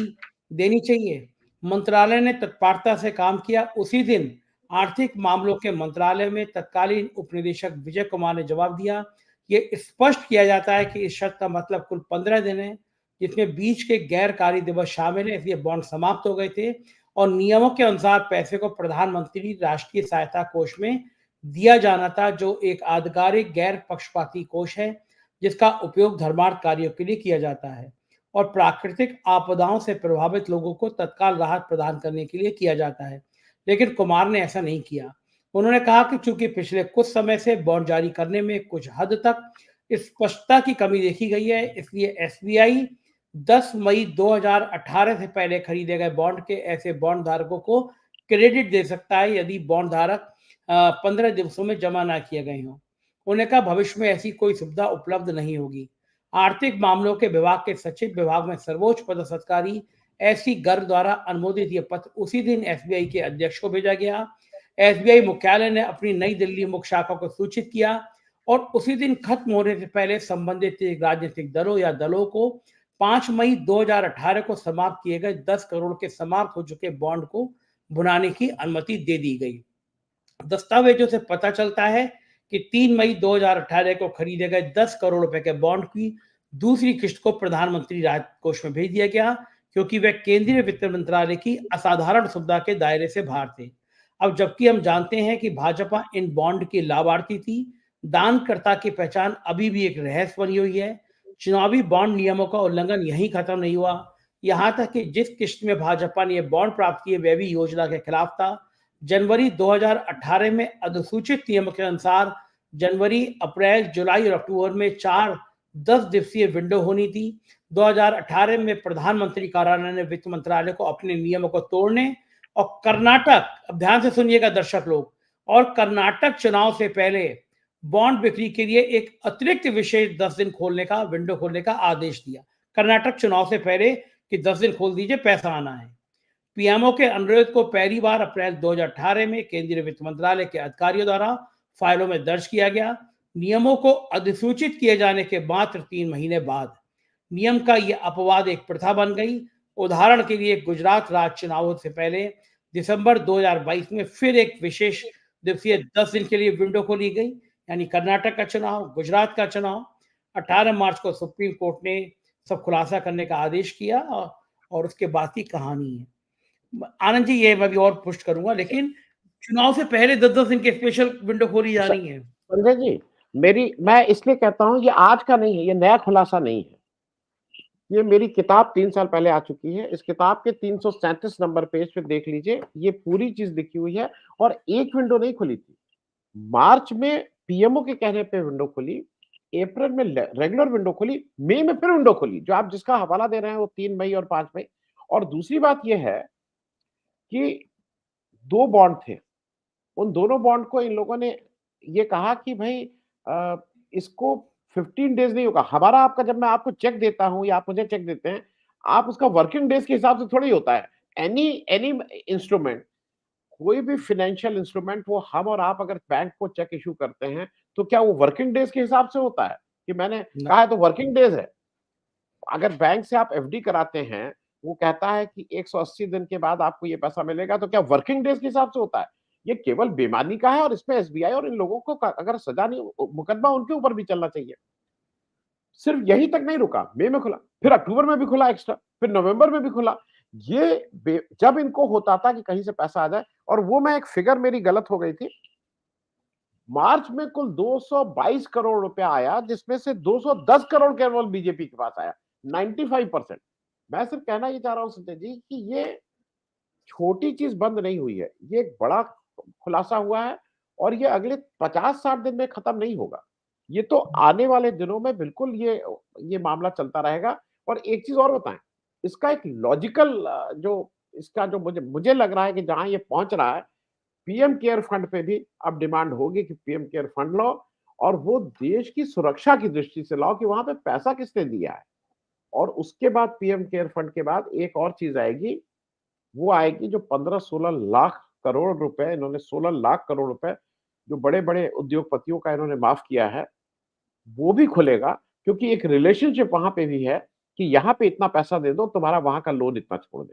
देनी चाहिए। मंत्रालय ने तत्परता से काम किया। उसी दिन आर्थिक मामलों के मंत्रालय में तत्कालीन उप निदेशक विजय कुमार ने जवाब दिया, ये स्पष्ट किया जाता है कि इस शर्त का मतलब कुल 15 दिन है, जिसमें बीच के गैर कार्य दिवस शामिल है, इसलिए बॉन्ड समाप्त हो गए थे और नियमों के अनुसार पैसे को प्रधानमंत्री राष्ट्रीय सहायता कोष में दिया जाना था, जो एक आधिकारिक गैर पक्षपाती कोष है जिसका उपयोग धर्मार्थ कार्यों के लिए किया जाता है और प्राकृतिक आपदाओं से प्रभावित लोगों को तत्काल राहत प्रदान करने के लिए किया जाता है। लेकिन कुमार ने ऐसा नहीं किया। उन्होंने कहा कि चूंकि पिछले कुछ समय से बॉन्ड जारी करने में कुछ हद तक स्पष्टता की कमी देखी गई है, इसलिए एसबीआई 10 मई 2018 से पहले खरीदे गए बॉन्ड के ऐसे बॉन्ड धारकों को क्रेडिट दे सकता है यदि बॉन्ड धारक 15 दिवसों में जमा ना किए गए हों। उन्होंने कहा भविष्य में ऐसी कोई सुविधा उपलब्ध नहीं होगी। आर्थिक मामलों के विभाग के सचिव विभाग में सर्वोच्च पदस्थ अधिकारी एससी गर्ग द्वारा अनुमोदित यह पत्र उसी दिन एसबीआई के अध्यक्ष को भेजा गया। एसबीआई मुख्यालय ने अपनी नई दिल्ली मुख्य शाखा को सूचित किया और उसी दिन खत्म होने से पहले संबंधित राजनीतिक दलों या दलों को 5 मई 2018 को समाप्त किए गए 10 करोड़ के समाप्त हो चुके बॉन्ड को भुनाने की अनुमति दे दी गई। दस्तावेजों से पता चलता है कि 3 मई 2018 को खरीदे गए 10 करोड़ रुपए के बॉन्ड की दूसरी किस्त को प्रधानमंत्री राहत कोष में भेज दिया गया क्योंकि वे केंद्रीय वित्त मंत्रालय की असाधारण सुविधा के दायरे से बाहर थे। अब जबकि हम जानते हैं कि भाजपा इन बॉन्ड की लाभार्थी थी, दानकर्ता की पहचान अभी भी एक रहस्य बनी हुई है। चुनावी बॉन्ड नियमों का उल्लंघन यहीं खत्म नहीं हुआ, यहां तक कि जिस किस्त में भाजपा ने बॉन्ड प्राप्त किए वह भी योजना के खिलाफ था। जनवरी 2018 में अधिसूचित नियमों के अनुसार जनवरी, अप्रैल, जुलाई और अक्टूबर में 4 10 दिवसीय विंडो होनी थी। 2018 में प्रधानमंत्री कार्यालय ने वित्त मंत्रालय को अपने नियमों को तोड़ने और कर्नाटक, अब ध्यान से सुनिएगा दर्शक लोग, और कर्नाटक चुनाव से पहले बॉन्ड बिक्री के लिए एक अतिरिक्त विशेष 10 दिन खोलने का विंडो खोलने का आदेश दिया। कर्नाटक चुनाव से पहले कि 10 दिन खोल दीजिए, पैसा आना है। पीएमओ के अनुरोध को पहली बार अप्रैल 2018 में केंद्रीय वित्त मंत्रालय के अधिकारियों द्वारा फाइलों में दर्ज किया गया। नियमों को अधिसूचित किए जाने के मात्र 3 महीने बाद नियम का यह अपवाद एक प्रथा बन गई। उदाहरण के लिए गुजरात राज्य चुनावों से पहले दिसंबर 2022 में फिर एक विशेष दिवसीय 10 दिन के लिए विंडो खोली गई, यानी कर्नाटक का चुनाव, गुजरात का चुनाव। 18 मार्च को सुप्रीम कोर्ट ने सब खुलासा करने का आदेश किया और उसके बाद की कहानी है। आनंद जी, ये मैं भी और पुष्ट करूंगा, लेकिन चुनाव से पहले 10-10 दिन के स्पेशल विंडो खोली जा रही है। संजय जी, मैं इसलिए कहता हूं ये आज का नहीं है, ये नया खुलासा नहीं है। ये मेरी किताब 3 साल पहले आ चुकी है। इस किताब के 337 नंबर पेज पे देख लीजिए, ये पूरी चीज लिखी हुई है। और एक विंडो नहीं खुली थी, मार्च में पीएमओ के कहने पे विंडो खुली, अप्रैल में रेगुलर विंडो खुली, मई में फिर विंडो खुली। जो आप जिसका हवाला दे रहे हैं वो 3 मई और 5 मई। और दूसरी बात यह है कि 2 बॉन्ड थे, उन दोनों बॉन्ड को इन लोगों ने ये कहा कि भाई इसको 15 डेज नहीं होगा। हमारा आपका, जब मैं आपको चेक देता हूं या आप मुझे चेक देते हैं, आप उसका वर्किंग डेज के हिसाब से थोड़ी होता है। एनी इंस्ट्रूमेंट, कोई भी फाइनेंशियल इंस्ट्रूमेंट, वो हम और आप अगर बैंक को चेक इशू करते हैं तो क्या वो वर्किंग डेज के हिसाब से होता है कि मैंने कहा है तो वर्किंग डेज है। अगर बैंक से आप एफडी कराते हैं, वो कहता है कि 180 दिन के बाद आपको ये पैसा मिलेगा, तो क्या वर्किंग डेज के हिसाब से होता है? ये केवल बेईमानी का है। और इसमें एसबीआई और इन लोगों को अगर सजा नहीं, मुकदमा उनके ऊपर भी चलना चाहिए। सिर्फ यही तक नहीं रुका, मई में खुला, फिर अक्टूबर में भी खुला एक्स्ट्रा, फिर नवंबर में भी खुला। ये जब इनको होता था कि कहीं से पैसा आ जाए, और वो मैं एक फिगर मेरी गलत हो गई थी, मार्च में कुल 222 करोड़ रुपया आया, जिसमें से 210 करोड़ केवल बीजेपी के पास आया, 95%। मैं सिर्फ कहना ये चाह रहा हूं संजय जी कि ये छोटी चीज बंद नहीं हुई है, ये एक बड़ा खुलासा हुआ है। और ये अगले 50-60 दिन में खत्म नहीं होगा, ये तो आने वाले दिनों में बिल्कुल ये मामला चलता रहेगा। और एक चीज और बताएं, इसका एक लॉजिकल जो इसका जो मुझे लग रहा है कि जहां ये पहुंच रहा है, पीएम केयर फंड पे भी अब डिमांड होगी कि पीएम केयर फंड लो, और वो देश की सुरक्षा की दृष्टि से लाओ कि वहां पे पैसा किसने दिया है। और उसके बाद पीएम केयर फंड के बाद एक और चीज आएगी, वो आएगी जो 15-16 लाख करोड़ रुपए, इन्होंने 16 लाख करोड़ रुपए जो बड़े बड़े उद्योगपतियों का इन्होंने माफ किया है, वो भी खुलेगा। क्योंकि एक रिलेशनशिप वहां पे भी है कि यहाँ पे इतना पैसा दे दो, तुम्हारा वहां का लोन इतना छोड़ दे,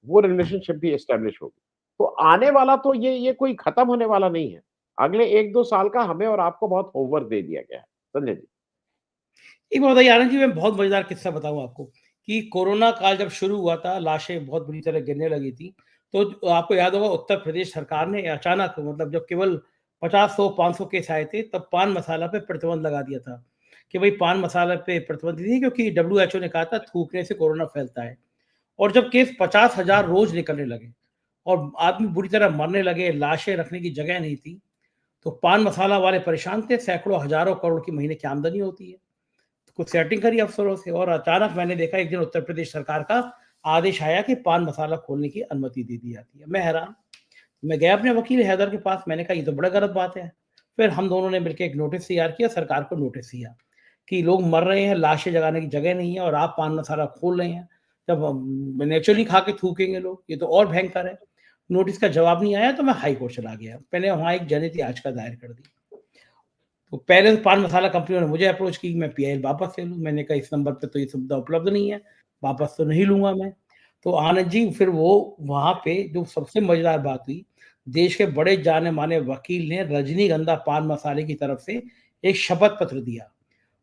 वो रिलेशनशिप भी एस्टेब्लिश होगी। तो आने वाला तो ये कोई खत्म होने वाला नहीं है। अगले 1-2 साल का हमें और आपको बहुत होमवर्क दे दिया गया है। संजय जी, एक बात बताइए आनंद जी, मैं बहुत मजेदार किस्सा बताऊं आपको कि कोरोना काल जब शुरू हुआ था, लाशें बहुत बुरी तरह गिरने लगी थी, तो आपको याद होगा उत्तर प्रदेश सरकार ने अचानक, मतलब जब केवल 50-100-500 केस आए थे, तब पान मसाला पे प्रतिबंध लगा दिया था कि भाई पान मसाला पे प्रतिबंध नहीं, क्योंकि WHO ने कहा था थूकने से कोरोना फैलता है। और जब केस 50,000 रोज निकलने लगे और आदमी बुरी तरह मरने लगे, लाशें रखने की जगह नहीं थी, तो पान मसाला वाले परेशान थे। सैकड़ों हजारों करोड़ की महीने की आमदनी होती है, तो कुछ सेटिंग करी अफसरों से, और अचानक मैंने देखा एक दिन उत्तर प्रदेश सरकार का आदेश आया कि पान मसाला खोलने की अनुमति दे दी जाती है। मैं हैरान, मैं गया अपने वकील हैदर के पास, मैंने कहा ये तो बड़ा गलत बात है। फिर हम दोनों ने मिलकर एक नोटिस तैयार किया, सरकार को नोटिस दिया कि लोग मर रहे हैं, लाशें जगाने की जगह नहीं है, और आप पान मसाला खोल रहे हैं। जब नेचुरली खा के थूकेंगे लोग, ये तो और भयंकर है। नोटिस का जवाब नहीं आया तो मैं हाई कोर्ट चला गया, पहले वहां एक जनहित याचिका दायर कर दी। तो पहले तो पान मसाला कंपनियों ने मुझे अप्रोच की, मैं पीआईएल वापस ले लूं। मैंने कहा इस नंबर पे तो ये सुविधा उपलब्ध नहीं है, वापस तो नहीं लूंगा मैं। तो आनंद जी, फिर वो वहां पे जो सबसे मजेदार बात हुई, देश के बड़े जाने माने वकील ने रजनीगंधा पान मसाले की तरफ से एक शपथ पत्र दिया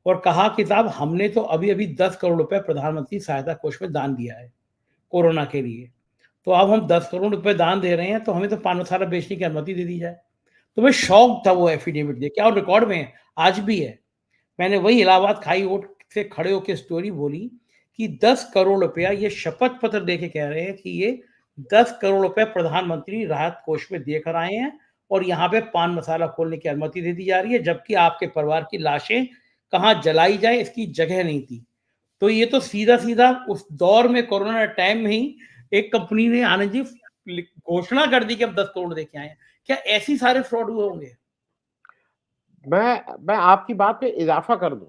और कहा कि साहब हमने तो अभी अभी 10 करोड़ रुपए प्रधानमंत्री सहायता कोष में दान दिया है कोरोना के लिए, तो अब हम 10 करोड़ रुपए दान दे रहे हैं, तो हमें तो पान मसाला बेचने की अनुमति दे दी जाए। तो मैं शौक था वो एफिडेविट देख के, और रिकॉर्ड में है, आज भी है। मैंने वही इलाहाबाद हाई कोर्ट से खड़े होकर स्टोरी बोली कि 10 करोड़ रुपया, ये शपथ पत्र देके कह रहे हैं कि ये 10 करोड़ रुपए प्रधानमंत्री राहत कोष में देकर आए हैं, और यहाँ पे पान मसाला खोलने की अनुमति दे दी जा रही है, जबकि आपके परिवार की लाशें कहाँ जलाई जाए इसकी जगह नहीं थी। तो ये तो सीधा सीधा उस दौर में, कोरोना टाइम में ही एक कंपनी ने आनंद जी घोषणा कर दी कि हम 10 करोड़ देके आए हैं। क्या ऐसी सारे फ्रॉड हुए होंगे? मैं आपकी बात पे इजाफा कर दूं।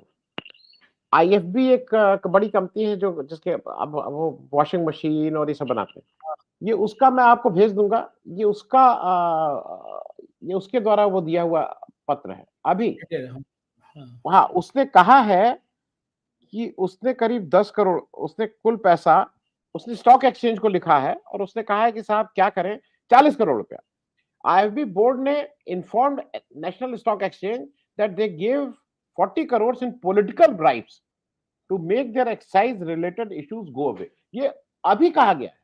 आईएफबी एक बड़ी कंपनी है जो जिसके अब वो वॉशिंग मशीन और ये सब बनाते हैं। ये उसका मैं आपको भेज दूंगा, ये उसका ये उसके द्वारा वो दिया हुआ पत्र है अभी। हाँ, उसने कहा है कि उसने करीब 10 करोड़, उसने कुल पैसा उसने स्टॉक एक्सचेंज को लिखा है, और उसने कहा है कि साहब क्या करें, 40 करोड़ रुपया। आईएफबी बोर्ड ने informed National Stock Exchange that they give 40 crore in political bribes to make their excise related issues go away. ये अभी कहा गया है।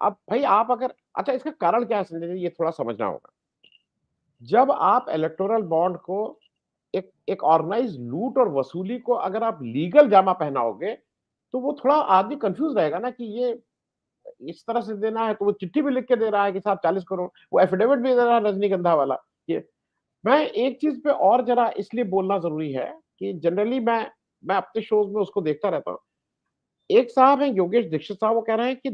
अब भाई आप अगर, अच्छा इसका कारण क्या है संजय जी, ये थोड़ा समझना होगा। जब आप इलेक्टोरल बॉन्ड को एक ऑर्गेनाइज लूट और वसूली को अगर आप लीगल जामा पहनाओगे, तो वो थोड़ा आदमी कंफ्यूज रहेगा ना कि ये इस तरह से देना है, तो वो चिट्ठी भी लिख के दे रहा है कि साहब 40 करोड़, वो एफिडेविट भी दे रहा है रजनीगंधा वाला। ये मैं एक चीज पे और जरा इसलिए बोलना जरूरी है कि जनरली मैं अपने शोज में उसको देखता रहता हूँ। एक साहब है योगेश दीक्षित साहब, वो कह रहे हैं कि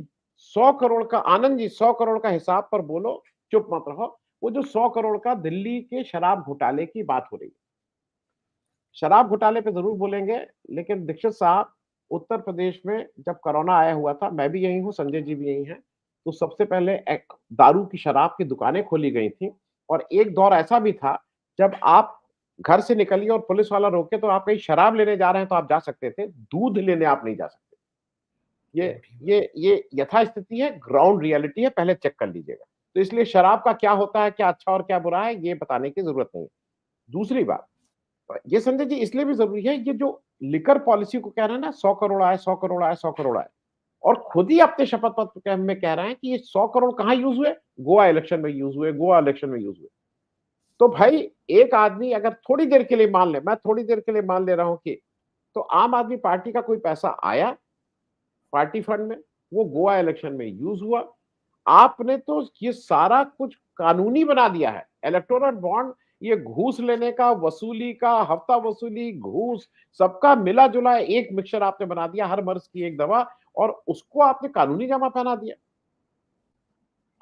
100 करोड़ का, आनंद जी 100 करोड़ का हिसाब पर बोलो, चुप मत रहो। वो जो 100 करोड़ का दिल्ली के शराब घोटाले की बात हो रही है, शराब घोटाले पे जरूर बोलेंगे, लेकिन दीक्षित साहब उत्तर प्रदेश में जब कोरोना आया हुआ था, मैं भी यही हूँ, संजय जी भी यही हैं, तो सबसे पहले एक दारू की, शराब की दुकानें खोली गई थी। और एक दौर ऐसा भी था जब आप घर से निकलिए और पुलिस वाला रोके तो आप कहीं शराब लेने जा रहे हैं तो आप जा सकते थे, दूध लेने आप नहीं जा सकते। ये यथास्थिति है, ग्राउंड रियलिटी है, पहले चेक कर लीजिएगा। तो इसलिए शराब का क्या होता है, क्या अच्छा और क्या बुरा है, ये बताने की जरूरत नहीं है। दूसरी बात, ये संजय जी इसलिए भी जरूरी है, ये जो लिकर पॉलिसी को कह रहे हैं ना, 100 करोड़ आए, 100 करोड़ आए, 100 करोड़ आए, और खुद ही अपने शपथ पत्र में कह रहे हैं कि ये 100 करोड़ कहाँ यूज हुए, गोवा इलेक्शन में यूज हुए, गोवा इलेक्शन में यूज हुए। तो भाई एक आदमी अगर थोड़ी देर के लिए मान ले, मैं थोड़ी देर के लिए मान ले रहा हूं कि तो आम आदमी पार्टी का कोई पैसा आया पार्टी फंड में, वो गोवा इलेक्शन में यूज हुआ, आपने तो ये सारा कुछ कानूनी बना दिया है। इलेक्टोरल बॉन्ड ये घूस लेने का, वसूली का, हफ्ता वसूली, घूस, सबका मिला जुला एक मिक्सचर आपने बना दिया, हर मर्ज की एक दवा, और उसको आपने कानूनी जामा पहना दिया।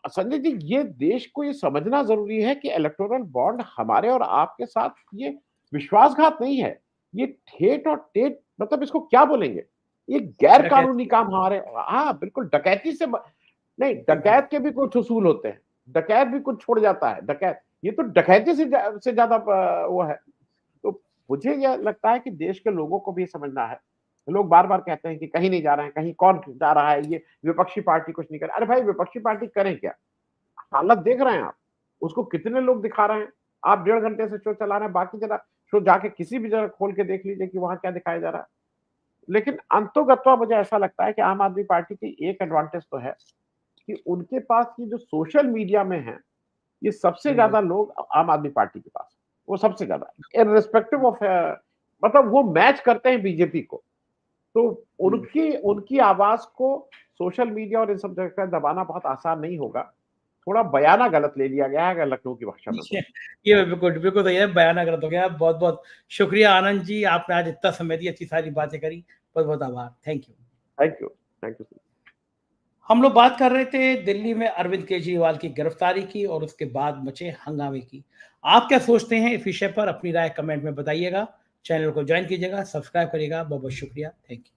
संजय जी ये देश को ये समझना जरूरी है कि इलेक्टोरल बॉन्ड हमारे और आपके साथ ये विश्वासघात नहीं है, ये ठेठ और टेट, मतलब इसको क्या बोलेंगे, ये गैर कानूनी काम हमारे, हाँ बिल्कुल, डकैती से नहीं, डकैत के भी कुछ उसूल होते हैं, डकैत भी कुछ छोड़ जाता है, डकैत ये तो डकैती से ज्यादा वो है। तो मुझे यह लगता है कि देश के लोगों को भी समझना है। लोग बार बार कहते हैं कि कहीं नहीं जा रहे हैं, कहीं कौन जा रहा है, ये विपक्षी पार्टी कुछ नहीं कर, अरे भाई विपक्षी पार्टी करें क्या, हालत देख रहे हैं आप, उसको कितने लोग दिखा रहे हैं, आप 1.5 घंटे से शो चला रहे हैं, बाकी जरा शो जाके किसी भी जगह खोल के देख लीजिए कि वहां क्या दिखाया जा रहा है। लेकिन अंतोगत्वा मुझे ऐसा लगता है कि आम आदमी पार्टी की एक एडवांटेज तो है कि उनके पास ये जो सोशल मीडिया में है, ये सबसे ज्यादा लोग आम आदमी पार्टी के पास, वो सबसे ज्यादा इररिस्पेक्टिव ऑफ, मतलब वो मैच करते हैं बीजेपी को, तो उनकी आवाज को सोशल मीडिया और इन सब जगह दबाना बहुत आसान नहीं होगा। थोड़ा बयाना गलत ले लिया गया है अगर लखनऊ की भाषा में। ये बिल्कुल सही है, बयाना गलत हो गया। बहुत बहुत शुक्रिया आनंद जी, आपने आज इतना समय दिया, इतनी सारी बातें करी, बहुत बहुत आभार। Thank you. हम लोग बात कर रहे थे दिल्ली में अरविंद केजरीवाल की गिरफ्तारी की और उसके बाद मचे हंगामे की। आप क्या सोचते हैं इस विषय पर, अपनी राय कमेंट में बताइएगा। चैनल को ज्वाइन कीजिएगा, सब्सक्राइब करिएगा। बहुत बहुत शुक्रिया, थैंक यू।